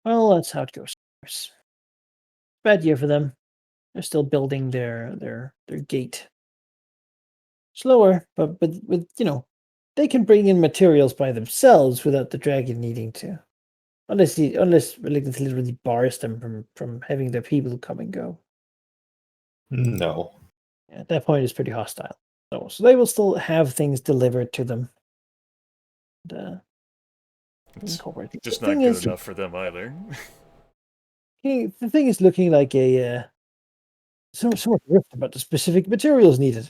Well, that's how it goes. Bad year for them. They're still building their gate. Slower, but with they can bring in materials by themselves without the dragon needing to. Unless Malignant literally bars them from having their people come and go. No. At that point, it's pretty hostile. So they will still have things delivered to them. And, It's incorporate things. just The not thing good is, enough for them either. the thing is looking like a so much rift about the specific materials needed.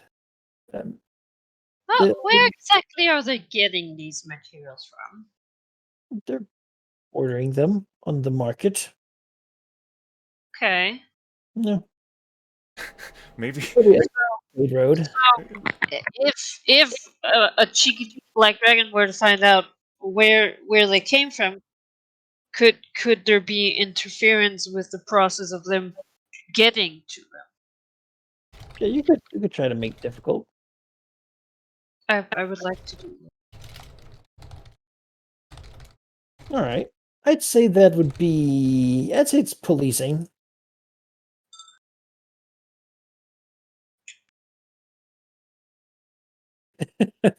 Well, where exactly are they getting these materials from? They're ordering them on the market. Okay. Yeah. Maybe Trade road. If a cheeky black dragon were to find out where they came from, could there be interference with the process of them getting to them? Yeah, you could try to make it difficult. I would like to do that. All right. I'd say that would be. I'd say it's policing.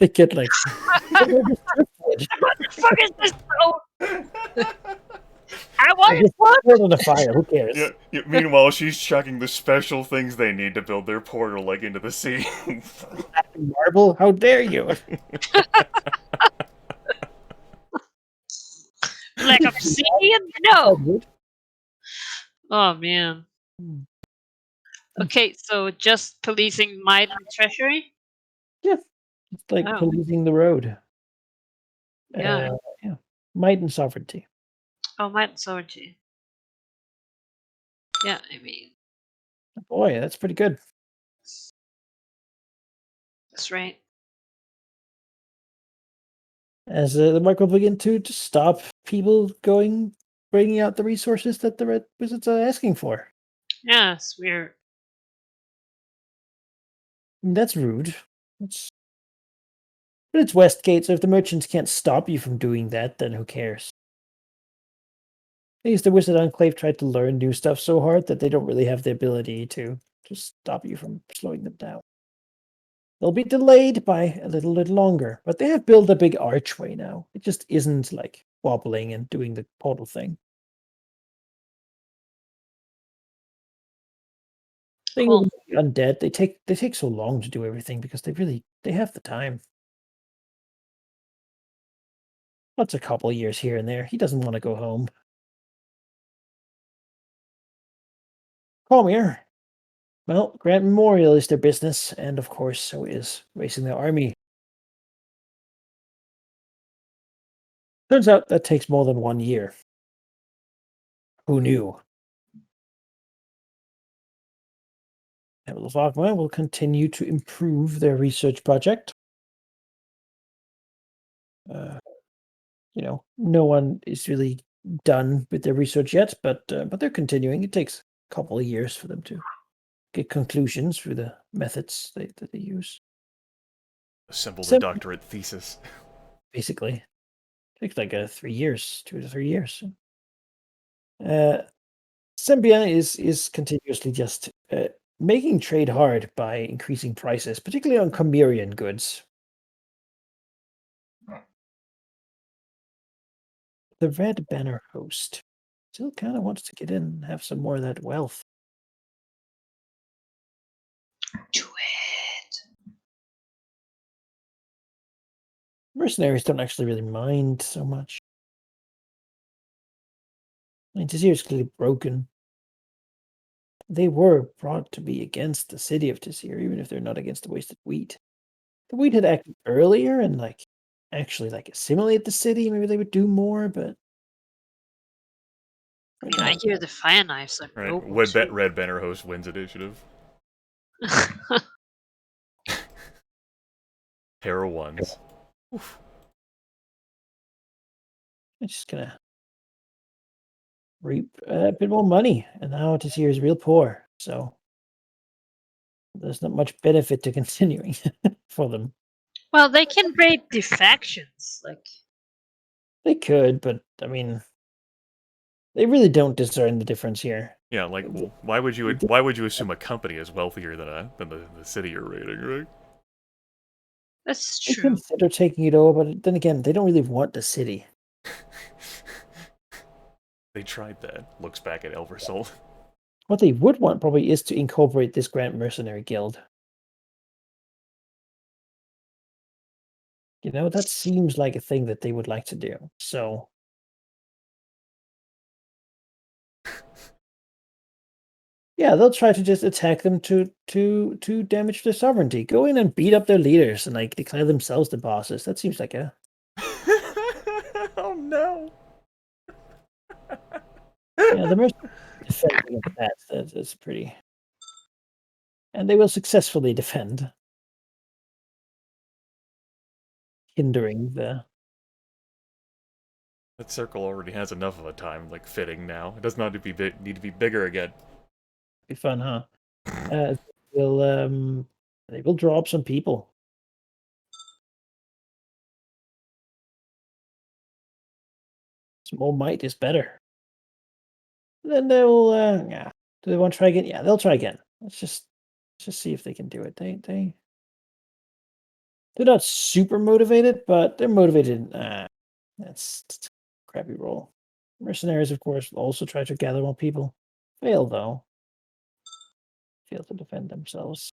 They get like. What the fuck is this? I wanted Put it on the fire. Who cares? yeah, meanwhile, she's chucking the special things they need to build their portal like into the sea. Marble? How dare you? like obsidian? No. Oh man. Okay, so just policing might and treasury? Yeah. It's like Oh. policing the road. Yeah. Yeah. Might and sovereignty. Oh, might and sovereignty. Yeah, I mean, Boy, that's pretty good. that's right. As the mark will begin to stop people bringing out the resources that the Red Wizards are asking for. Yes, we're That's rude. But it's Westgate, so if the merchants can't stop you from doing that, then who cares? I guess the Wizard Enclave tried to learn new stuff so hard that they don't really have the ability to stop you from slowing them down. They'll be delayed by a little bit longer, but they have built a big archway now. It just isn't like wobbling and doing the portal thing. Thing cool. with the undead, they take so long to do everything because they have the time. What's a couple of years here and there? He doesn't want to go home. Come here. Well, Grant Memorial is their business, and of course, so is racing their army. Turns out that takes more than 1 year. Who knew? Vogma will continue to improve their research project. No one is really done with their research yet, but they're continuing. It takes a couple of years for them to get conclusions through the methods that they use. Assemble the doctorate thesis. basically. Takes like 3 years, 2 to 3 years. Sembia is continuously just making trade hard by increasing prices, particularly on Chimerian goods. The Red Banner host still kind of wants to get in and have some more of that wealth. Do it. Mercenaries don't actually really mind so much. I mean, Tizir is clearly broken. They were brought to be against the city of Tizir, even if they're not against the wasted wheat. The wheat had acted earlier and actually assimilate the city. Maybe they would do more, but I mean, I hear the fire knives are Right. broken. Would bet too. Red Banner host wins initiative. Pair of ones. Oof. I'm just gonna reap a bit more money, and now Tizir is real poor, so there's not much benefit to continuing for them. Well, they can raid the factions. Like, They could, but I mean, they really don't discern the difference here. Yeah, like, well, why would you assume a company is wealthier than the city you're raiding, right? that's They true. consider taking it over, but then again, they don't really want the city. They tried that. Looks back at Elversol. What they would want probably is to incorporate this Grand Mercenary Guild. You know, that seems like a thing that they would like to do. So, yeah, they'll try to just attack them to damage their sovereignty. Go in and beat up their leaders and declare themselves the bosses. That seems like a Oh no! yeah. The mercenary defending of that's pretty, and they will successfully defend, hindering the. That circle already has enough of a time, fitting now. It does not need to be bigger again. Be fun, huh? Will they will draw up some people. Some more might is better. Then they'll yeah. Do they want to try again? Yeah, they'll try again. Let's just see if they can do it. They're not super motivated, but they're motivated. That's a crappy roll. Mercenaries, of course, will also try to gather more people. Fail though. Fail to defend themselves.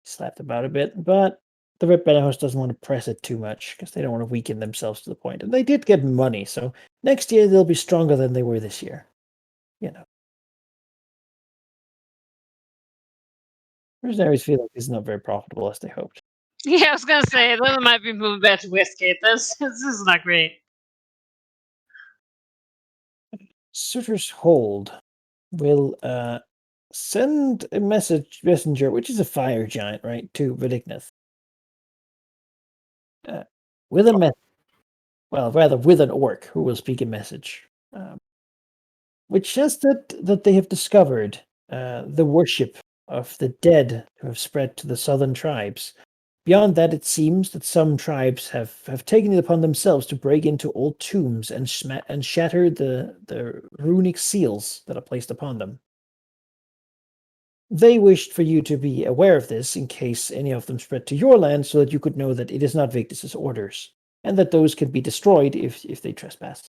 Slapped about a bit, but the Red Banner House doesn't want to press it too much because they don't want to weaken themselves to the point. And they did get money, so next year they'll be stronger than they were this year. You know. Mercenaries feel like it's not very profitable as they hoped. Yeah, I was gonna say that might be moving back to Westgate. This is not great. Sutter's Hold will send a messenger, which is a fire giant, right, to Vedignith. With a message. Well, rather with an orc who will speak a message. Which says that they have discovered the worship of the dead who have spread to the southern tribes. Beyond that, it seems that some tribes have taken it upon themselves to break into old tombs and shatter the runic seals that are placed upon them. They wished for you to be aware of this in case any of them spread to your land, so that you could know that it is not Victus's orders, and that those can be destroyed if they trespass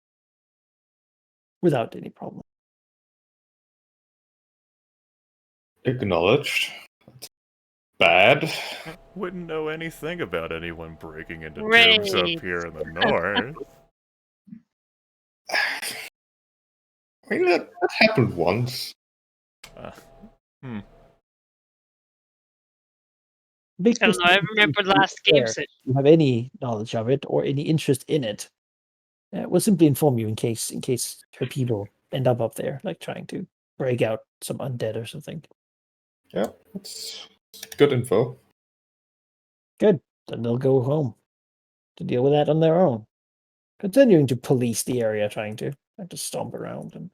without any problem. Acknowledged. Bad. Wouldn't know anything about anyone breaking into Right. tombs up here in the north. I mean, that happened once. Big I don't know. I remember last game session. If you have any knowledge of it or any interest in it, we'll simply inform you in case her people end up there, trying to break out some undead or something. Yeah, that's good info. Good. Then they'll go home to deal with that on their own. Continuing to police the area, trying to stomp around and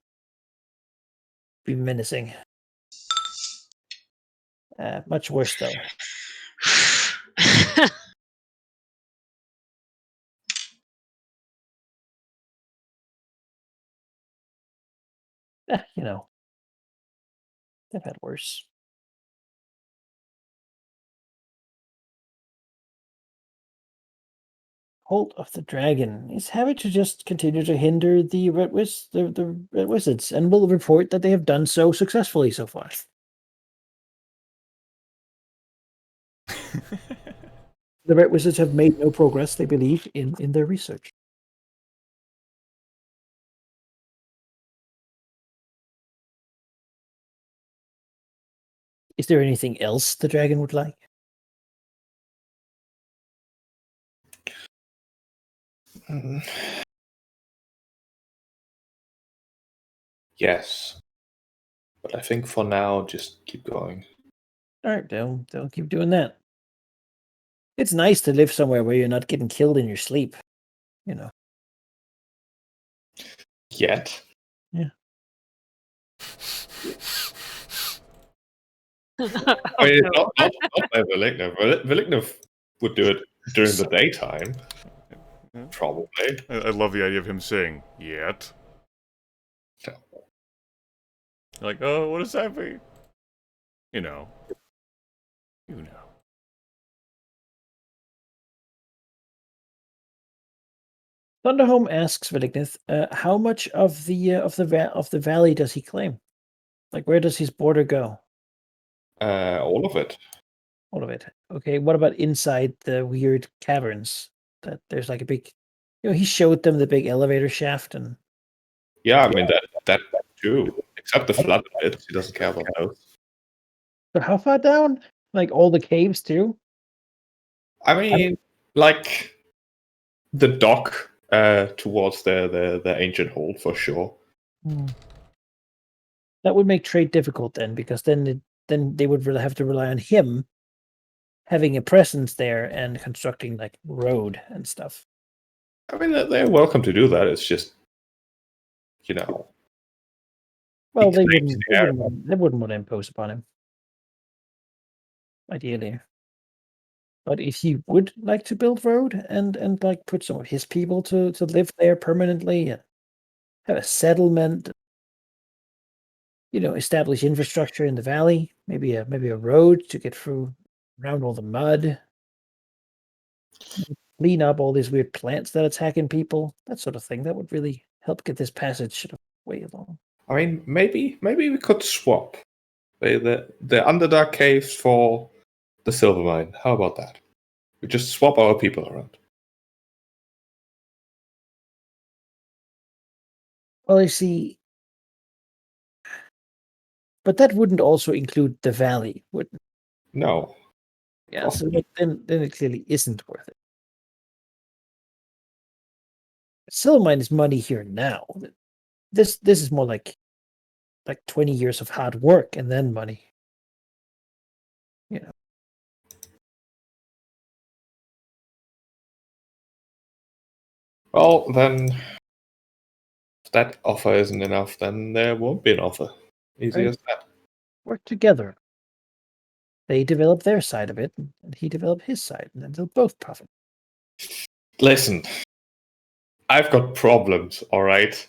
be menacing. Much worse, though. You know, they've had worse. Hold of the Dragon is happy to just continue to hinder the the Red Wizards, and will report that they have done so successfully so far. The Red Wizards have made no progress, they believe, in their research. Is there anything else the dragon would like? Yes. But I think for now, just keep going. All right, they'll keep doing that. It's nice to live somewhere where you're not getting killed in your sleep, you know. Yet. Yeah. I mean, not by Vilignov. Vilignov would do it during the daytime. Probably. I love the idea of him saying, yet. No. Like, oh, what does that mean? You know. You know. Thunderhome asks Vilignith, how much of the valley does he claim? Like, where does his border go? All of it. All of it. Okay, what about inside the weird caverns? That there's like a big, he showed them the big elevator shaft, and Yeah, I mean that too. Except the flood bits, he doesn't care about those. but how far down? Like all the caves too? I mean, like the dock towards the ancient hold for sure. That would make trade difficult then, because then they would really have to rely on him having a presence there and constructing like road and stuff. I mean, they're welcome to do that. It's just, you know. Well, he claims the area. they wouldn't want to impose upon him. Ideally. But if he would like to build road and like put some of his people to live there permanently and have a settlement, establish infrastructure in the valley, maybe a road to get through around all the mud, clean up all these weird plants that attacking people, that sort of thing. That would really help get this passage sort of way along. I mean, maybe we could swap the Underdark caves for the silver mine. How about that? We just swap our people around. Well, I see. But that wouldn't also include the valley, would it? No. Yeah, so then it clearly isn't worth it. Silver mine is money here now. This is more like 20 years of hard work and then money. Well, then, if that offer isn't enough, then there won't be an offer. Easy Right. as that. Work together. They develop their side of it, and he develop his side, and then they'll both profit. Listen, I've got problems, all right?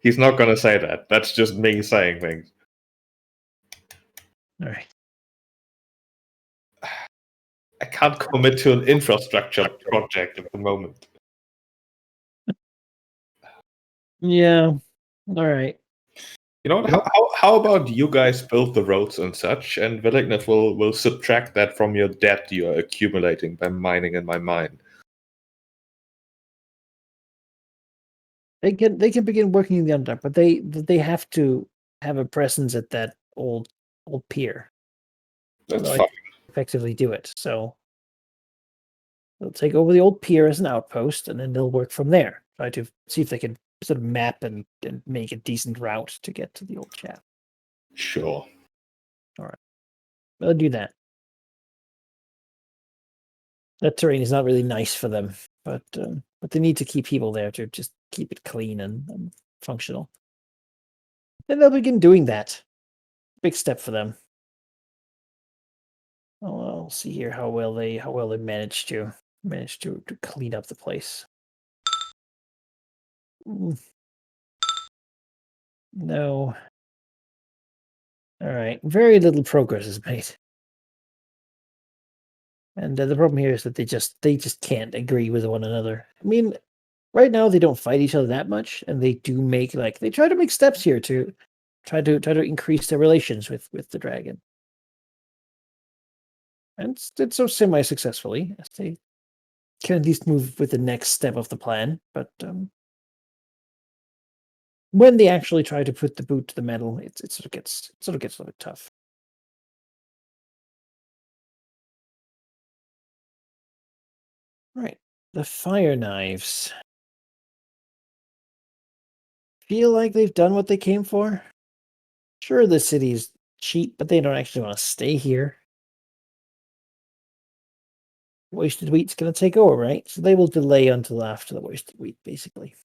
He's not going to say that. That's just me saying things. All right. I can't commit to an infrastructure project at the moment. Yeah. All right. You know what? How about you guys build the roads and such, and Vilignith will subtract that from your debt you're accumulating by mining in my mine. They can begin working in the Underdark, but they have to have a presence at that old pier. That's Otherwise, fine. effectively do it. So they'll take over the old pier as an outpost, and then they'll work from there. Try to see if they can sort of map and make a decent route to get to the old shaft. Sure. All right. They'll do that. That terrain is not really nice for them, but they need to keep people there to just keep it clean and functional. Then they'll begin doing that. Big step for them. We'll see here how well they manage to clean up the place. No. All right. Very little progress is made. And the problem here is that they just can't agree with one another. I mean, right now they don't fight each other that much, and they do make they try to make steps here to try to increase their relations with the dragon. And it's so semi-successfully, as they can at least move with the next step of the plan. But when they actually try to put the boot to the metal, it sort of gets a little bit tough. Right, the fire knives feel like they've done what they came for. Sure, the city's cheap, but they don't actually want to stay here. Wasted wheat's going to take over, right? So they will delay until after the wasted wheat, basically.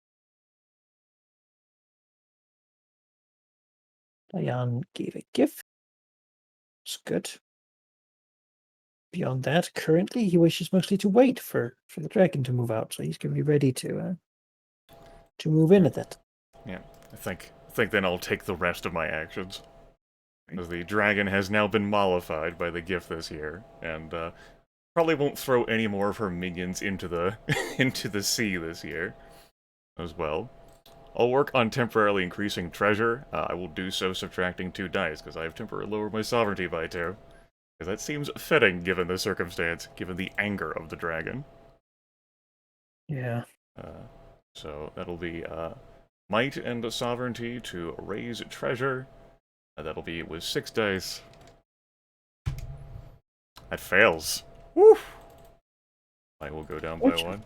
Diane gave a gift. It's good. Beyond that, currently he wishes mostly to wait for the dragon to move out, so he's going to be ready to move in at that. Yeah, I think then I'll take the rest of my actions. Because the dragon has now been mollified by the gift this year, and probably won't throw any more of her minions into the into the sea this year as well. I'll work on temporarily increasing treasure. I will do so subtracting 2 dice, because I have temporarily lowered my sovereignty by 2. Because that seems fitting given the circumstance, given the anger of the dragon. Yeah. So that'll be might and sovereignty to raise treasure. That'll be with 6 dice. That fails. Woo! I will go down by 1.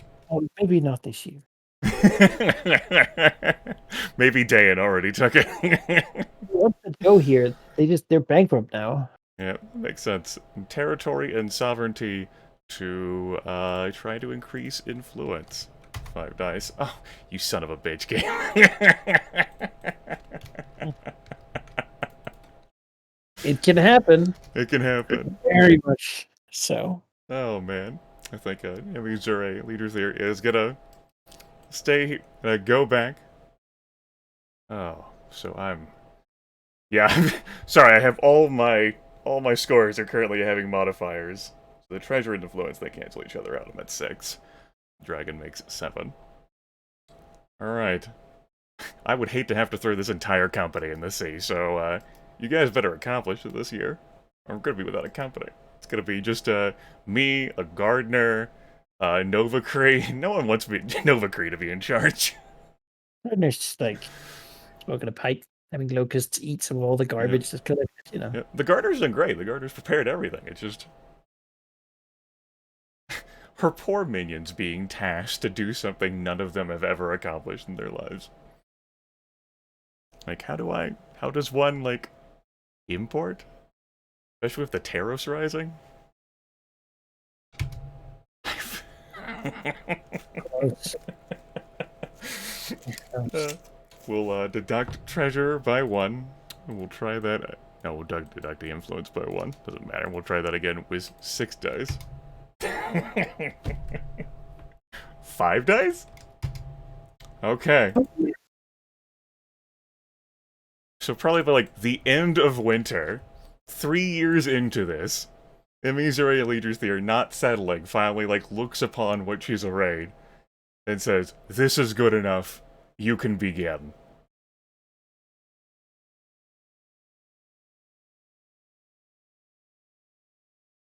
Maybe not this year. Maybe Dayan already took it. Once they go here, they're bankrupt now. Yeah, makes sense. Territory and sovereignty to try to increase influence. 5 dice. Oh, you son of a bitch game. It can happen. It can happen. Very much so. Oh man. I think Zure leaders there is gonna stay go back. Oh, so yeah, sorry, I have all my scores are currently having modifiers. So the treasure and influence, they cancel each other out. I'm at 6. Dragon makes 7. Alright. I would hate to have to throw this entire company in the sea, so you guys better accomplish it this year. I'm gonna be without a company. It's gonna be just me, a gardener, Novacree. No one wants me Novacree to be in charge. Gardener's just smoking a pipe, having locusts eat some of all the garbage that's collected, Yeah. The gardener's done great. The gardener's prepared everything. It's just her poor minions being tasked to do something none of them have ever accomplished in their lives. How does one, import? Especially with the tariffs rising? We'll deduct treasure by 1. We'll try that. No, we'll deduct the influence by 1. Doesn't matter. We'll try that again with 6 dice. 5 dice? Okay. So probably by the end of winter, 3 years into this, Emizure leaders there not settling finally looks upon what she's arrayed and says, "This is good enough. You can begin."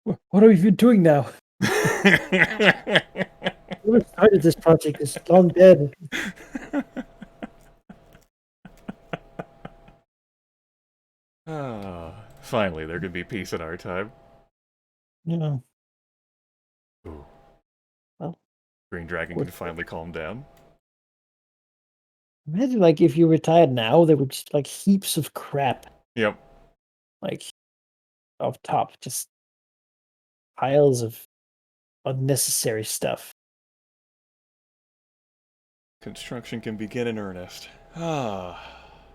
What are you doing now? Whoever started this project is long dead. Finally, there can be peace in our time. Yeah. Ooh. Well, Green Dragon can finally calm down. Imagine if you retired now, there would just heaps of crap. Yep. Up top, just piles of unnecessary stuff. Construction can begin in earnest.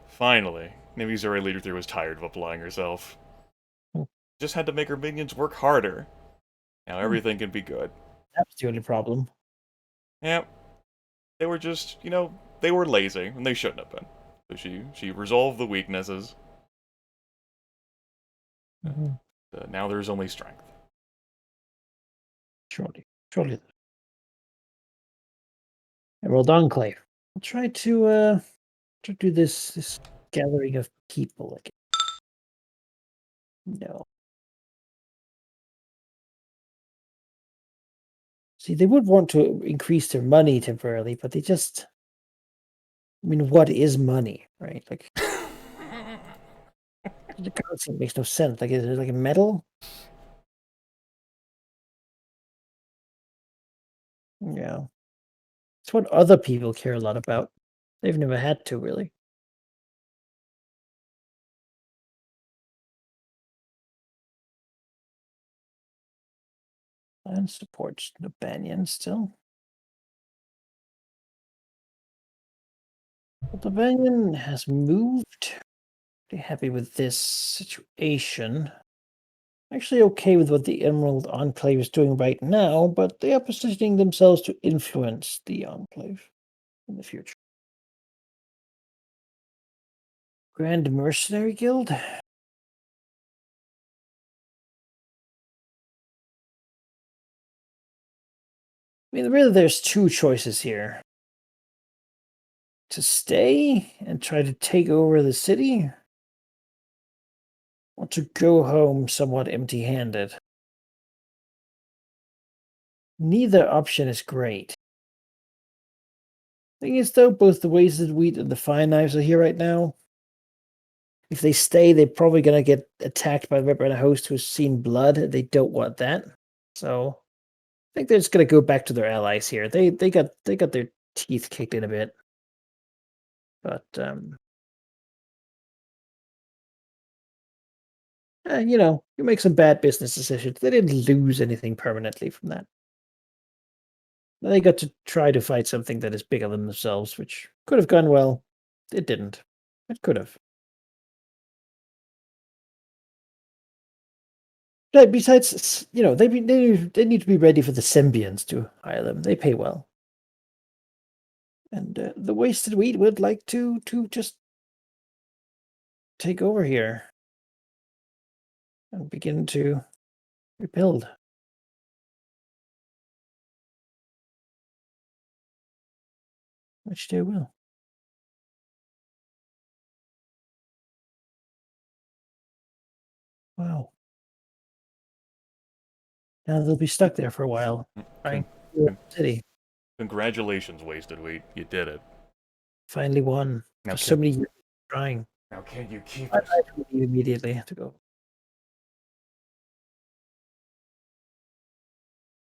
Finally. Emizure leader 3 was tired of applying herself. Just had to make her minions work harder. Now everything can be good. That's the only problem. Yeah. They were just, they were lazy, and they shouldn't have been. So she resolved the weaknesses. Now there's only strength. Surely. Well done, Clay. I'll try to do this gathering of people again. No. See, they would want to increase their money temporarily, but they just. I mean, what is money, right? Like, the currency makes no sense. Like, is it like a metal? Yeah. It's what other people care a lot about. They've never had to, really. And supports the Banyan still. But the Banyan has moved. Pretty happy with this situation. Actually okay with what the Emerald Enclave is doing right now, but they are positioning themselves to influence the Enclave in the future. Grand Mercenary Guild? I mean, really, there's two choices here. To stay and try to take over the city, or to go home somewhat empty-handed. Neither option is great. Thing is, though, both the Wasted Wheat and the Fine Knives are here right now. If they stay, they're probably going to get attacked by a Red Banner host who's seen blood. They don't want that. So I think they're just going to go back to their allies here. They got their teeth kicked in a bit. But you make some bad business decisions. They didn't lose anything permanently from that. They got to try to fight something that is bigger than themselves, which could have gone well. It didn't. It could have. Besides, they need to be ready for the Symbians to hire them. They pay well. And the Wasted Wheat would like to just take over here and begin to rebuild. Which they will. Wow. Now they'll be stuck there for a while, trying to the city. Congratulations, Wasted Wheat. You did it. Finally won. Now So many years trying. Now can you keep I it? immediately have to go.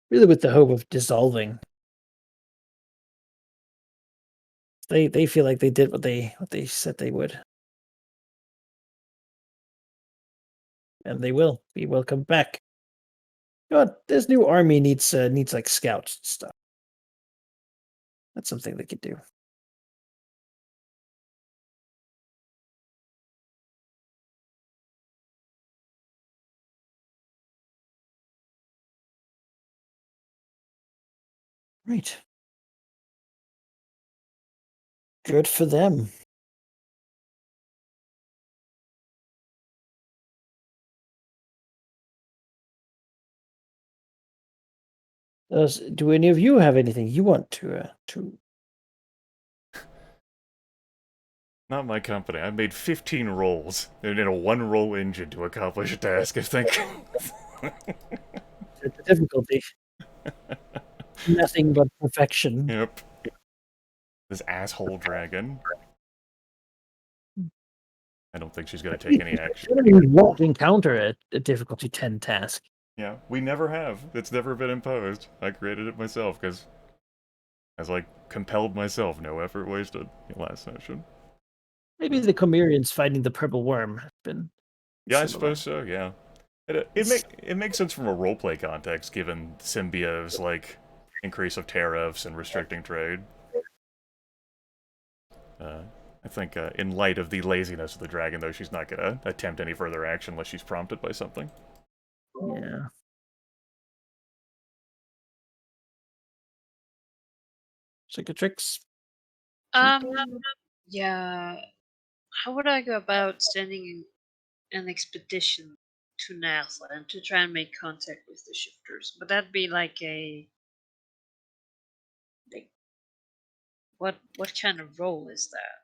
Really with the hope of dissolving. They feel like they did what they said they would. And they will be welcome back. God, this new army needs like scouts and stuff. That's something they could do. Right. Good for them. Do any of you have anything you want to Not my company. I made 15 rolls. They need a one-roll engine to accomplish a task, I think. the difficulty? Nothing but perfection. Yep. This asshole dragon. I don't think she's going to take any action. You won't encounter a difficulty 10 task. Yeah, we never have. It's never been imposed. I created it myself because I was compelled myself. No effort wasted last session. Maybe the Chimerians fighting the purple worm has been. Yeah, similar. I suppose so. Yeah, it makes sense from a roleplay context, given Symbio's increase of tariffs and restricting trade. I think in light of the laziness of the dragon, though, she's not going to attempt any further action unless she's prompted by something. Yeah. Cicatrix. Yeah. How would I go about sending an expedition to Nathland to try and make contact with the shifters? Would that be like what kind of role is that?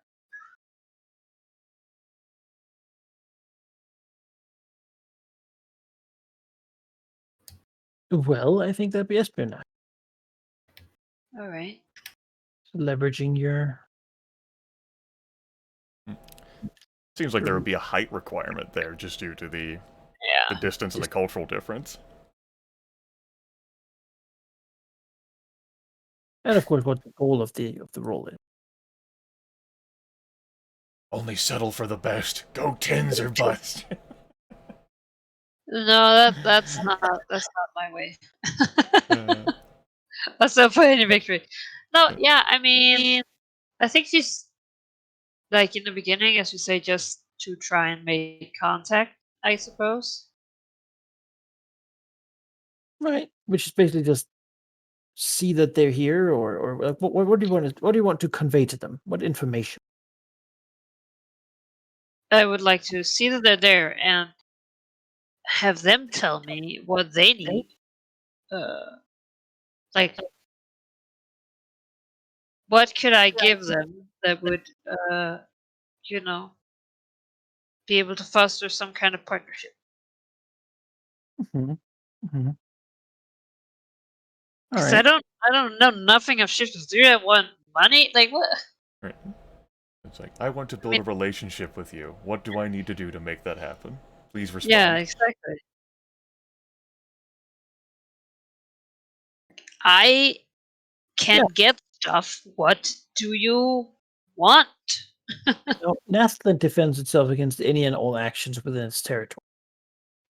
Well, I think that'd be espionage. All right. Leveraging your. Seems like there would be a height requirement there just due to the distance and the cultural difference. And of course, what the goal of the role is. Only settle for the best. Go tins or bust. No, that's not my way. That's not for any victory. No, yeah, I mean, I think just like in the beginning, as you say, just to try and make contact, I suppose. Right, which is basically just see that they're here, or like, what do you want to convey to them? What information? I would like to see that they're there and have them tell me what they need. Like, what could I give them that would, you know, be able to foster some kind of partnership? Mm-hmm. Mm-hmm. Because I don't know nothing of shifters. Do you want money? Like what? Right. It's like, I want to build a relationship with you. What do I need to do to make that happen? Please respond. Yeah, exactly. I can get stuff. What do you want? Nathland defends itself against any and all actions within its territory.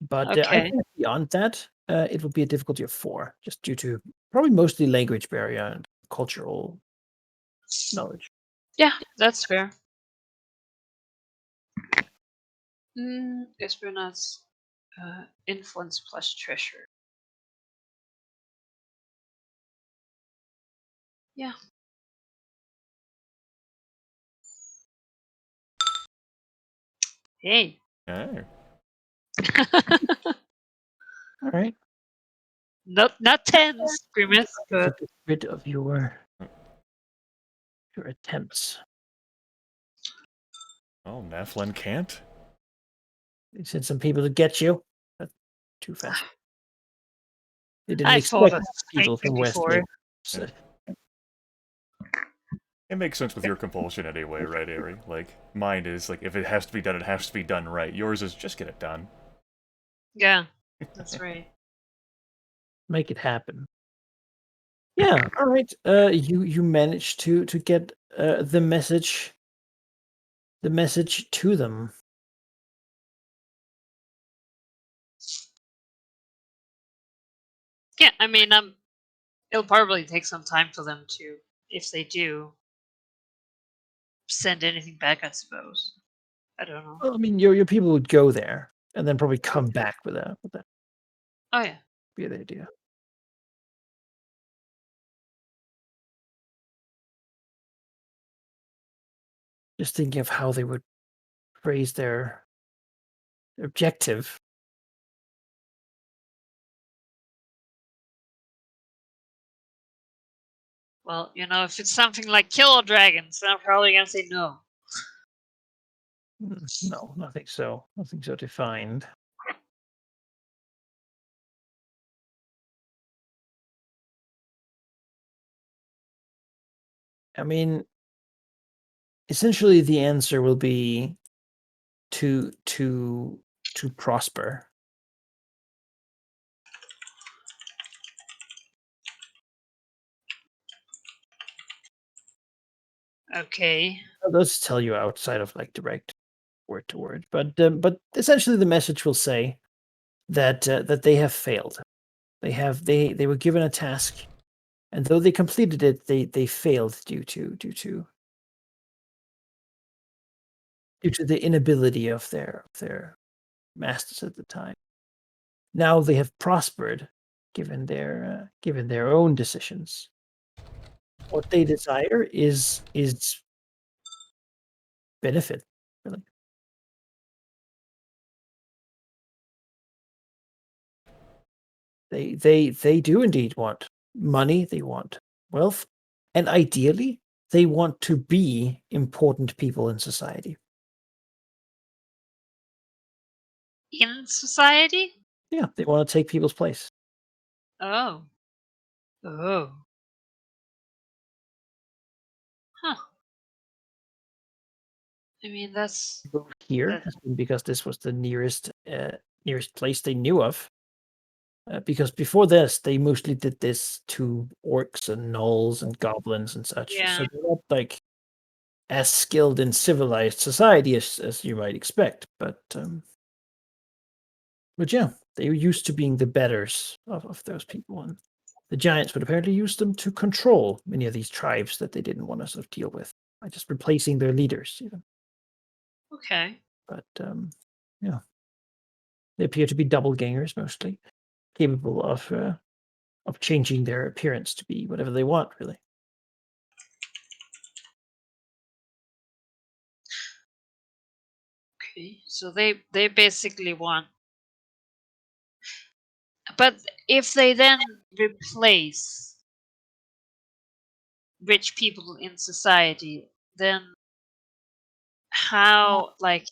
But I Okay. think beyond that, it would be a difficulty of 4, just due to probably mostly language barrier and cultural knowledge. Yeah, that's fair. Espionage, influence plus treasure. Yeah. Hey. Oh. All right. Not tens, Grimith, but Get rid of your attempts. Oh, Nathlin can't? They sent some people to get you. That's too fast. They didn't I thought expect of people from West before. so. It makes sense with your compulsion anyway, right, Ari? Like, mine is, like, if it has to be done, it has to be done right. Yours is just get it done. Yeah, that's right. Make it happen. Yeah, all right. You managed to get the message to them. Yeah, I mean, it'll probably take some time for them to, if they do, send anything back. I suppose. I don't know. Well, I mean, your people would go there and then probably come back with that. Oh yeah. Be the idea. Just thinking of how they would phrase their objective. Well, if it's something like kill dragons, then I'm probably gonna say no. No, nothing so. Nothing so defined. I mean, essentially, the answer will be to prosper. Okay. Let's tell you outside of like direct word to word, but essentially, the message will say that that they have failed. They were given a task, and though they completed it, they failed due to the inability of their masters at the time. Now they have prospered, given their own decisions. what they desire is benefit, really. They do indeed want money, they want wealth, and ideally they want to be important people in society. In society? Yeah, they want to take people's place. Oh. Oh. Huh. I mean, that's Here that, has been because this was the nearest place they knew of. Because before this, they mostly did this to orcs and gnolls and goblins and such. yeah. So they're not like as skilled in civilized society as you might expect. But yeah, they were used to being the betters of those people, and the giants would apparently use them to control many of these tribes that they didn't want to sort of deal with by just replacing their leaders, even. Okay. But yeah, they appear to be doppelgangers mostly, capable of changing their appearance to be whatever they want, really. Okay. So they basically want, but if they then replace rich people in society, then how, like,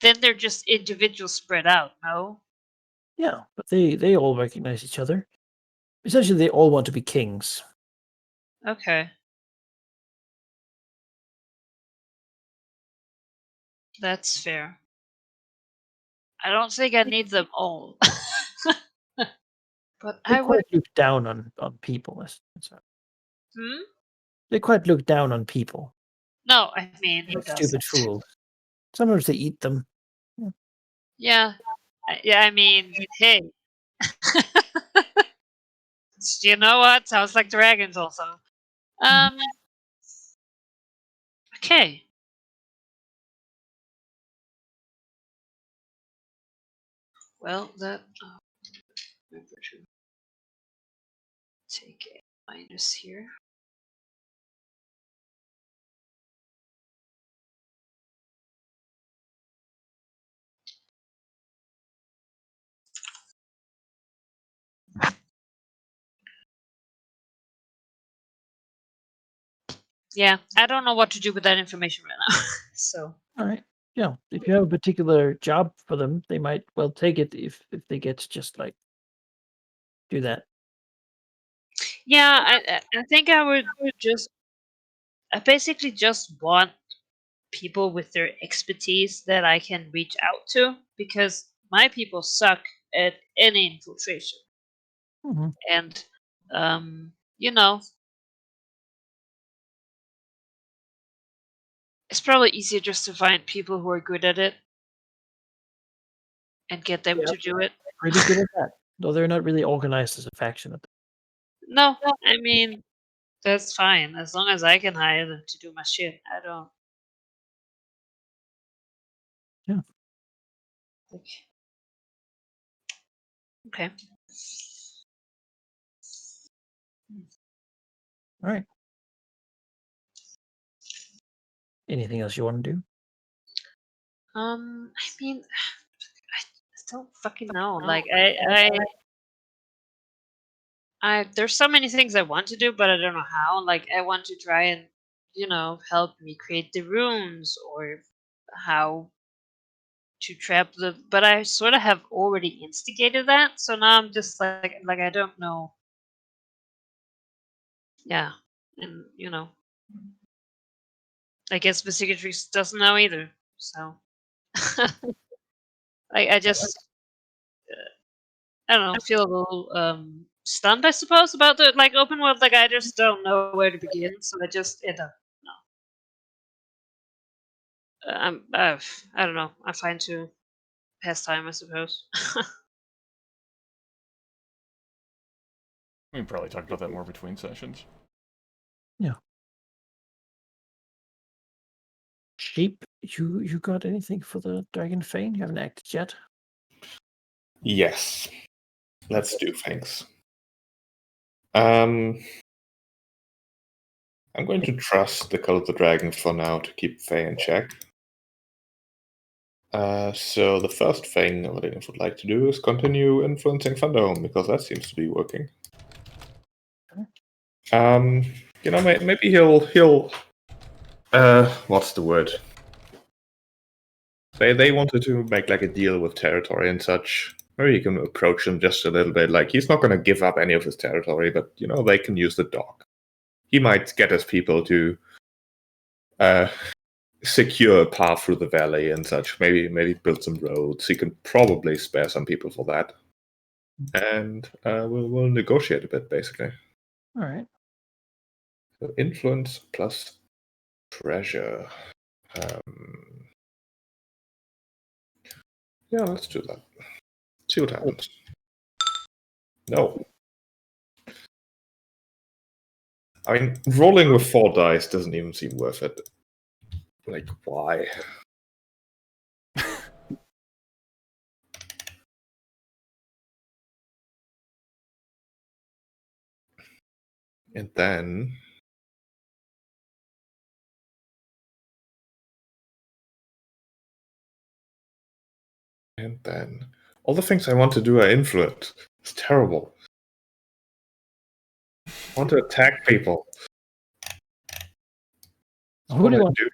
then they're just individuals spread out, no? Yeah, but they all recognize each other. Essentially, they all want to be kings. Okay. That's fair. I don't think I need them all. But They I would. quite look down on people. Hmm? They quite look down on people. No, I mean, who Like doesn't? stupid fools. Sometimes they eat them. Yeah. Yeah, I mean, hey. You know what? Sounds like dragons also. Um. Okay. Well, that. Remember to take a minus here. Yeah, I don't know what to do with that information right now. So. All right. Yeah. If you have a particular job for them, they might well take it if they get to just like do that. Yeah, I think I would just. I basically just want people with their expertise that I can reach out to, because my people suck at any infiltration. Hmm. And you know, it's probably easier just to find people who are good at it and get them Yeah, to do it. pretty good at that. Though they're not really organized as a faction. No, I mean, that's fine as long as I can hire them to do my shit. I don't Yeah. like. Okay. All right. Anything else you want to do? I mean, I don't fucking know. Like, there's so many things I want to do, but I don't know how. Like, I want to try and, help me create the runes, or how to trap the. But I sort of have already instigated that, so now I'm just like I don't know. Yeah, and I guess the Cicatrix doesn't know either. So, I just I don't know, feel a little stunned, I suppose, about the open world. Like, I just don't know where to begin, so I just end up. No. I don't know. I'm fine to pass time, I suppose. We can probably talk about that more between sessions. Yeah. Sheep, you got anything for the Dragon Fane? You haven't acted yet. Yes. Let's do things. Um, I'm going to trust the Code of the Dragon for now to keep Faye in check. So the first thing what I would like to do is continue influencing Thunderdome, because that seems to be working. Maybe he'll what's the word? They wanted to make like a deal with territory and such. Maybe you can approach them just a little bit. Like, he's not going to give up any of his territory, but they can use the dock. He might get his people to secure a path through the valley and such. Maybe build some roads. He can probably spare some people for that. And we'll negotiate a bit, basically. All right. So influence plus treasure. Yeah, let's do that. See what happens. No. I mean, rolling with 4 dice doesn't even seem worth it. Like, why? And then all the things I want to do are influence. It's terrible. I want to attack people. That's Who what do you I want? do.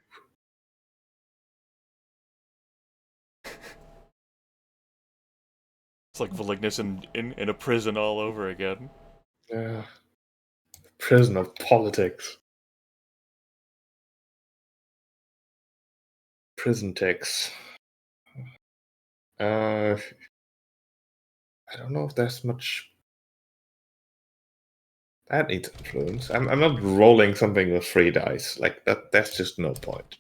It's like Valignus in a prison all over again. Yeah. Prison of politics. Prison ticks. I don't know if there's much. That needs influence. I'm not rolling something with 3 dice. Like, that's just no point.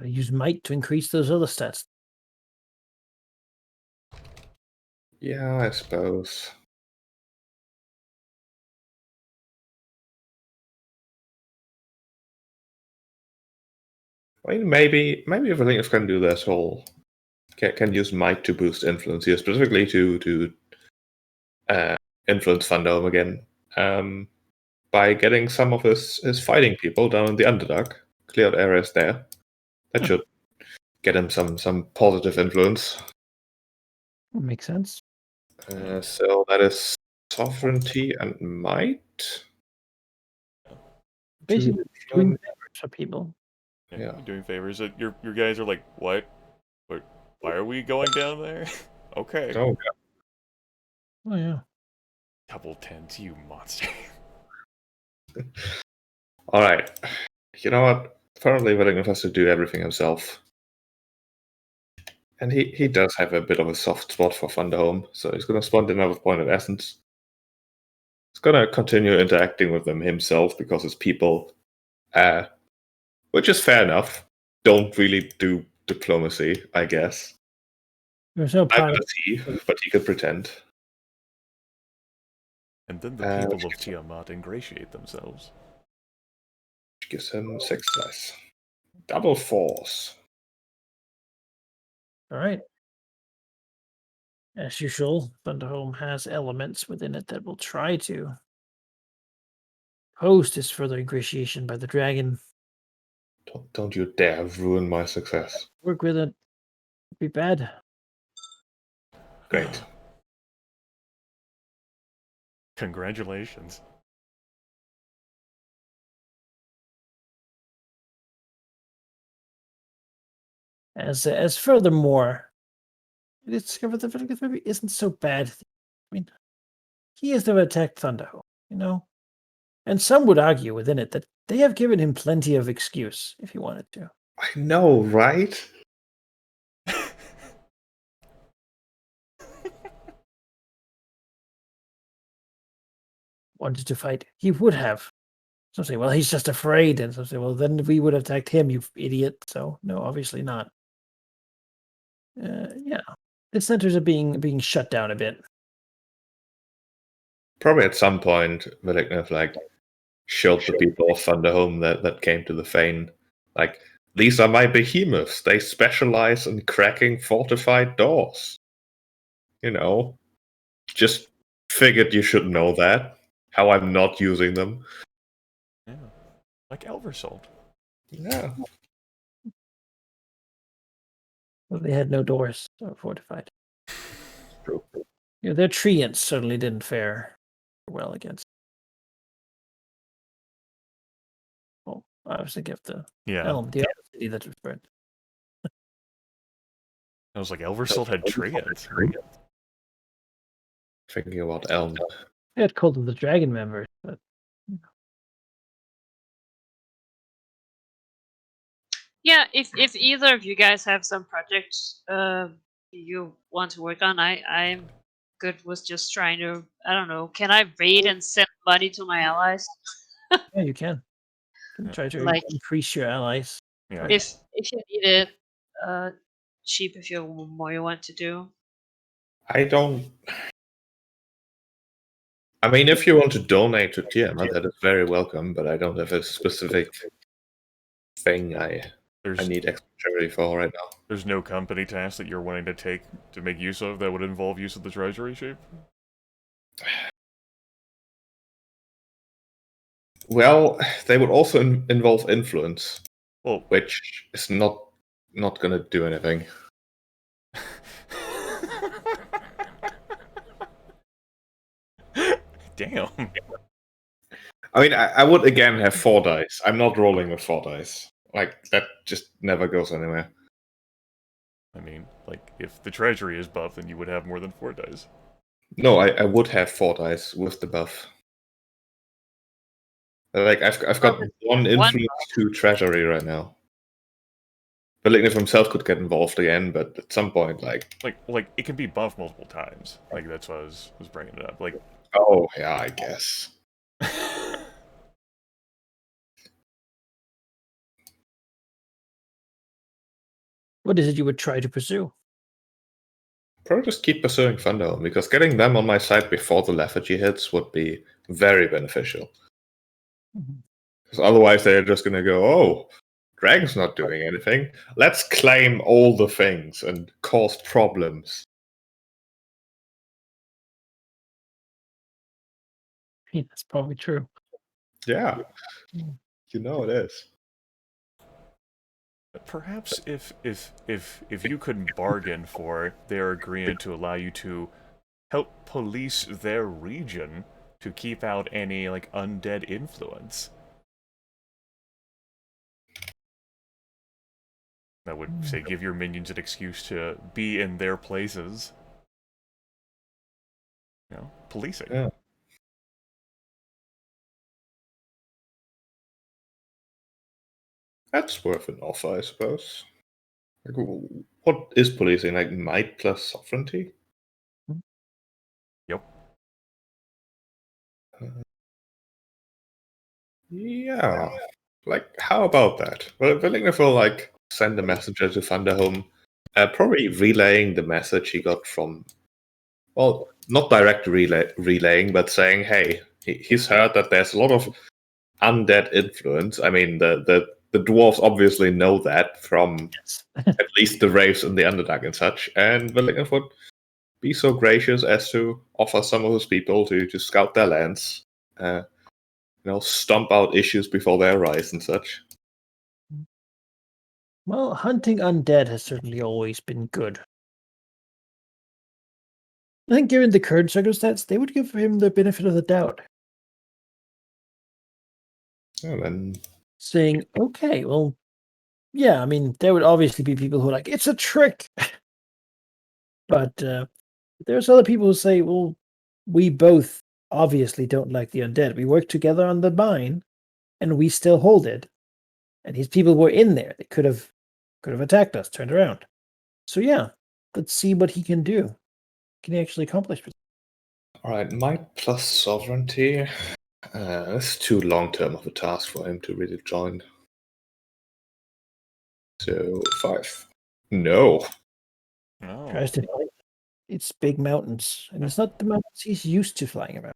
Use might to increase those other stats. Yeah, I suppose. I mean, maybe if I think I can do this whole can use might to boost influence here, specifically to influence Thunderdome again, by getting some of his fighting people down in the Underdark, clear out areas there. That should get him some positive influence. That makes sense. So that is sovereignty and might. Basically, doing favors for people. Yeah, Yeah. doing favors. Your guys are like, what? Why are we going down there? Okay. Oh, Oh yeah. Double tens, you monster. all right. You know what? Apparently, Willingham has to do everything himself. And he does have a bit of a soft spot for Thunderdome, so he's going to spend another point of essence. He's going to continue interacting with them himself because his people, which is fair enough, don't really do diplomacy, I guess. There's no Neither point. does he, but he could pretend. And then the people of Tiamat ingratiate themselves. Which gives him 6 dice. Double 4s. All right. As usual, Thunderhome has elements within it that will try to host this further ingratiation by the dragon. Don't you dare ruin my success. Work with it. It'd be bad. Great. Congratulations. As furthermore, we discovered that Valignus maybe isn't so bad. I mean, he has never attacked Thunderhome, and some would argue within it that they have given him plenty of excuse if he wanted to. I know, right? Wanted to fight, he would have. Some say, well, he's just afraid, and some say, well, then we would have attacked him, you idiot. So no, obviously not. Yeah, the centers are being shut down a bit. Probably at some point, Malignant showed the people of Thunderhome that came to the Fane, like, these are my behemoths. They specialize in cracking fortified doors. Just figured you should know that. How I'm not using them. Yeah. Like Elversalt. Yeah. Well, they had no doors, so fortified. True. Yeah, their treants certainly didn't fare well against. Well, I was thinking of the Elm, the other city that was burned. I was like, Elversalt had treants. Thinking about Elm. They had Cult of the Dragon members, but Yeah, if either of you guys have some projects you want to work on, I'm good with just trying to, I don't know, can I raid and send money to my allies? yeah, you can. Try to Like, increase your allies. Yeah. if you need it cheap, if you more you want to do. I don't. I mean, if you want to donate to Tiamat, that is very welcome, but I don't have a specific thing I need extra charity for right now. There's no company task that you're wanting to take to make use of that would involve use of the treasury sheep? Well, they would also involve influence, Well, which is not going to do anything. Damn. I mean, I would again have 4 dice. I'm not rolling with 4 dice. Like, that just never goes anywhere. I mean, like, if the treasury is buff, then you would have more than 4 dice. No, I would have 4 dice with the buff. Like, I've got 1 influence, 2 treasury right now. Grimith himself could get involved again, but at some point, like it can be buffed multiple times. Like, that's why I was bringing it up. Like, oh yeah, I guess. What is it you would try to pursue? Probably just keep pursuing Thunderhome, because getting them on my side before the lethargy hits would be very beneficial. Because otherwise they're just gonna go, oh, Dragon's not doing anything. Let's claim all the things and cause problems. Yeah, that's probably true. Yeah. You know it is. perhaps if you could bargain for their agreement to allow you to help police their region to keep out any, like, undead influence. That would, say, give your minions an excuse to be in their places. You know, policing. Yeah. That's worth an offer, I suppose. Like, what is policing? Like might plus sovereignty? Yep. Yeah. Like, how about that? Well, Willinger will, like, send a messenger to Thunderhome, probably relaying the message he got from, well, not direct relaying, but saying, hey, he's heard that there's a lot of undead influence. I mean, the dwarves obviously know that from at least the Wraiths and the Underdark and such, and Willinger would be so gracious as to offer some of his people to scout their lands, stomp out issues before they arise and such. Well, hunting undead has certainly always been good. I think given the current circumstance, they would give him the benefit of the doubt. Yeah, then Saying, okay, well, yeah, I mean, there would obviously be people who are like, it's a trick. But there's other people who say, well, we both obviously don't like the undead. We worked together on the mine, and we still hold it. And these people were in there. They could have attacked us, turned around. So yeah, let's see what he can do. Can he actually accomplish? Alright, might plus sovereignty. That's too long-term of a task for him to really join. So 5. No. Oh. Tries to find it's big mountains, and it's not the mountains he's used to flying around.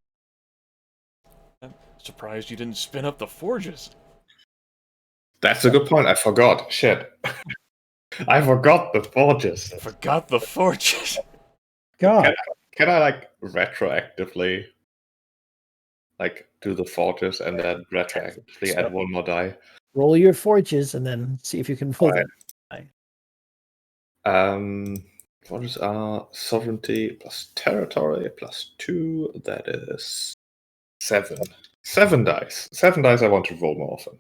I'm surprised you didn't spin up the forges. That's a good point. I forgot. Shit. I forgot the forges. Forgot the forges. God, Can I like retroactively like do the forges and then retroactively add one more die? Roll your forges and then see if you can pull them. What is our sovereignty plus territory plus 2? That is 7. 7 dice. 7 dice I want to roll more often.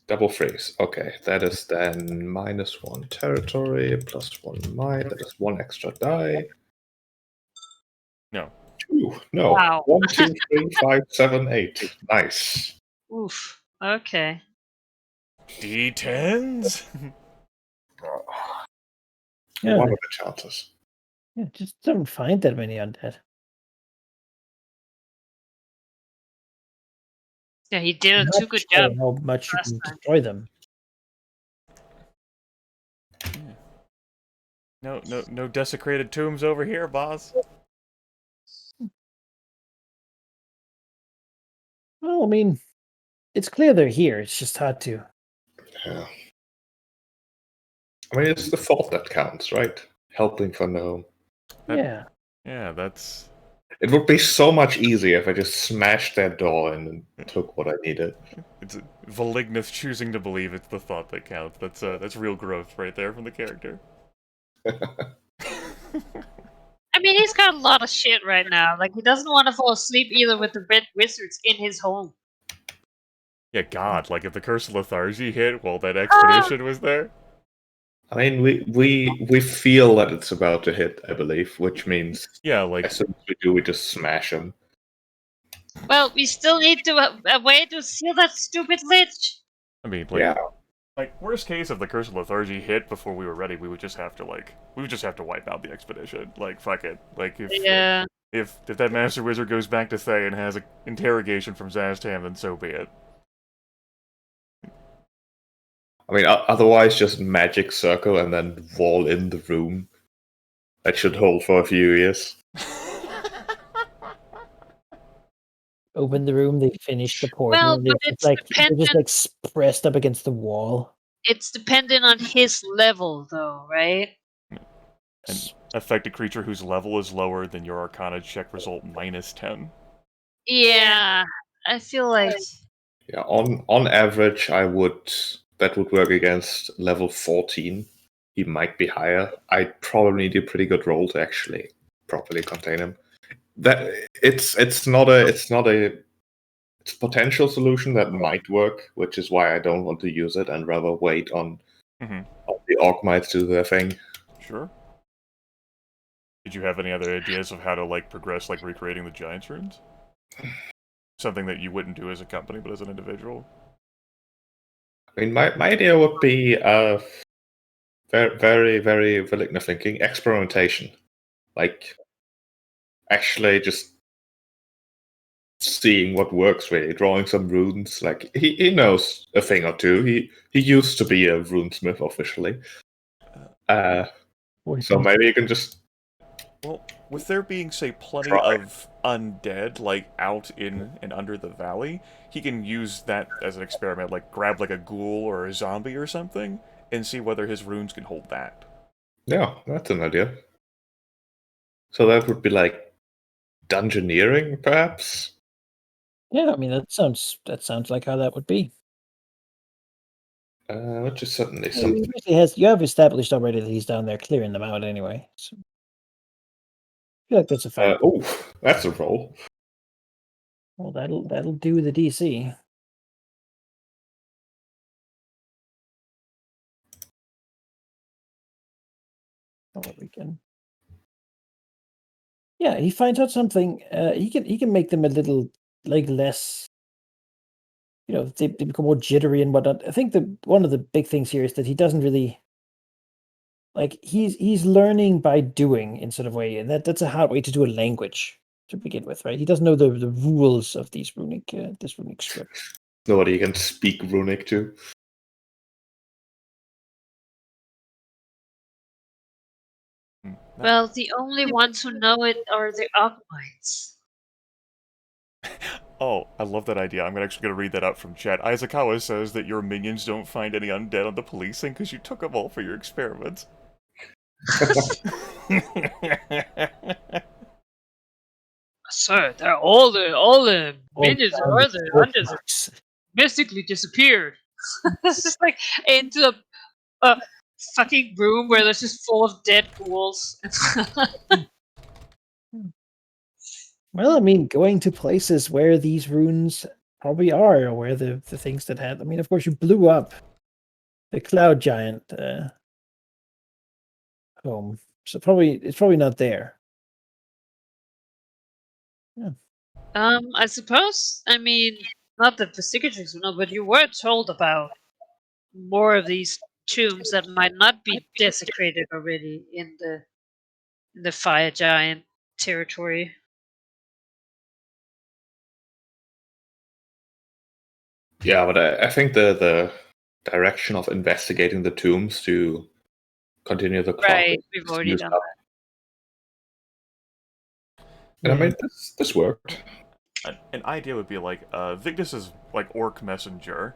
Double freeze. Okay, that is then -1 territory plus 1 might. That is 1 extra die. No. 2. No. Wow. 1, 2, 3, 5, 7, 8. Nice. Oof. Okay. D10s? Yeah, What are the chances? yeah, just don't find that many undead. Yeah, he did a Not too good sure job. how much you last can time. destroy them. No desecrated tombs over here, boss. Well, I mean, it's clear they're here. It's just hard to. Yeah. I mean, it's the thought that counts, right? Helping for no. Yeah. Yeah, that's... It would be so much easier if I just smashed that door and took what I needed. It's Valignus choosing to believe it's the thought that counts. That's real growth right there from the character. I mean, he's got a lot of shit right now. Like, he doesn't want to fall asleep either with the red wizards in his home. Yeah, God, like if the Curse of Lethargy hit while that expedition was there. I mean, we feel that it's about to hit, I believe, which means Yeah, like as soon as we do, we just smash them. Well, we still need a way to seal that stupid lich. I mean, Yeah. like worst case, if the Curse of Lethargy hit before we were ready, we would just have to wipe out the expedition. Like fuck it. Like Yeah. if that Master Wizard goes back to Thay and has an interrogation from Zastam, then so be it. I mean, otherwise, just magic circle and then wall in the room. That should hold for a few years. Open the room, they finish the portal, Well, and but they're it's just like pressed up against the wall. It's dependent on his level, though, right? An affected creature whose level is lower than your Arcana check result -10. Yeah, I feel like Yeah, on average, that would work against level 14. He might be higher. I'd probably need a pretty good roll to actually properly contain him. That it's a potential solution that might work, which is why I don't want to use it and rather wait on the Orc Mites to do their thing. Sure. Did you have any other ideas of how to like progress like recreating the Giants runes? Something that you wouldn't do as a company, but as an individual. I mean, my idea would be very, very, very Valignant thinking, experimentation. Like, actually just seeing what works, really. Drawing some runes. Like, he knows a thing or two. He used to be a runesmith officially. So maybe you can just... Well, with there being, say, plenty try. of undead, like, out in and under the valley, he can use that as an experiment, like, grab, like, a ghoul or a zombie or something, and see whether his runes can hold that. Yeah, that's an idea. So that would be, like, dungeoneering, perhaps? Yeah, I mean that sounds like how that would be. Which is certainly Yeah, something. you have established already that he's down there clearing them out anyway. So I feel like that's a fine. That's a roll. Well, that'll do the DC. Oh, we can. Yeah, he finds out something. He can make them a little like less. You know, they become more jittery and whatnot. I think one of the big things here is that he doesn't really like he's learning by doing in sort of way, and that's a hard way to do a language to begin with, right? He doesn't know the rules of these this runic script. Nobody can speak runic to. well, the only ones who know it are the Ogmites. Oh, I love that idea. I'm actually going to read that out from chat. Isakawa says that your minions don't find any undead on the policing because you took them all for your experiments. Sir, they're all the minions down or the the four hunters marks. mystically disappeared. It's just like into a fucking room where there's just full of dead ghouls. Well, I mean, going to places where these runes probably are, or where the things that had. I mean, of course, you blew up the cloud giant home, so it's probably not there. I suppose. I mean, not that the secretaries know, but you were told about more of these tombs that might not be desecrated already in the fire giant territory. Yeah, but I think the direction of investigating the tombs to continue the clock Right, is we've already used done up. And I Yeah. mean, this worked. An idea would be like Vigdis's like orc messenger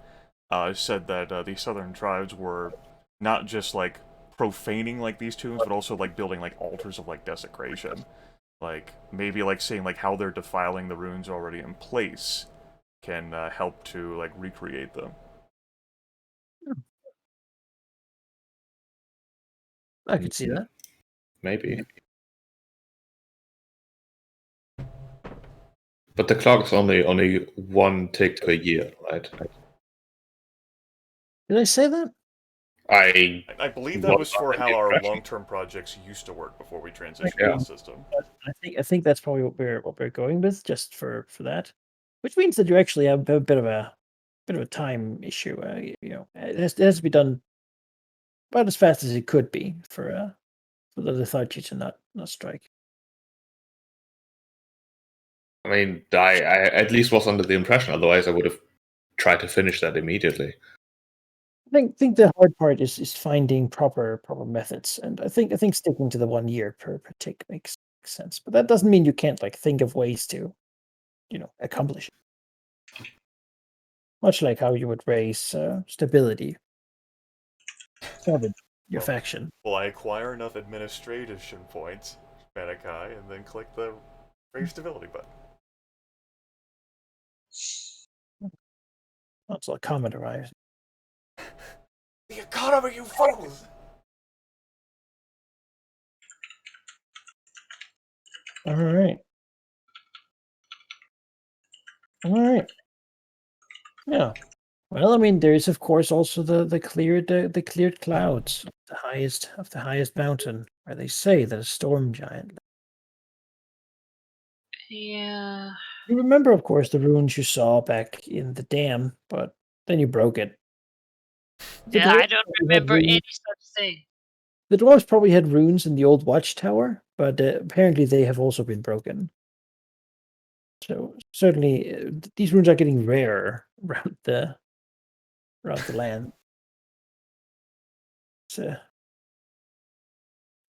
said that these southern tribes were not just like profaning like these tombs, but also like building like altars of like desecration. Like maybe like seeing like how they're defiling the runes already in place can help to like recreate them. I could see that. Maybe. But the clock is only one tick per year, right? Did I say that? I believe that was for how our long-term projects used to work before we transitioned Yeah. to the system. I think that's probably what we're going with, just for that, which means that you actually have a bit of a time issue. You know, it has to be done about as fast as it could be for the lethargy to not strike. I mean, I at least was under the impression. Otherwise, I would have tried to finish that immediately. I think the hard part is finding proper methods, and I think sticking to the 1 year per tick makes sense. But that doesn't mean you can't like think of ways to, accomplish it. Much like how you would raise stability, salvage your faction. Will I acquire enough administration points, Manikai, and then click the raise stability button? That's a comment arrives. The economy, you fools! All right. Yeah. Well, I mean, there is of course also the cleared clouds, of the highest mountain, where they say that a storm giant. Yeah. You remember, of course, the runes you saw back in the dam, but then you broke it. The Yeah, I dwarves don't probably had remember any runes- such thing. The dwarves probably had runes in the old watchtower, but apparently they have also been broken. So certainly, these runes are getting rarer around the land. So,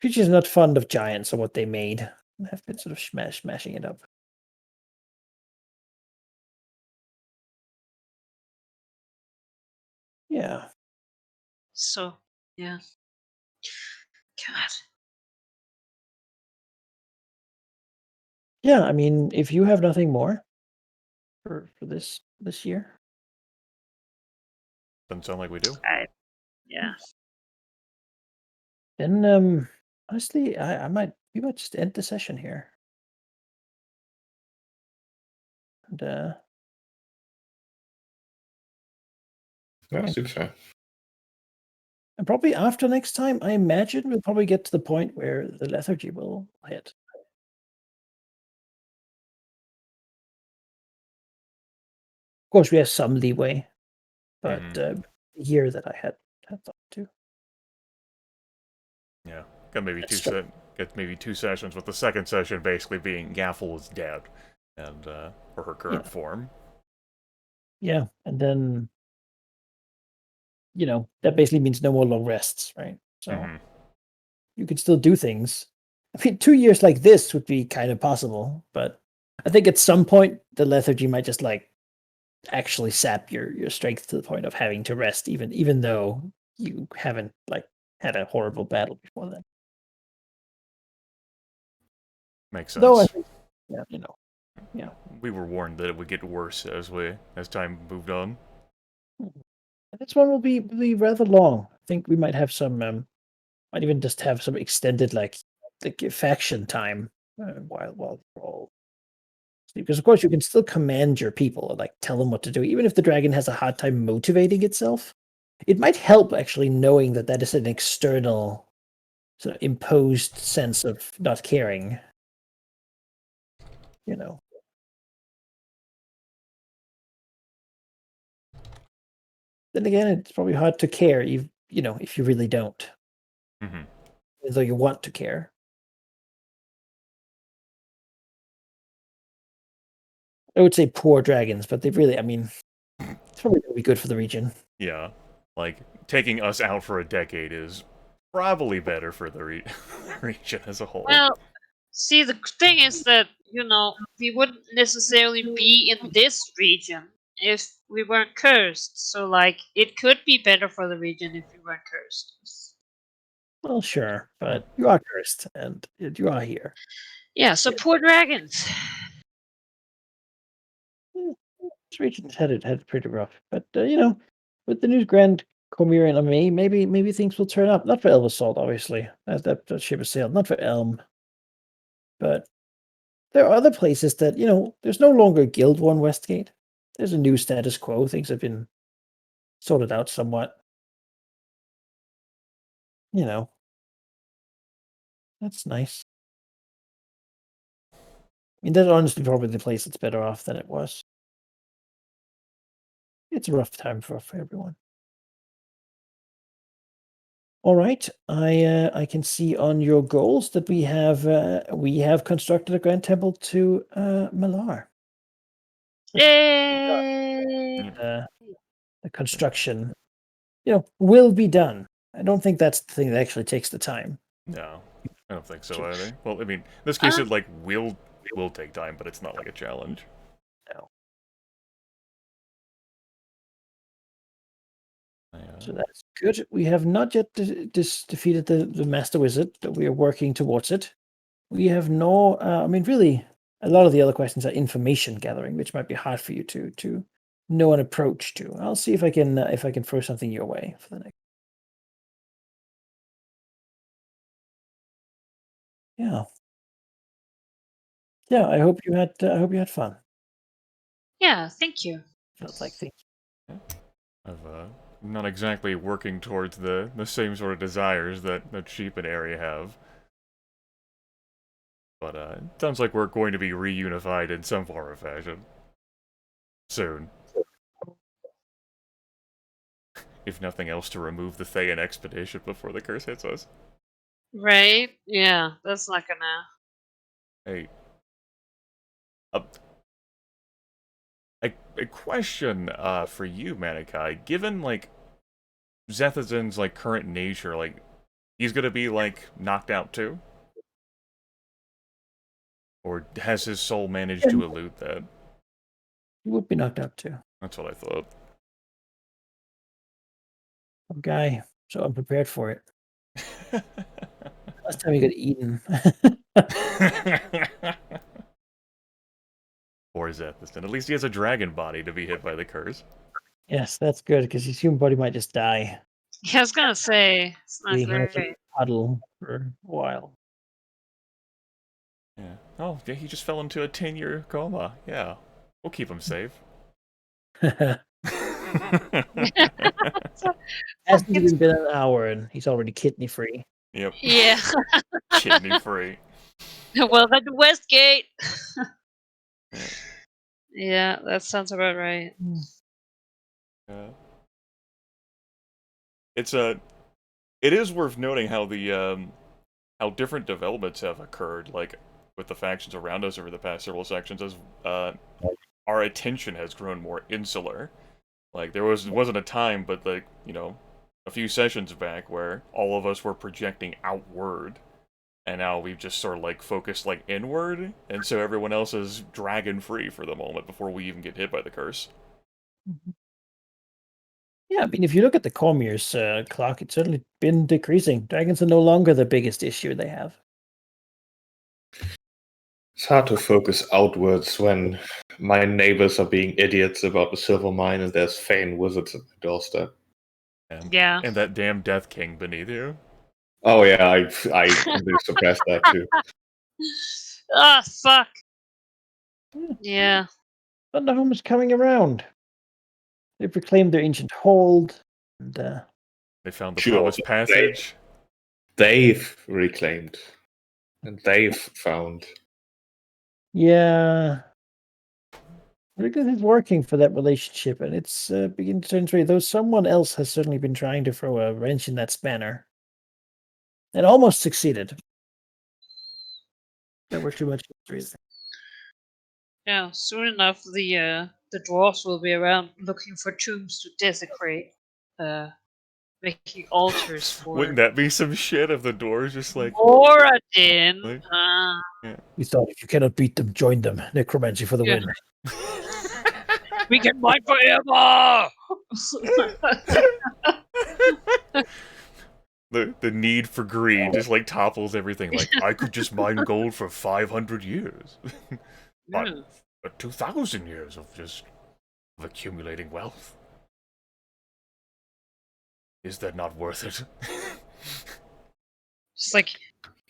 creatures not fond of giants or what they made. Have been sort of smashing it up. Yeah. So, yeah. God. Yeah, I mean, if you have nothing more for this year, Doesn't sound like we do. Yeah. then honestly, we might just end the session here. And Yeah, seems fair. and probably after next time, I imagine we'll probably get to the point where the lethargy will hit. Of course, we have some leeway, but the year that I had thought to. Yeah, got maybe That's get maybe 2 sessions, with the second session basically being Gaffle is dead, and or her current form. Yeah, and then that basically means no more long rests, right? So you could still do things. I mean, 2 years like this would be kind of possible, but I think at some point the lethargy might just like actually sap your strength to the point of having to rest, even though you haven't like had a horrible battle before then. Makes Though I sense. think, yeah, We were warned that it would get worse as time moved on. this one will be rather long. I think we might have some, might even just have some extended like faction time while we're all asleep. Because of course you can still command your people and like tell them what to do, even if the dragon has a hard time motivating itself. It might help actually knowing that that is an external sort of imposed sense of not caring. You know. Then again, it's probably hard to care, if you really don't, Mm-hmm. even though you want to care. I would say poor dragons, but they really, I mean, it's probably going to be good for the region. Yeah, like taking us out for a decade is probably better for the region as a whole. Well, see, the thing is that, we wouldn't necessarily be in this region if we weren't cursed. So, like, it could be better for the region if we weren't cursed. Well, sure, but you are cursed, and you are here. Yeah, so poor dragons. This region's headed pretty rough, but with the new Grand Cormyrean army, maybe things will turn up. Not for Elvasalt, obviously, as that ship has sailed. Not for Elm, but there are other places that there's no longer Guild War in Westgate. There's a new status quo. Things have been sorted out somewhat. That's nice. I mean, that's honestly probably the place that's better off than it was. It's a rough time for everyone. All right, I can see on your goals that we have constructed a grand temple to Malar. Yay! The construction, will be done. I don't think that's the thing that actually takes the time. No, I don't think so either. Well, I mean, in this case, it will take time, but it's not like a challenge. No. Yeah. So that's good. We have not yet defeated the Master Wizard, but we are working towards it. We have no. I mean, really, a lot of the other questions are information gathering, which might be hard for you to know an approach to. I'll see if I can throw something your way for the next. Yeah. Yeah. I hope you had fun. Yeah, thank you. Felt like things. I've not exactly working towards the same sort of desires that Sheep and Area have. But it sounds like we're going to be reunified in some form or fashion. Soon. If nothing else, to remove the Thayan expedition before the curse hits us. Right? Yeah, that's not gonna. Hey. A question for you, Manikai. Given, like, Zethazin's, like, current nature, like, he's gonna be, like, knocked out too? Or has his soul managed to elude that? You would be knocked out too. That's what I thought. Poor guy, so unprepared for it. Last time he got eaten. Poor Zethiston. At least he has a dragon body to be hit by the curse. Yes, that's good because his human body might just die. Yeah, I was gonna say it's not He has great. a puddle for a while. Yeah. Oh, yeah, he just fell into a 10-year coma. Yeah. We'll keep him safe. Hasn't even been an hour and he's already kidney free. Yep. Yeah. Kidney free. Welcome to Westgate. Yeah. Yeah, that sounds about right. Yeah. It is worth noting how the how different developments have occurred, like with the factions around us over the past several sections, as our attention has grown more insular. Like there wasn't a time, but like a few sessions back where all of us were projecting outward, and now we've just sort of like focused like inward, and so everyone else is dragon free for the moment before we even get hit by the curse. Yeah, I mean, if you look at the Cormyr's clock, it's certainly been decreasing. Dragons are no longer the biggest issue they have. It's hard to focus outwards when my neighbors are being idiots about the silver mine and there's Fane wizards at the doorstep. Yeah. And that damn Death King beneath you. Oh yeah, I completely suppressed that too. Ah, fuck. Yeah. Yeah. Thunderhome is coming around. They've reclaimed their ancient hold, and They found the Sure, promised passage. They've reclaimed. And they've found. yeah, because it's working for that relationship, and it's beginning to turn true. Though someone else has certainly been trying to throw a wrench in that spanner, and almost succeeded. There were too much mysteries. Yeah. Soon enough, the dwarves will be around looking for tombs to desecrate, making altars for. Wouldn't that be some shit if the doors just like... Moradin. Like- We thought if you cannot beat them, join them. Necromancy for the Yeah. win. We can mine forever. The need for greed just like topples everything. Like, I could just mine gold for 500 years. Yeah. But 2,000 years of just accumulating wealth. Is that not worth it? It's like,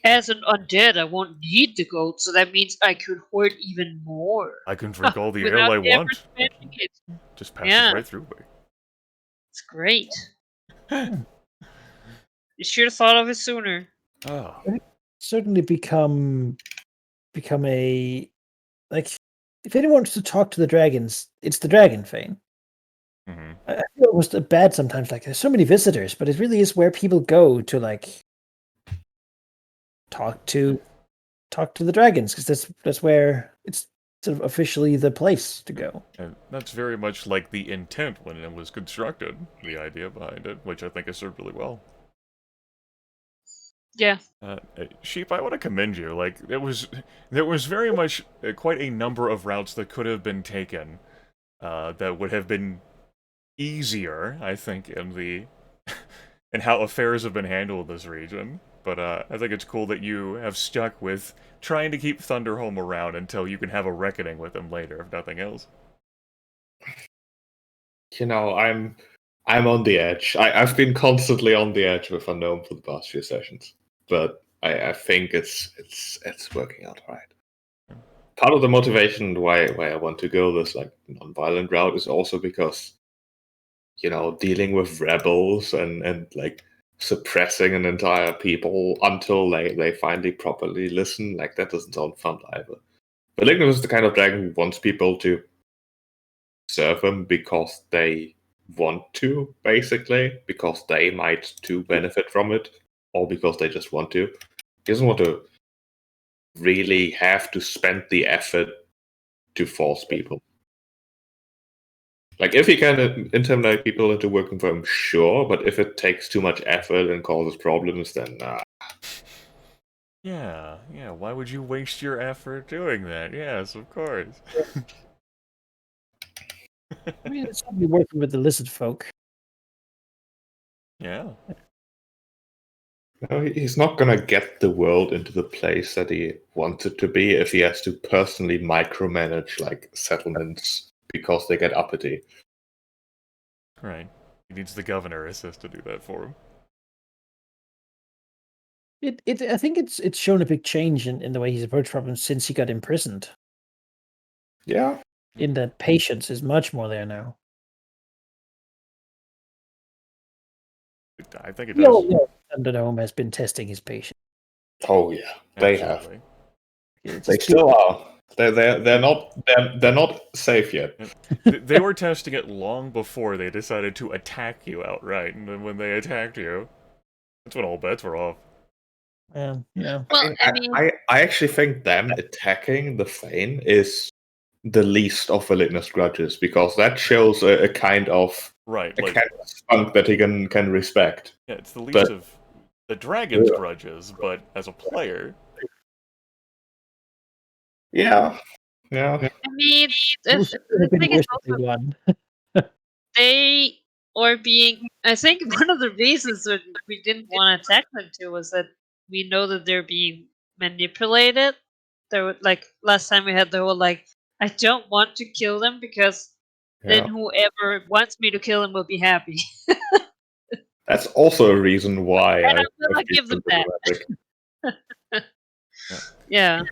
as an undead, I won't need the gold, so that means I could hoard even more. I can drink all the ale Without I ever want. spending it. Just passes Yeah. right through me. It's great. You should have thought of it sooner. Oh. Certainly become a, like, if anyone wants to talk to the dragons, it's the dragon Fane. Mm-hmm. I feel it was bad sometimes. Like, there's so many visitors, but it really is where people go to like talk to the dragons, because that's where it's sort of officially the place to go. And that's very much like the intent when it was constructed, the idea behind it, which I think has served really well. Yeah. Sheep, I want to commend you. Like, there was very much quite a number of routes that could have been taken that would have been easier, I think, in the in how affairs have been handled in this region. But I think it's cool that you have stuck with trying to keep Thunderhome around until you can have a reckoning with him later, if nothing else. You know, I'm on the edge. I've been constantly on the edge with Unknown for the past few sessions, but I think it's working out right. Part of the motivation why I want to go this like non-violent route is also because, you know, dealing with rebels and like suppressing an entire people until they finally properly listen, like that doesn't sound fun either. But Lignet is the kind of dragon who wants people to serve him because they want to, basically, because they might too benefit from it, or because they just want to. He doesn't want to really have to spend the effort to force people. Like, if he can intimidate people into working for him, sure, but if it takes too much effort and causes problems, then Yeah, why would you waste your effort doing that? Yes, of course. I mean, it's probably working with the lizard folk. Yeah. no, he's not gonna get the world into the place that he wants it to be if he has to personally micromanage like settlements because they get uppity. Right. He needs the governor assist to do that for him. I think it's shown a big change in the way he's approached problems since he got imprisoned. Yeah. In that patience is much more there now. I think it We all does. know Thunderdome has been testing his patience. Oh yeah, they have. Absolutely. They still are. They're not safe yet. They were testing it long before they decided to attack you outright, and then when they attacked you, that's when all bets were off. Yeah. Well, I mean, I actually think them attacking the Fane is the least of Valignus grudges, because that shows a kind of Right, a like, kind of spunk that he can respect. yeah, it's the least but- of the dragon's Yeah. grudges, but as a player, Yeah. I mean, It was the been thing worse is if they also won. they are being. I think one of the reasons that we didn't want to attack them too was that we know that they're being manipulated there were, like last time we had the whole like I don't want to kill them because then whoever wants me to kill them will be happy. That's also a reason why And I I'm gonna give them that. Yeah.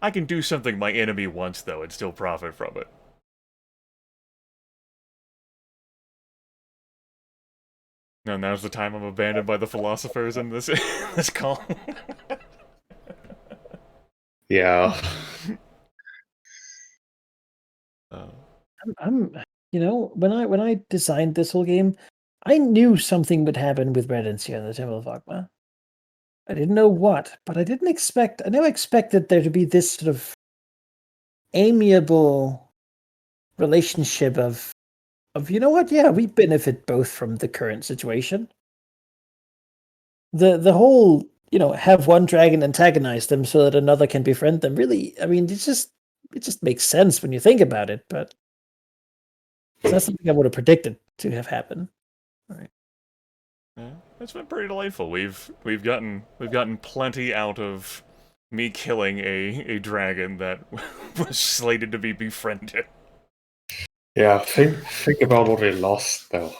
I can do something my enemy wants, though, and still profit from it. Now, now's the time I'm abandoned by the philosophers in this this call. Yeah. You know, when I designed this whole game, I knew something would happen with Red and Seer in the Temple of Agma. I didn't know what, but I never expected there to be this sort of amiable relationship of you know what, yeah, we benefit both from the current situation. The whole, you know, have one dragon antagonize them so that another can befriend them, really, I mean, it just makes sense when you think about it, but it's not something I would have predicted to have happened. All right. Yeah, it's been pretty delightful. We've gotten plenty out of me killing a dragon that was slated to be befriended. Yeah, think about what we lost though.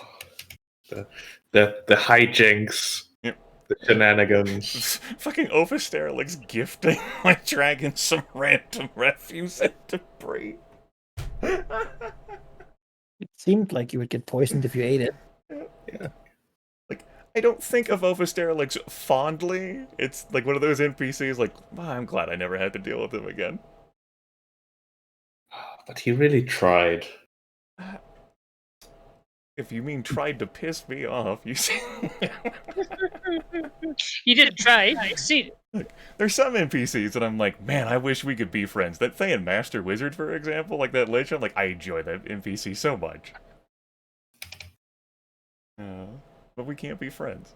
The hijinks, Yep. the shenanigans. Fucking Oversterling's gifting my dragon some random refuse and debris. It seemed like you would get poisoned if you ate it. Yeah. Like, I don't think of Oversterlings fondly. It's like one of those NPCs, like, oh, I'm glad I never had to deal with him again. But he really tried. If you mean tried to piss me off, you see. You didn't try, you succeeded. Look, there's some NPCs that I'm like, man, I wish we could be friends. That thing in Master Wizard, for example, like that Lich, I'm like, I enjoy that NPC so much. But we can't be friends.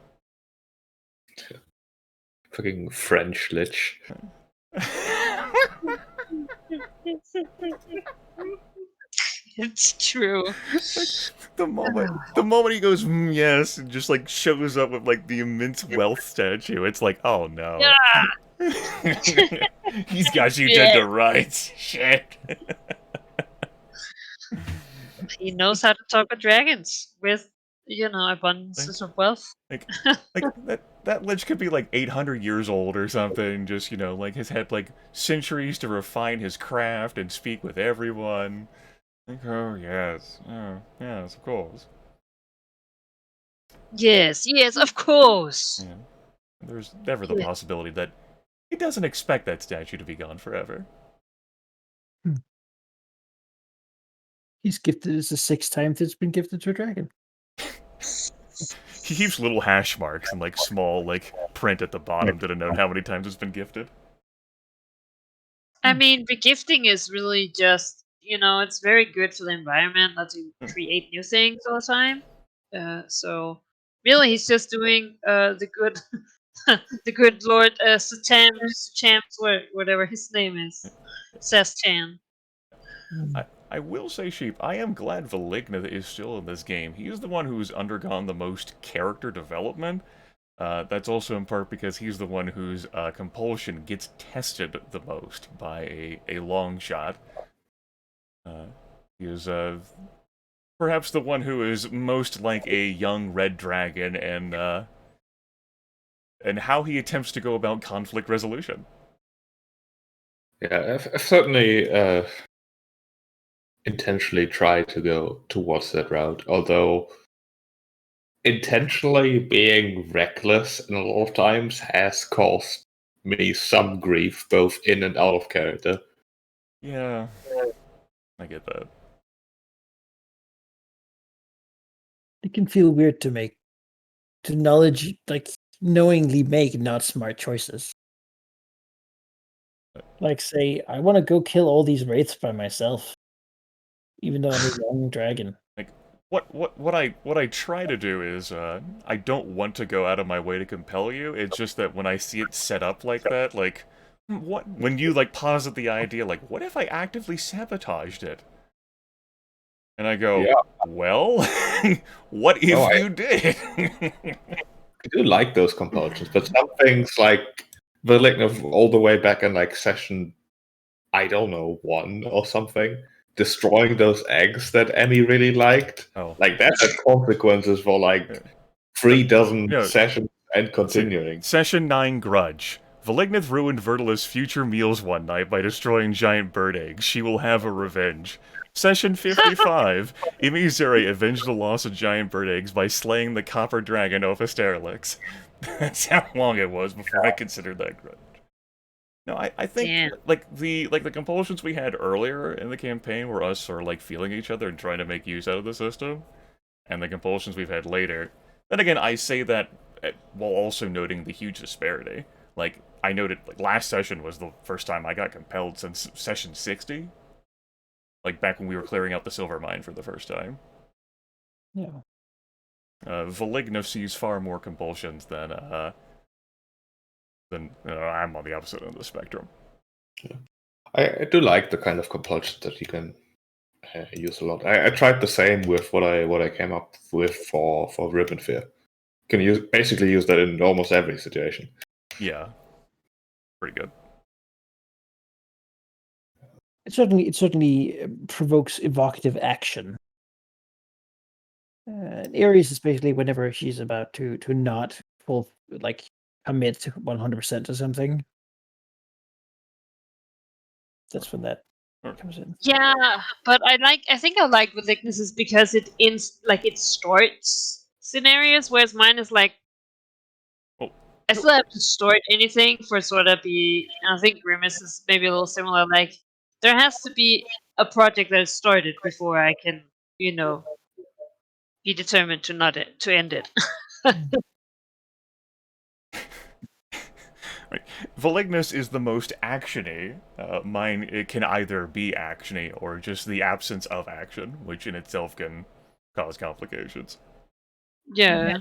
Fucking French Lich. It's true. The moment he goes, yes, and just like shows up with like the immense wealth statue, it's like, oh no. Yeah. He's got you dead to rights. Shit. He knows how to talk with dragons with, you know, abundances of wealth. Like that lich could be like 800 years old or something. Just, you know, like has had like centuries to refine his craft and speak with everyone. Like, oh yes, of course. Yes, of course. Yeah. There's never the possibility that he doesn't expect that statue to be gone forever. He's gifted as the 6th time it's been gifted to a dragon. He keeps little hash marks and like small like print at the bottom to denote how many times it's been gifted. I mean, regifting is really just, you know, it's very good for the environment, not to create new things all the time. So really, he's just doing the good, the good Lord Sachams, whatever his name is, Sastan. I will say, Sheep, I am glad Valigna is still in this game. He is the one who's undergone the most character development. That's also in part because he's the one whose compulsion gets tested the most by a long shot. He is perhaps the one who is most like a young red dragon, and how he attempts to go about conflict resolution. Yeah, I've certainly intentionally tried to go towards that route, although intentionally being reckless and a lot of times has caused me some grief, both in and out of character. Yeah, I get that. It can feel weird to knowingly make not smart choices. Like, say, I want to go kill all these wraiths by myself, even though I'm a young dragon. Like, what I try to do is, I don't want to go out of my way to compel you. It's just that when I see it set up like that, like, when you like posit the idea, like, what if I actively sabotaged it? And I go, yeah. Well, what if you did? I do like those compulsions, but some things like Valignant all the way back in like session, I don't know, 1 or something, destroying those eggs that Emmy really liked. Oh. Like that had consequences for like 3 dozen sessions and continuing. Session 9 Grudge. Valignant ruined Vertila's future meals one night by destroying giant bird eggs. She will have a revenge. Session 55. Imizure avenged the loss of giant bird eggs by slaying the copper dragon Ophisterelix. That's how long it was before I considered that grudge. No, I think like the compulsions we had earlier in the campaign were us sort of like feeling each other and trying to make use out of the system, and the compulsions we've had later. Then again, I say that while also noting the huge disparity. Like I noted, like last session was the first time I got compelled since session 60. Like back when we were clearing out the silver mine for the first time. Yeah. Valigna sees far more compulsions than I'm on the opposite end of the spectrum. Yeah. I do like the kind of compulsion that you can use a lot. I tried the same with what I came up with for Ribbon Fear. You can basically use that in almost every situation. Yeah, pretty good. It certainly provokes evocative action. Ares is basically whenever she's about to not commit 100% to something. That's when that comes in. Yeah, but I think I like Valignances because it starts scenarios, whereas mine is like I still have to start anything for sort of be. I think Grimace is maybe a little similar. Like there has to be a project that is started before I can, be determined to end it. Right. Valignus is the most actiony. Mine, it can either be actiony or just the absence of action, which in itself can cause complications. Yeah.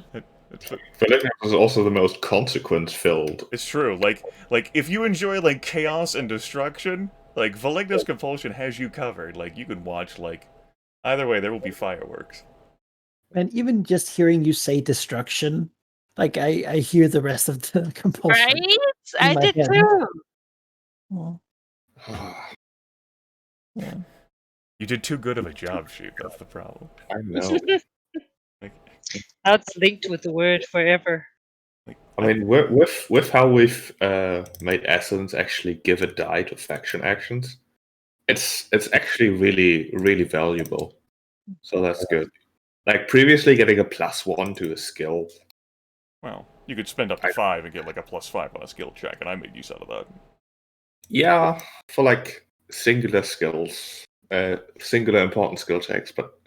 Valignus is also the most consequence-filled. It's true. Like if you enjoy like chaos and destruction, like Valignus Compulsion has you covered. Like you can watch either way there will be fireworks. And even just hearing you say destruction, like I hear the rest of the compulsion. Right? I did head. too. Well, yeah. You did too good of a job, Sheep. That's the problem. I know. That's linked with the word forever. I mean, with how we've made Essence actually give a die to faction actions, it's actually really, really valuable. So that's good. Like previously getting a +1 to a skill. Well, you could spend up to 5 and get like a +5 on a skill check, and I made use out of that. Yeah, for like singular skills, singular important skill checks, but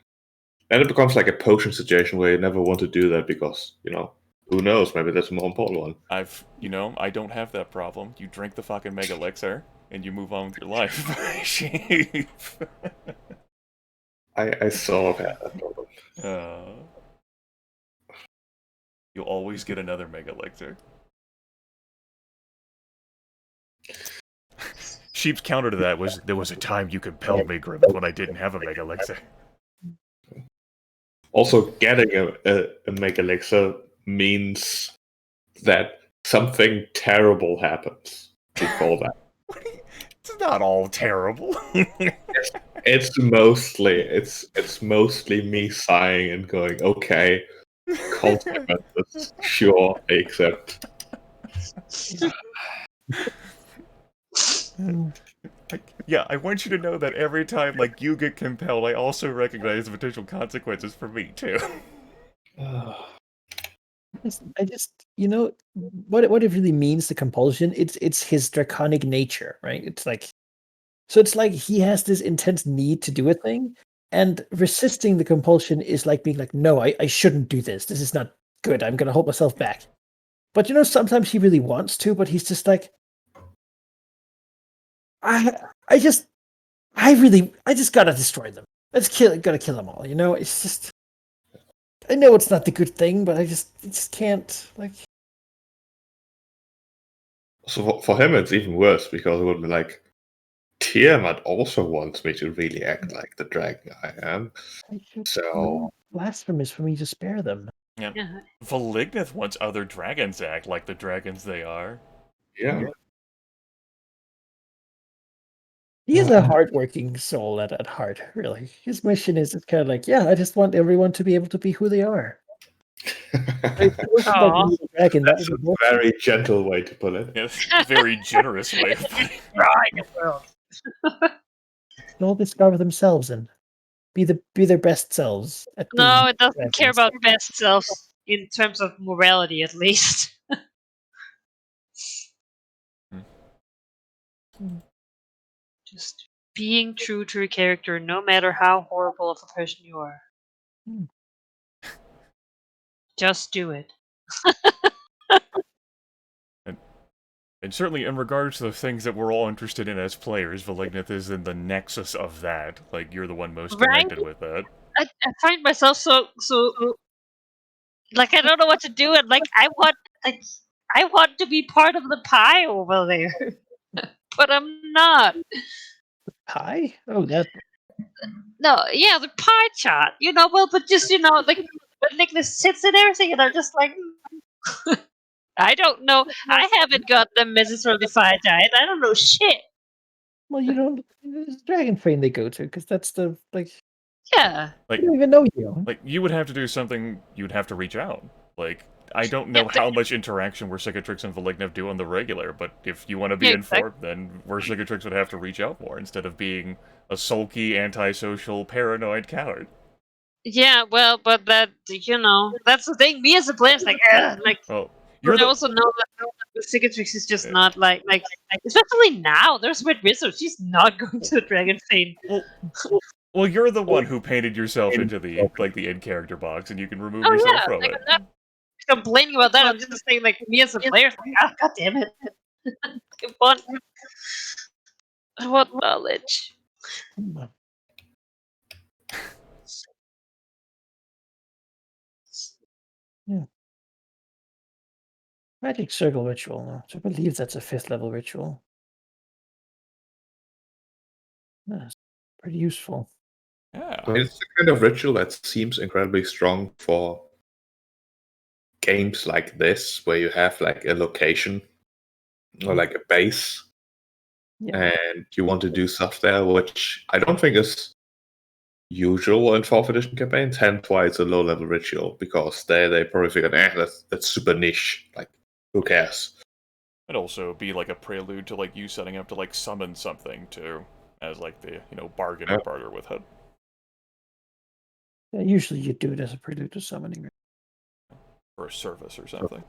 then it becomes like a potion situation where you never want to do that because, who knows, maybe that's a more important one. I don't have that problem. You drink the fucking Mega Elixir, and you move on with your life. I sort of had that problem. You'll always get another Mega Elixir. Sheep's counter to that was, there was a time you compelled me, Grimith, when I didn't have a Mega Elixir. Also, getting a Mega Elixir means that something terrible happens before that. It's not all terrible. It's mostly me sighing and going, okay, consequences, sure, accept. Yeah, I want you to know that every time you get compelled, I also recognize the potential consequences for me too. I just what it really means, the compulsion, it's his draconic nature, right? It's like he has this intense need to do a thing, and resisting the compulsion is like being like, no, I shouldn't do this. This is not good. I'm gonna hold myself back. But sometimes he really wants to, but he's just like, I just gotta destroy them. Gotta kill them all. It's just, I know it's not the good thing, but I just can't So for him, it's even worse because it would be like, Tiamat also wants me to really act like the dragon I am. So blasphemous for me to spare them. Yeah. Valignith wants other dragons to act like the dragons they are. Yeah. He is a hardworking soul at heart, really. His mission is kind of like, yeah, I just want everyone to be able to be who they are. Like, Aw. the dragon, that That's was a very gentle way to put it. Yes, very generous way of putting it. Dragon world. They'll discover themselves and be their best selves at No, being it doesn't care dragons. about best selves in terms of morality, at least. Just being true to your character, no matter how horrible of a person you are. Hmm. Just do it. And certainly in regards to the things that we're all interested in as players, Malignant is in the nexus of that. Like, you're the one most Right? connected with that. I find myself so like I don't know what to do, and like I want to be part of the pie over there, but I'm not. Pie? Oh, that. No, yeah, the pie chart, well, but just like when Nicholas sits and everything, and I'm just like, I don't know. I haven't got the message from the fire giant. I don't know shit. Well, you don't. It's Dragon Train they go to because that's the like. Yeah. Like, I don't even know you. like, you would have to do something, you'd have to reach out. Like, I don't know how much interaction Cicatrix and Malignant do on the regular, but if you want to be Yeah, informed, then Cicatrix would have to reach out more instead of being a sulky, antisocial, paranoid coward. Yeah, well, but that's the thing. Me as a player is like, ugh, like. Well, But I also know that the Cicatrix is just not like, especially now. There's Red Wizard. She's not going to the Dragon Fane. Well, you're the one who painted yourself into the in character box, and you can remove Oh yourself yeah, from like, it. I'm not complaining about that. I'm just saying, like, me as a player, is like, ah, god damn it. I want knowledge. Yeah. Magic Circle ritual. No, I believe that's a 5th level ritual. That's pretty useful. Yeah. I mean, it's the kind of ritual that seems incredibly strong for games like this, where you have like a location or like a base, Yeah. and you want to do stuff there, which I don't think is usual in 4th edition campaigns. Hence why it's a low-level ritual, because they probably figured, that's super niche. Like, who cares? It'd also be like a prelude to like you setting up to like summon something too, as like the bargain or barter with it. Yeah, usually you do it as a prelude to summoning. For a service or something.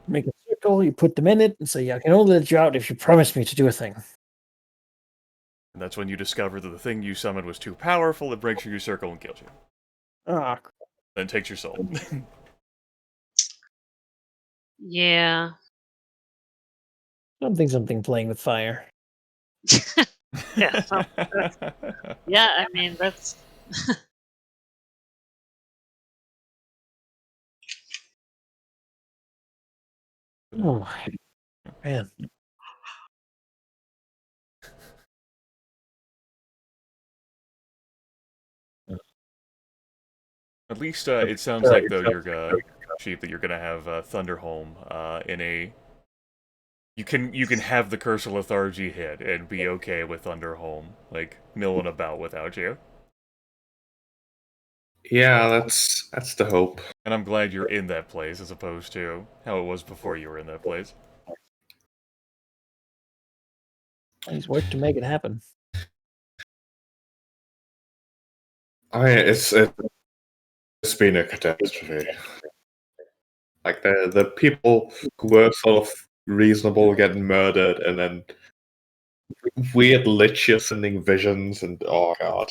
Make a circle, you put them in it, and say, yeah, I can only let you out if you promise me to do a thing. And that's when you discover that the thing you summoned was too powerful, it breaks through your circle and kills you. Ah, Then takes your soul. Yeah. something playing with fire. Yeah. Yeah, I mean, that's. Oh, man. At least it sounds like though you're Sheep that you're gonna have Thunderholm in a. You can have the Curse of Lethargy hit and be okay with Thunderholm like milling about without you. Yeah, that's the hope. And I'm glad you're in that place as opposed to how it was before you were in that place. He's worked to make it happen. It's been a catastrophe. Like the people who were sort of reasonable getting murdered, and then weird liches sending visions, and oh god.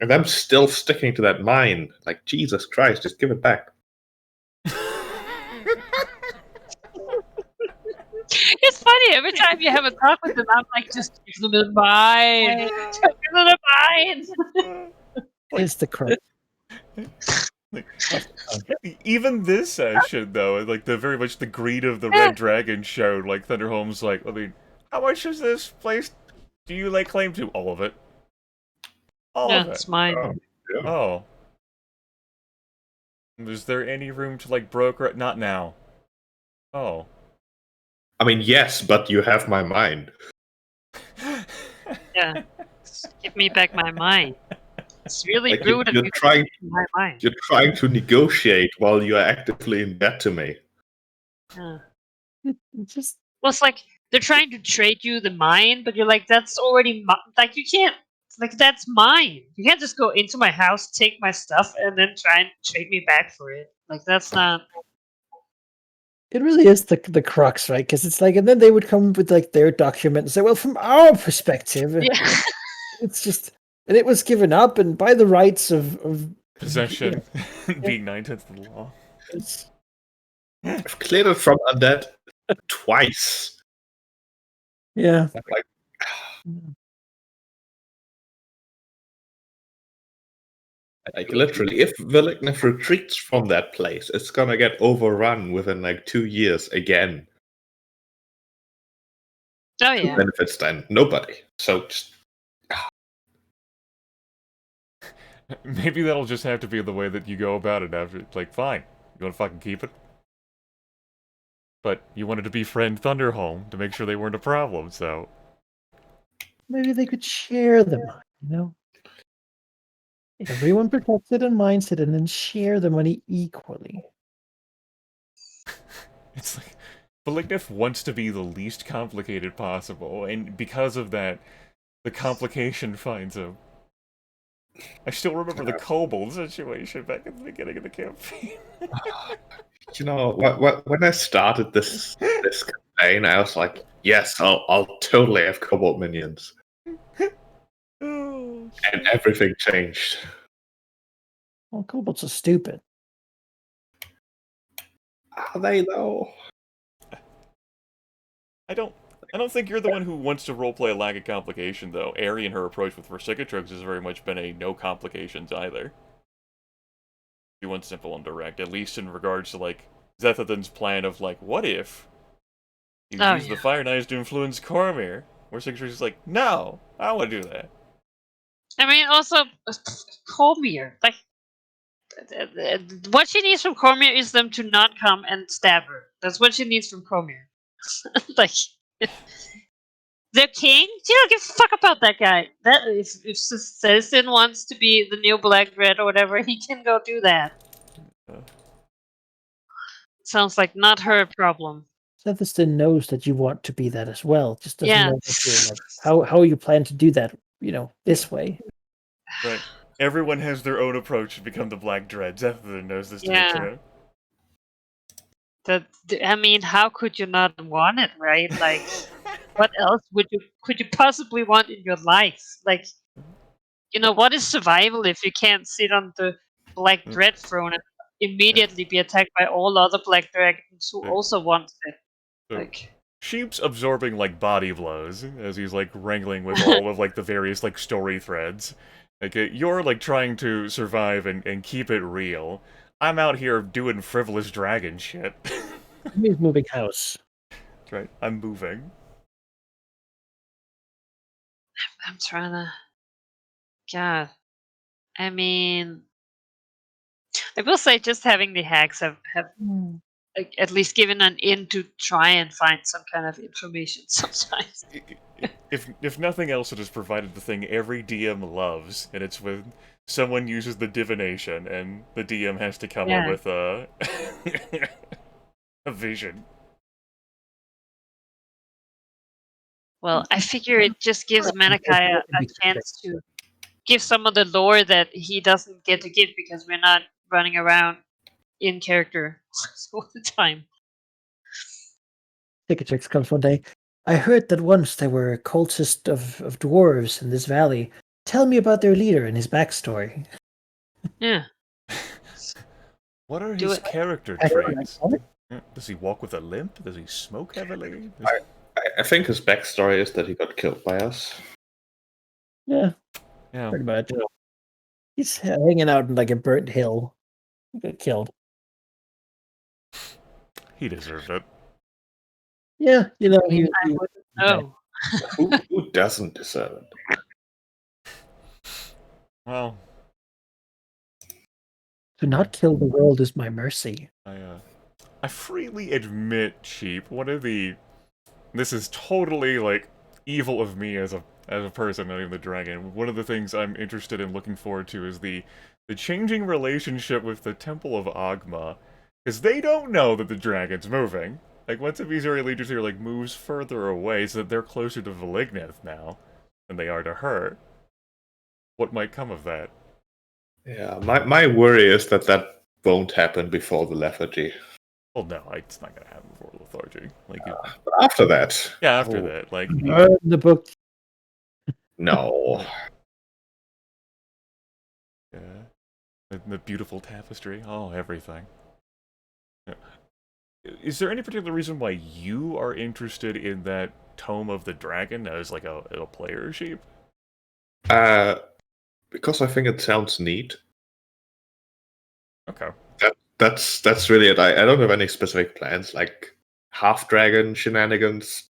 And I'm still sticking to that mine. Like, Jesus Christ, just give it back. It's funny, every time you have a talk with them, I'm like, just give them the mine. Just give them the mine. It's the crux. Even this session, though, like very much the greed of the Red Dragon showed. Like Thunderholm's like, I mean, how much is this place? Do you lay claim to? All of it. All of it. It's mine. Yeah. Oh. Is there any room to, like, broker... Not now. Oh. I mean, yes, but you have my mind. Yeah. Give me back my mind. It's really Like, rude of you to take my mind. you're trying to negotiate while you are actively in debt to me. Yeah. Just Well, it's like they're trying to trade you the mind, but you're like, that's already like you can't. Like that's mine. You can't just go into my house, take my stuff, and then try and trade me back for it. Like that's not. it really is the crux, right? Because it's like, and then they would come with like their document and say, well, from our perspective, Yeah. it's just, and it was given up, and by the rights of Possession being 9/10 of the law. it's, I've cleared it from undead twice. yeah. Like, literally, if Vilignif retreats from that place, it's gonna get overrun within like 2 years again. Oh Who yeah. benefits then? Nobody. So just, Maybe that'll just have to be the way that you go about it after. Like, fine. You want to fucking keep it? But you wanted to befriend Thunderhome to make sure they weren't a problem, so... Maybe they could share the money, you know? Everyone protects it and mines it, and then share the money equally. It's like... Vilignif wants to be the least complicated possible, and because of that, the complication finds him. I still remember the kobold situation back at the beginning of the campaign. you know, when I started this campaign, I was like, yes, I'll totally have kobold minions. Oh, And everything changed. Well, kobolds are stupid. Are they though? I don't think you're the one who wants to roleplay a lack of complication, though. Aerie and her approach with Versicatrix has very much been a no complications either. She wants simple and direct, at least in regards to, like, Zethathan's plan of, like, what if you use the Fire Knives to influence Cormyr? Versicatrix is like, no, I don't want to do that. I mean, also Cormyr. Like, what she needs from Cormyr is them to not come and stab her. That's what she needs from Cormyr. Like, the king? She don't give a fuck about that guy. That if Citizen wants to be the new Black Dread or whatever, he can go do that. Sounds like not her problem. Sethiston knows that you want to be that as well. Just doesn't Yeah. know that you're, like, how you plan to do that, you know, this way. Right. Everyone has their own approach to become the Black Dread. Zethathan knows this to Yeah. be true. I mean, how could you not want it, right? Like, what else could you possibly want in your life? Like, you know, what is survival if you can't sit on the Black Dread throne and immediately be attacked by all other Black Dragons who also want it? Like, Sheep's absorbing, like, body blows as he's, like, wrangling with all of, like, the various, like, story threads. Like, you're, like, trying to survive and keep it real. I'm out here doing frivolous dragon shit. He's moving house. That's right. I'm moving. I'm trying to... God. I mean... I will say just having the hacks have like, at least given an in to try and find some kind of information sometimes. If nothing else, it has provided the thing every DM loves, and it's when someone uses the divination, and the DM has to come up with a vision. Well, I figure it just gives Malachi a chance to give some of the lore that he doesn't get to give because we're not running around in character all the time. Cicatrix comes one day. I heard that once there were a cultist of dwarves in this valley. Tell me about their leader and his backstory. Yeah. What are his character traits? Does he walk with a limp? Does he smoke heavily? I think his backstory is that he got killed by us. Yeah. Yeah. Pretty much. He's hanging out in like a burnt hill. He got killed. He deserved it. Yeah, you know, he wouldn't know. Who doesn't deserve it? Well, To not kill the world is my mercy. I freely admit, Cheap, one of the... This is totally, like, evil of me as a person, not even the dragon. One of the things I'm interested in looking forward to is the changing relationship with the Temple of Agma. Because they don't know that the dragon's moving. Like, once a Viscery Legislator, like, moves further away so that they're closer to Valignith now than they are to her. What might come of that? Yeah, my worry is that won't happen before the lethargy. Well, no, it's not gonna happen before lethargy. Like, But after that. yeah, after that, like, The book. No. yeah, the beautiful tapestry, oh, everything. Yeah. Is there any particular reason why you are interested in that Tome of the Dragon as like a player sheep? Because I think it sounds neat. Okay. That's really it. I don't have any specific plans. Like half dragon shenanigans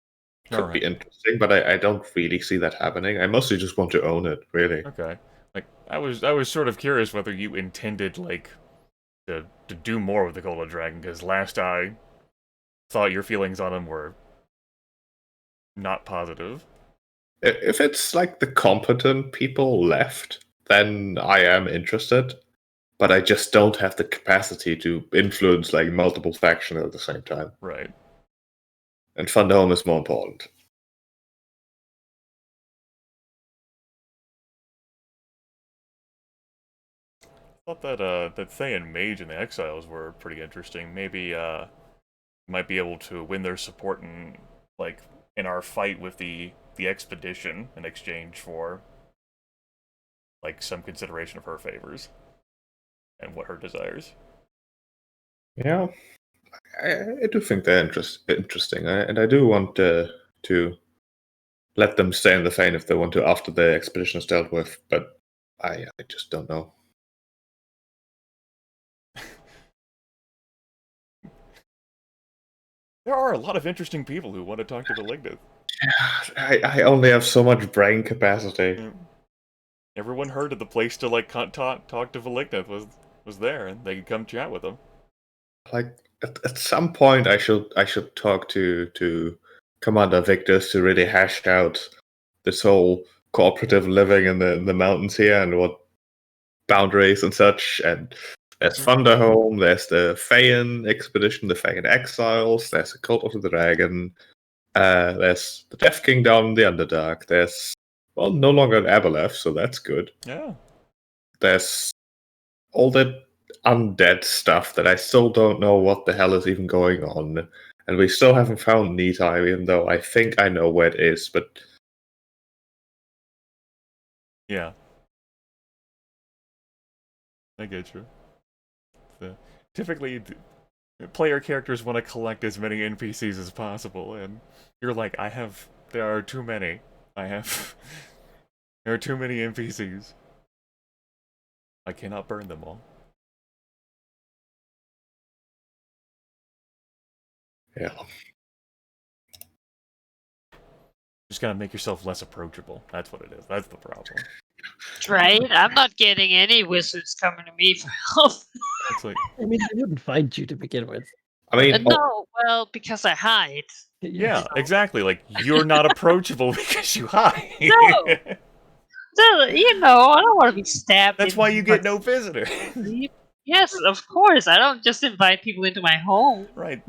could be interesting, but I don't really see that happening. I mostly just want to own it, really. Okay. Like I was sort of curious whether you intended like to do more with the Golden Dragon, because last I thought your feelings on him were not positive. If it's like the competent people left, then I am interested. But I just don't have the capacity to influence like multiple factions at the same time. Right. And Thunderhome is more important. I thought that Thay and Mage and the Exiles were pretty interesting. Maybe might be able to win their support in like in our fight with the expedition in exchange for like some consideration of her favors and what her desires. Yeah, I do think they're interesting, and I do want to let them stay in the Fane if they want to after the expedition is dealt with, but I just don't know. There are a lot of interesting people who want to talk to Valignith. I only have so much brain capacity. Yeah. Everyone heard that the place to like talk to Valignith was there, and they could come chat with them. Like at some point, I should talk to Commander Victus to really hash out this whole cooperative living in the mountains here and what boundaries and such. And there's Thunderhome, there's the Feyen expedition, the Feyen Exiles, there's the Cult of the Dragon, there's the Death Kingdom, the Underdark, there's, well, no longer an Aberleth, so that's good. Yeah. There's all that undead stuff that I still don't know what the hell is even going on. And we still haven't found Nita, even though I think I know where it is, but... Yeah. I get you. Typically, player characters want to collect as many NPCs as possible, and you're like, there are too many. There are too many NPCs. I cannot burn them all. Yeah. Just gotta make yourself less approachable. That's what it is. That's the problem. Right? I'm not getting any wizards coming to me for help. It's like, I mean, they wouldn't find you to begin with. I mean, No, well, because I hide. yeah, exactly. Like, you're not approachable because you hide. No. So, you know, I don't want to be stabbed. That's why you get no visitors. Yes, of course. I don't just invite people into my home. Right.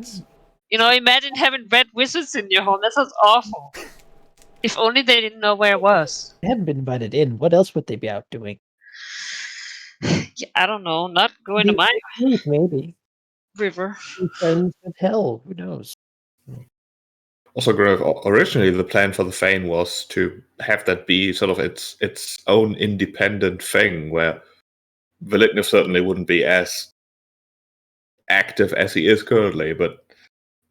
You know, imagine having red wizards in your home. That sounds awful. If only they didn't know where it was. They haven't been invited in. What else would they be out doing? Yeah, I don't know. Not going to my Maybe. river. Friends with hell. Who knows? Also, Grimith, originally the plan for the Fane was to have that be sort of its own independent thing, where Valignith certainly wouldn't be as active as he is currently, but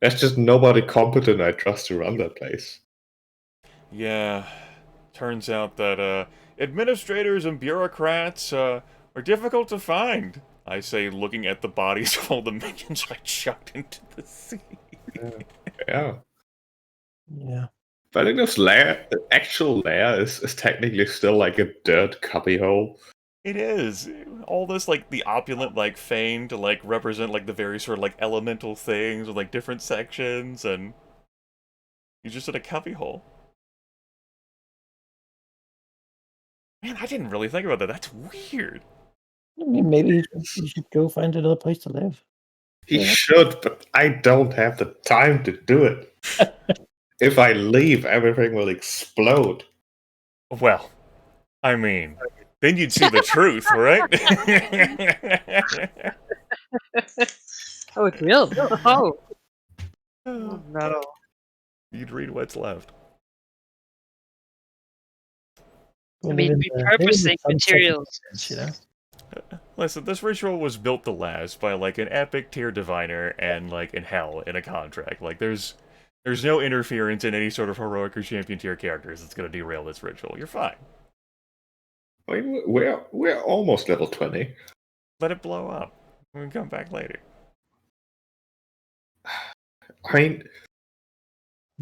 there's just nobody competent I trust to run that place. Yeah. Turns out that administrators and bureaucrats are difficult to find. I say, looking at the bodies of all the minions I chucked into the sea. Yeah. Yeah. Valignith's lair, actual lair, is technically still like a dirt cubbyhole. It is. All this, like, the opulent, like, fane to, like, represent, like, the very sort of, like, elemental things with, like, different sections, and you're just in a cubbyhole. Man, I didn't really think about that. That's weird. I mean, maybe you should go find another place to live. He Yeah. should, but I don't have the time to do it. If I leave, everything will explode. Well, I mean, then you'd see the truth, right? Oh, it will. Oh no. You'd read what's left. I mean, repurposing materials. You know? Listen, this ritual was built to last by, like, an epic tier diviner and, like, in hell in a contract. Like, there's no interference in any sort of heroic or champion tier characters that's gonna derail this ritual. You're fine. I mean, we're almost level 20. Let it blow up. We can come back later. I mean,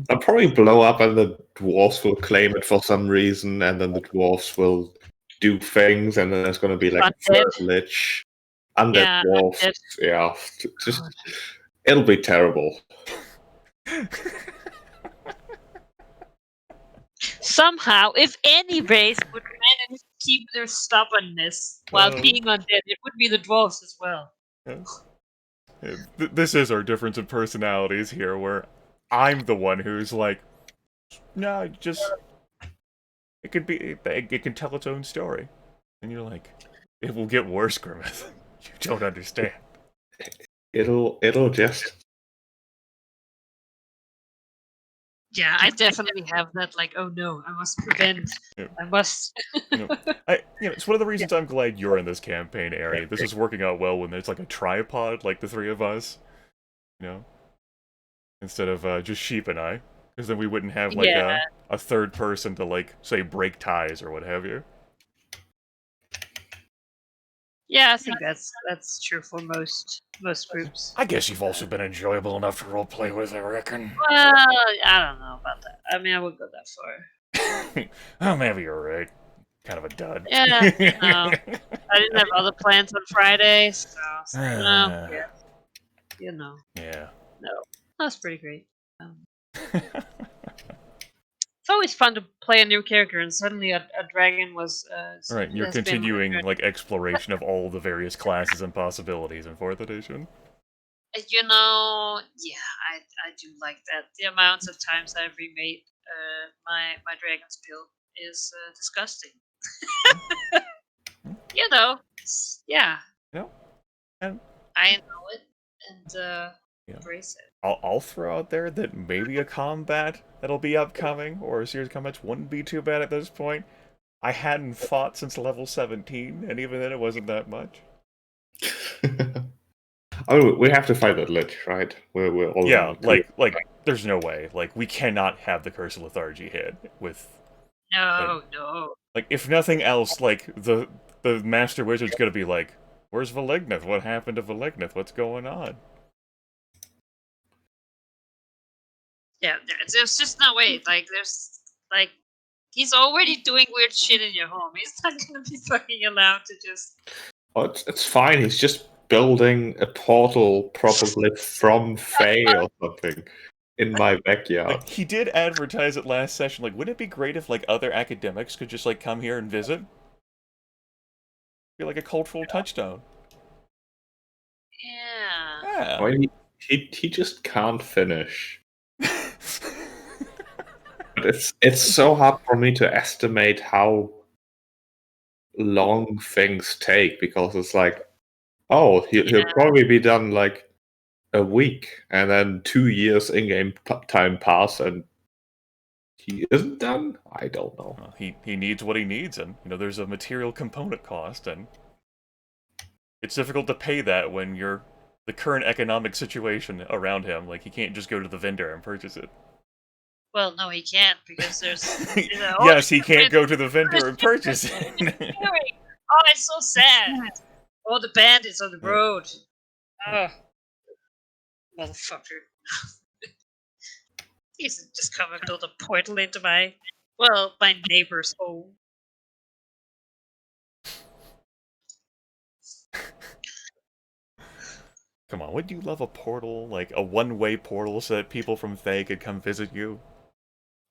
I'll probably blow up and the dwarves will claim it for some reason, and then the dwarves will do things, and then there's going to be like a third lich. Undead Yeah, dwarves. undead. Yeah, just it'll be terrible. Somehow, if any race would manage to keep their stubbornness while being undead, it would be the dwarves as well. This is our difference in personalities here, where I'm the one who's like, no, just it can tell its own story, and you're like, it will get worse, Grimith. You don't understand. It'll just. Yeah, I definitely have that. Like, oh no, I must prevent. Yeah. I must. It's one of the reasons I'm glad you're in this campaign, Ari. This is working out well when there's like a tripod, like the three of us, instead of just Sheep and I, because then we wouldn't have like a third person to like say break ties or what have you. Yeah, I think that's true for most groups. I guess you've also been enjoyable enough to roleplay with, I reckon. Well, I don't know about that. I mean, I wouldn't go that far. Oh, maybe you're right. Kind of a dud. Yeah, no. I didn't have other plans on Friday, so no. Yeah. Yeah. No, that's pretty great. It's always fun to play a new character, and suddenly a dragon was. Right, you're continuing like exploration of all the various classes and possibilities in 4th edition. Yeah, I do like that. The amounts of times I've remade my dragon's build is disgusting. Yeah. And I know it and embrace it. I'll throw out there that maybe a combat that'll be upcoming, or a series of combats, wouldn't be too bad at this point. I hadn't fought since level 17, and even then it wasn't that much. Oh, we have to fight that lich, right? We're all like there's no way. Like, we cannot have the Curse of Lethargy hit with... No. Like, if nothing else, like, the Master Wizard's gonna be like, where's Valignith? What happened to Valignith? What's going on? Yeah, there's just no way. Like, he's already doing weird shit in your home. He's not gonna be fucking allowed to just... Oh, it's fine. He's just building a portal probably from Fae or something in my backyard. Like, he did advertise it last session. Like, wouldn't it be great if like other academics could just like come here and visit? Be like a cultural touchstone. Yeah. I mean, he just can't finish. But it's so hard for me to estimate how long things take, because it's like, oh, he'll probably be done like a week, and then 2 years in-game time pass, and he isn't done? I don't know. Well, he needs what he needs, and there's a material component cost, and it's difficult to pay that when you're the current economic situation around him. Like, he can't just go to the vendor and purchase it. Well, no, he can't, because there's... Yes, he can't go to the vendor and purchase it. Oh, it's so sad. All the bandits on the road. Oh. Motherfucker. He's just come and build a portal into my neighbor's home. Come on, wouldn't you love a portal? Like, a one-way portal so that people from Thay could come visit you?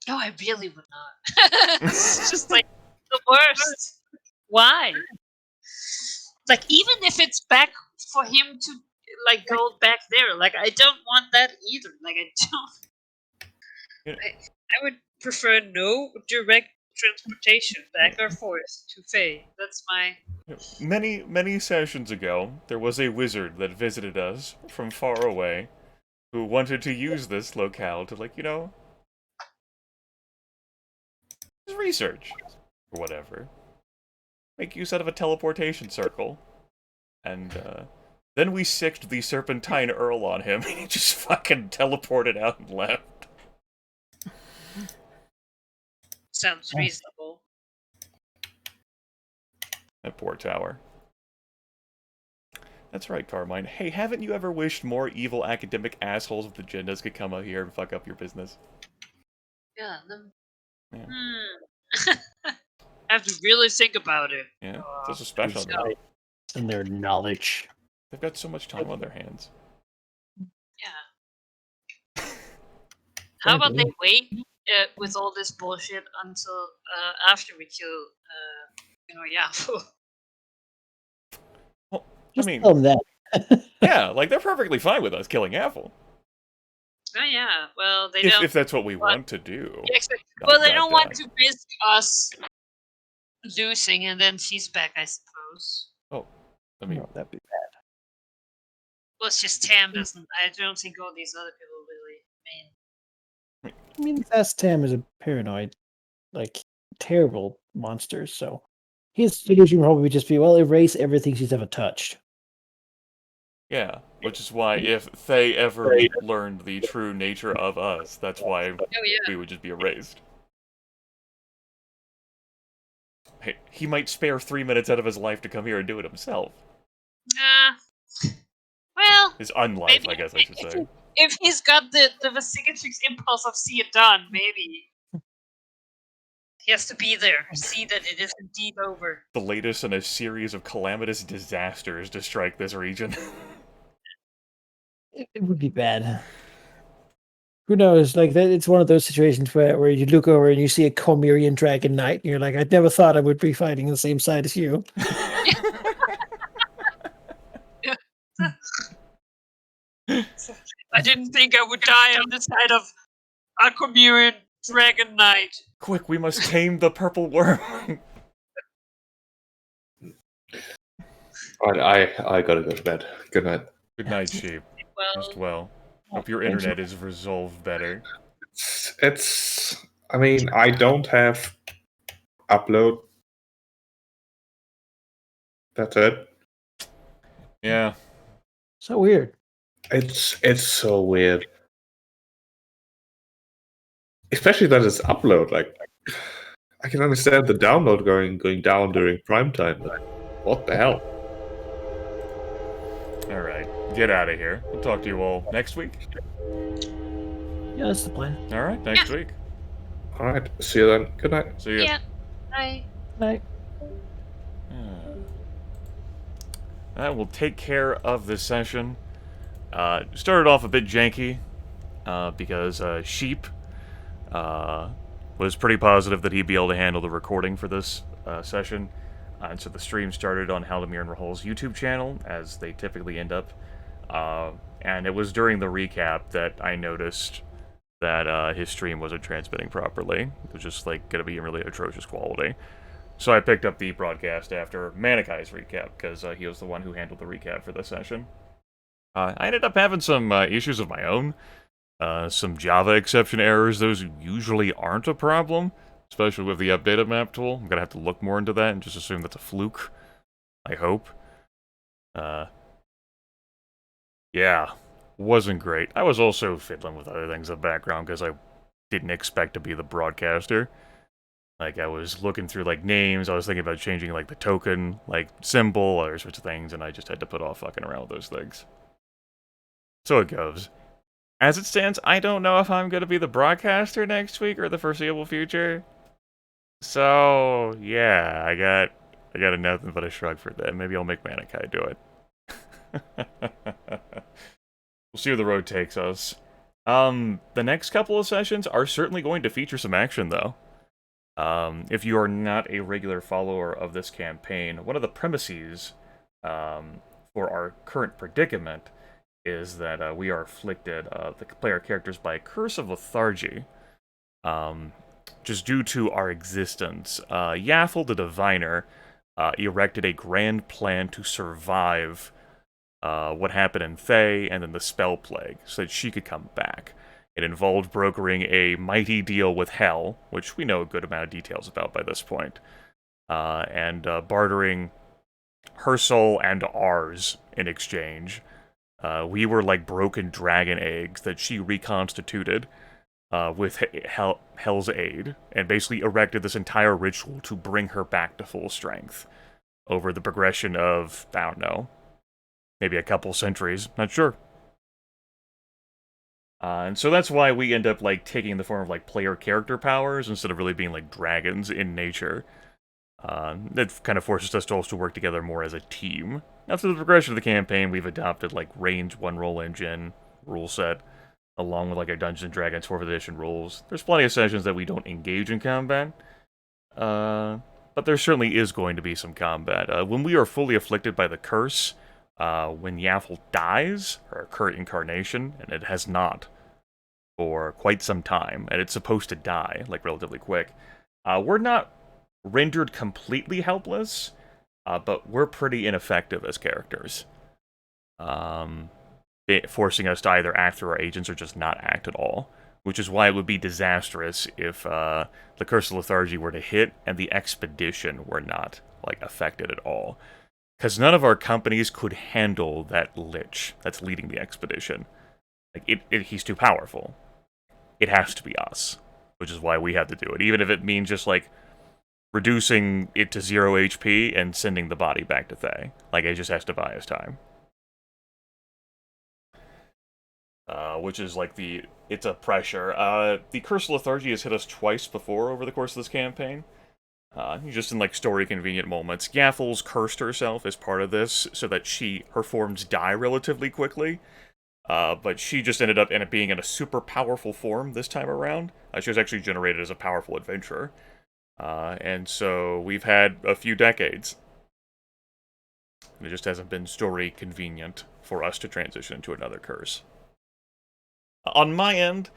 No, I really would not. It's just like the worst. Why? Like, even if it's back for him to like go back there, like I don't want that either. Like I don't. You know, I would prefer no direct transportation back or forth to Faye. That's my. many sessions ago, there was a wizard that visited us from far away who wanted to use this locale to, like, research or whatever. Make use out of a teleportation circle. And, then we sicked the Serpentine Earl on him, and he just fucking teleported out and left. Sounds reasonable. That poor tower. That's right, Carmine. Hey, haven't you ever wished more evil academic assholes with agendas could come out here and fuck up your business? Yeah. Yeah. I have to really think about it. Yeah, it's also special. Yeah. And their knowledge. They've got so much time on their hands. Yeah. How about they wait with all this bullshit until after we kill, Yafu? Well, Just I mean, tell them that. yeah, like, they're perfectly fine with us killing Apple. Oh yeah. Well, they don't. If that's what we want to do. Yeah, exactly. Not Well, they that don't want bad. to risk us losing, and then she's back, I suppose. Oh, I mean, No, that'd be bad. Well, it's just Tam doesn't. I don't think all these other people really. I mean, Tam is a paranoid, like, terrible monster, so his solution would probably just be, well, erase everything she's ever touched. yeah, which is why if Thay ever learned the true nature of us, that's why Oh yeah. we would just be erased. Hey, he might spare 3 minutes out of his life to come here and do it himself. Well, His unlife, maybe I guess I should say. if he's got the Vasicatrix impulse of see it done, maybe he has to be there, see that it is indeed over. The latest in a series of calamitous disasters to strike this region. It would be bad. Who knows? Like, it's one of those situations where you look over and you see a Comerian Dragon Knight, and you're like, I never thought I would be fighting the same side as you. I didn't think I would die on the side of a Comerian Dragon Knight. Quick, we must tame the purple worm. Alright, I gotta go to bed. Good night. Good night, sheep. Rest well. Hope your internet is resolved better. I mean, I don't have upload. That's it. Yeah. So weird. It's so weird. Especially that it's upload. Like, I can understand the download going down during prime time, but what the hell? Alright. Get out of here. We'll talk to you all next week. Yeah, that's the plan. Alright, next week. Alright, see you then. Good night. See ya. Yeah. Bye. Night. That will take care of this session. Started off a bit janky, because Sheep was pretty positive that he'd be able to handle the recording for this session. And so the stream started on Haldimir and Rahol's YouTube channel, as they typically end up. And it was during the recap that I noticed that his stream wasn't transmitting properly. It was just, like, going to be in really atrocious quality. So I picked up the broadcast after Manakai's recap, because he was the one who handled the recap for this session. I ended up having some issues of my own. Some Java exception errors. Those usually aren't a problem, especially with the updated map tool. I'm going to have to look more into that and just assume that's a fluke. I hope. Yeah, wasn't great. I was also fiddling with other things in the background because I didn't expect to be the broadcaster. Like, I was looking through, like, names, I was thinking about changing, like, the token, like, symbol, other sorts of things, and I just had to put off fucking around with those things. So it goes. As it stands, I don't know if I'm going to be the broadcaster next week or the foreseeable future. So, yeah, I got a nothing but a shrug for that. Maybe I'll make Manikai do it. We'll see where the road takes us. The next couple of sessions are certainly going to feature some action, though. If you are not a regular follower of this campaign, one of the premises for our current predicament is that we are afflicted, the player characters, by a curse of lethargy. Just due to our existence. Yaffle the Diviner erected a grand plan to survive what happened in Thay and then the Spell Plague, so that she could come back. It involved brokering a mighty deal with Hell, which we know a good amount of details about by this point, and bartering her soul and ours in exchange. We were like broken dragon eggs that she reconstituted with Hell's aid, and basically erected this entire ritual to bring her back to full strength over the progression of, I don't know, maybe a couple centuries, not sure. And so that's why we end up like taking the form of like player character powers instead of really being like dragons in nature. That kind of forces us to also work together more as a team. After the progression of the campaign, we've adopted like range one roll engine rule set, along with like our Dungeons & Dragons 4th edition rules. There's plenty of sessions that we don't engage in combat, but there certainly is going to be some combat. When we are fully afflicted by the curse, when Yaffle dies, her current incarnation, and it has not for quite some time, and it's supposed to die, like, relatively quick, we're not rendered completely helpless, but we're pretty ineffective as characters. Forcing us to either act through our agents or just not act at all, which is why it would be disastrous if the Curse of Lethargy were to hit and the expedition were not like affected at all. Because none of our companies could handle that Lich that's leading the expedition. Like he's too powerful. It has to be us, which is why we have to do it, even if it means just like reducing it to 0 HP and sending the body back to Thay. Like, it just has to buy us time. Which is like it's a pressure. The Curse of Lethargy has hit us twice before over the course of this campaign. Just in like story convenient moments. Yaffle's cursed herself as part of this so that her forms die relatively quickly. But she just ended up being in a super powerful form this time around. She was actually generated as a powerful adventurer. And so we've had a few decades. It just hasn't been story convenient for us to transition into another curse. On my end,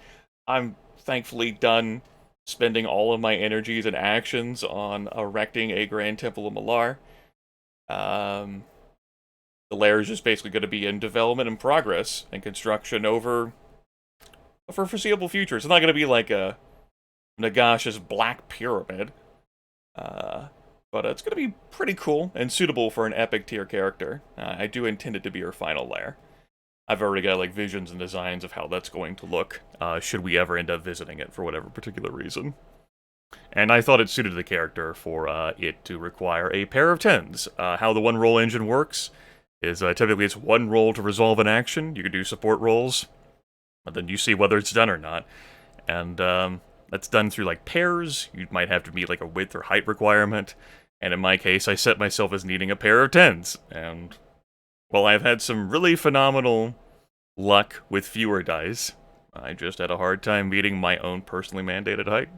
I'm thankfully done spending all of my energies and actions on erecting a Grand Temple of Malar. The lair is just basically going to be in development and progress and construction for foreseeable future. It's not going to be like a Nagash's Black Pyramid, but it's going to be pretty cool and suitable for an epic tier character. I do intend it to be her final lair. I've already got like visions and designs of how that's going to look, should we ever end up visiting it for whatever particular reason. And I thought it suited the character for it to require a pair of 10s. How the one roll engine works is typically it's one roll to resolve an action. You can do support rolls, but then you see whether it's done or not. And that's done through like pairs. You might have to meet like a width or height requirement. And in my case, I set myself as needing a pair of 10s. And well, I've had some really phenomenal luck with fewer dice. I just had a hard time meeting my own personally mandated height.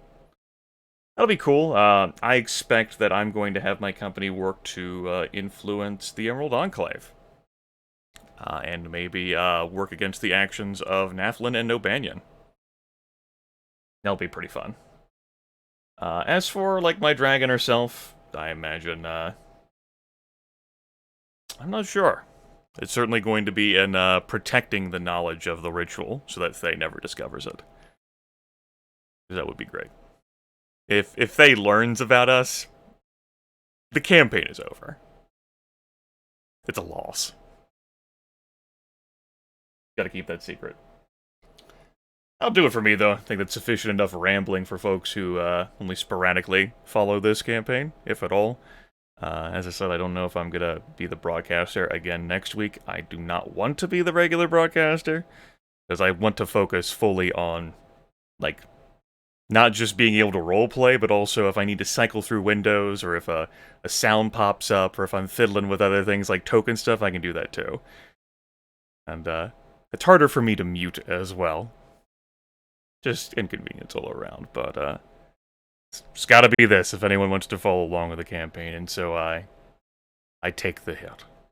That'll be cool. I expect that I'm going to have my company work to influence the Emerald Enclave. And maybe work against the actions of Naflin and Nobanian. That'll be pretty fun. As for, like, my dragon herself, I imagine, I'm not sure. It's certainly going to be in protecting the knowledge of the ritual so that Thay never discovers it. That would be great. If Thay learns about us, the campaign is over. It's a loss. Gotta keep that secret. That'll do it for me, though. I think that's sufficient enough rambling for folks who only sporadically follow this campaign, if at all. As I said, I don't know if I'm gonna be the broadcaster again next week. I do not want to be the regular broadcaster, because I want to focus fully on, like, not just being able to roleplay, but also if I need to cycle through windows, or if a sound pops up, or if I'm fiddling with other things like token stuff, I can do that too. And it's harder for me to mute as well. Just inconvenience all around, but it's gotta be this if anyone wants to follow along with the campaign, and so I take the hit.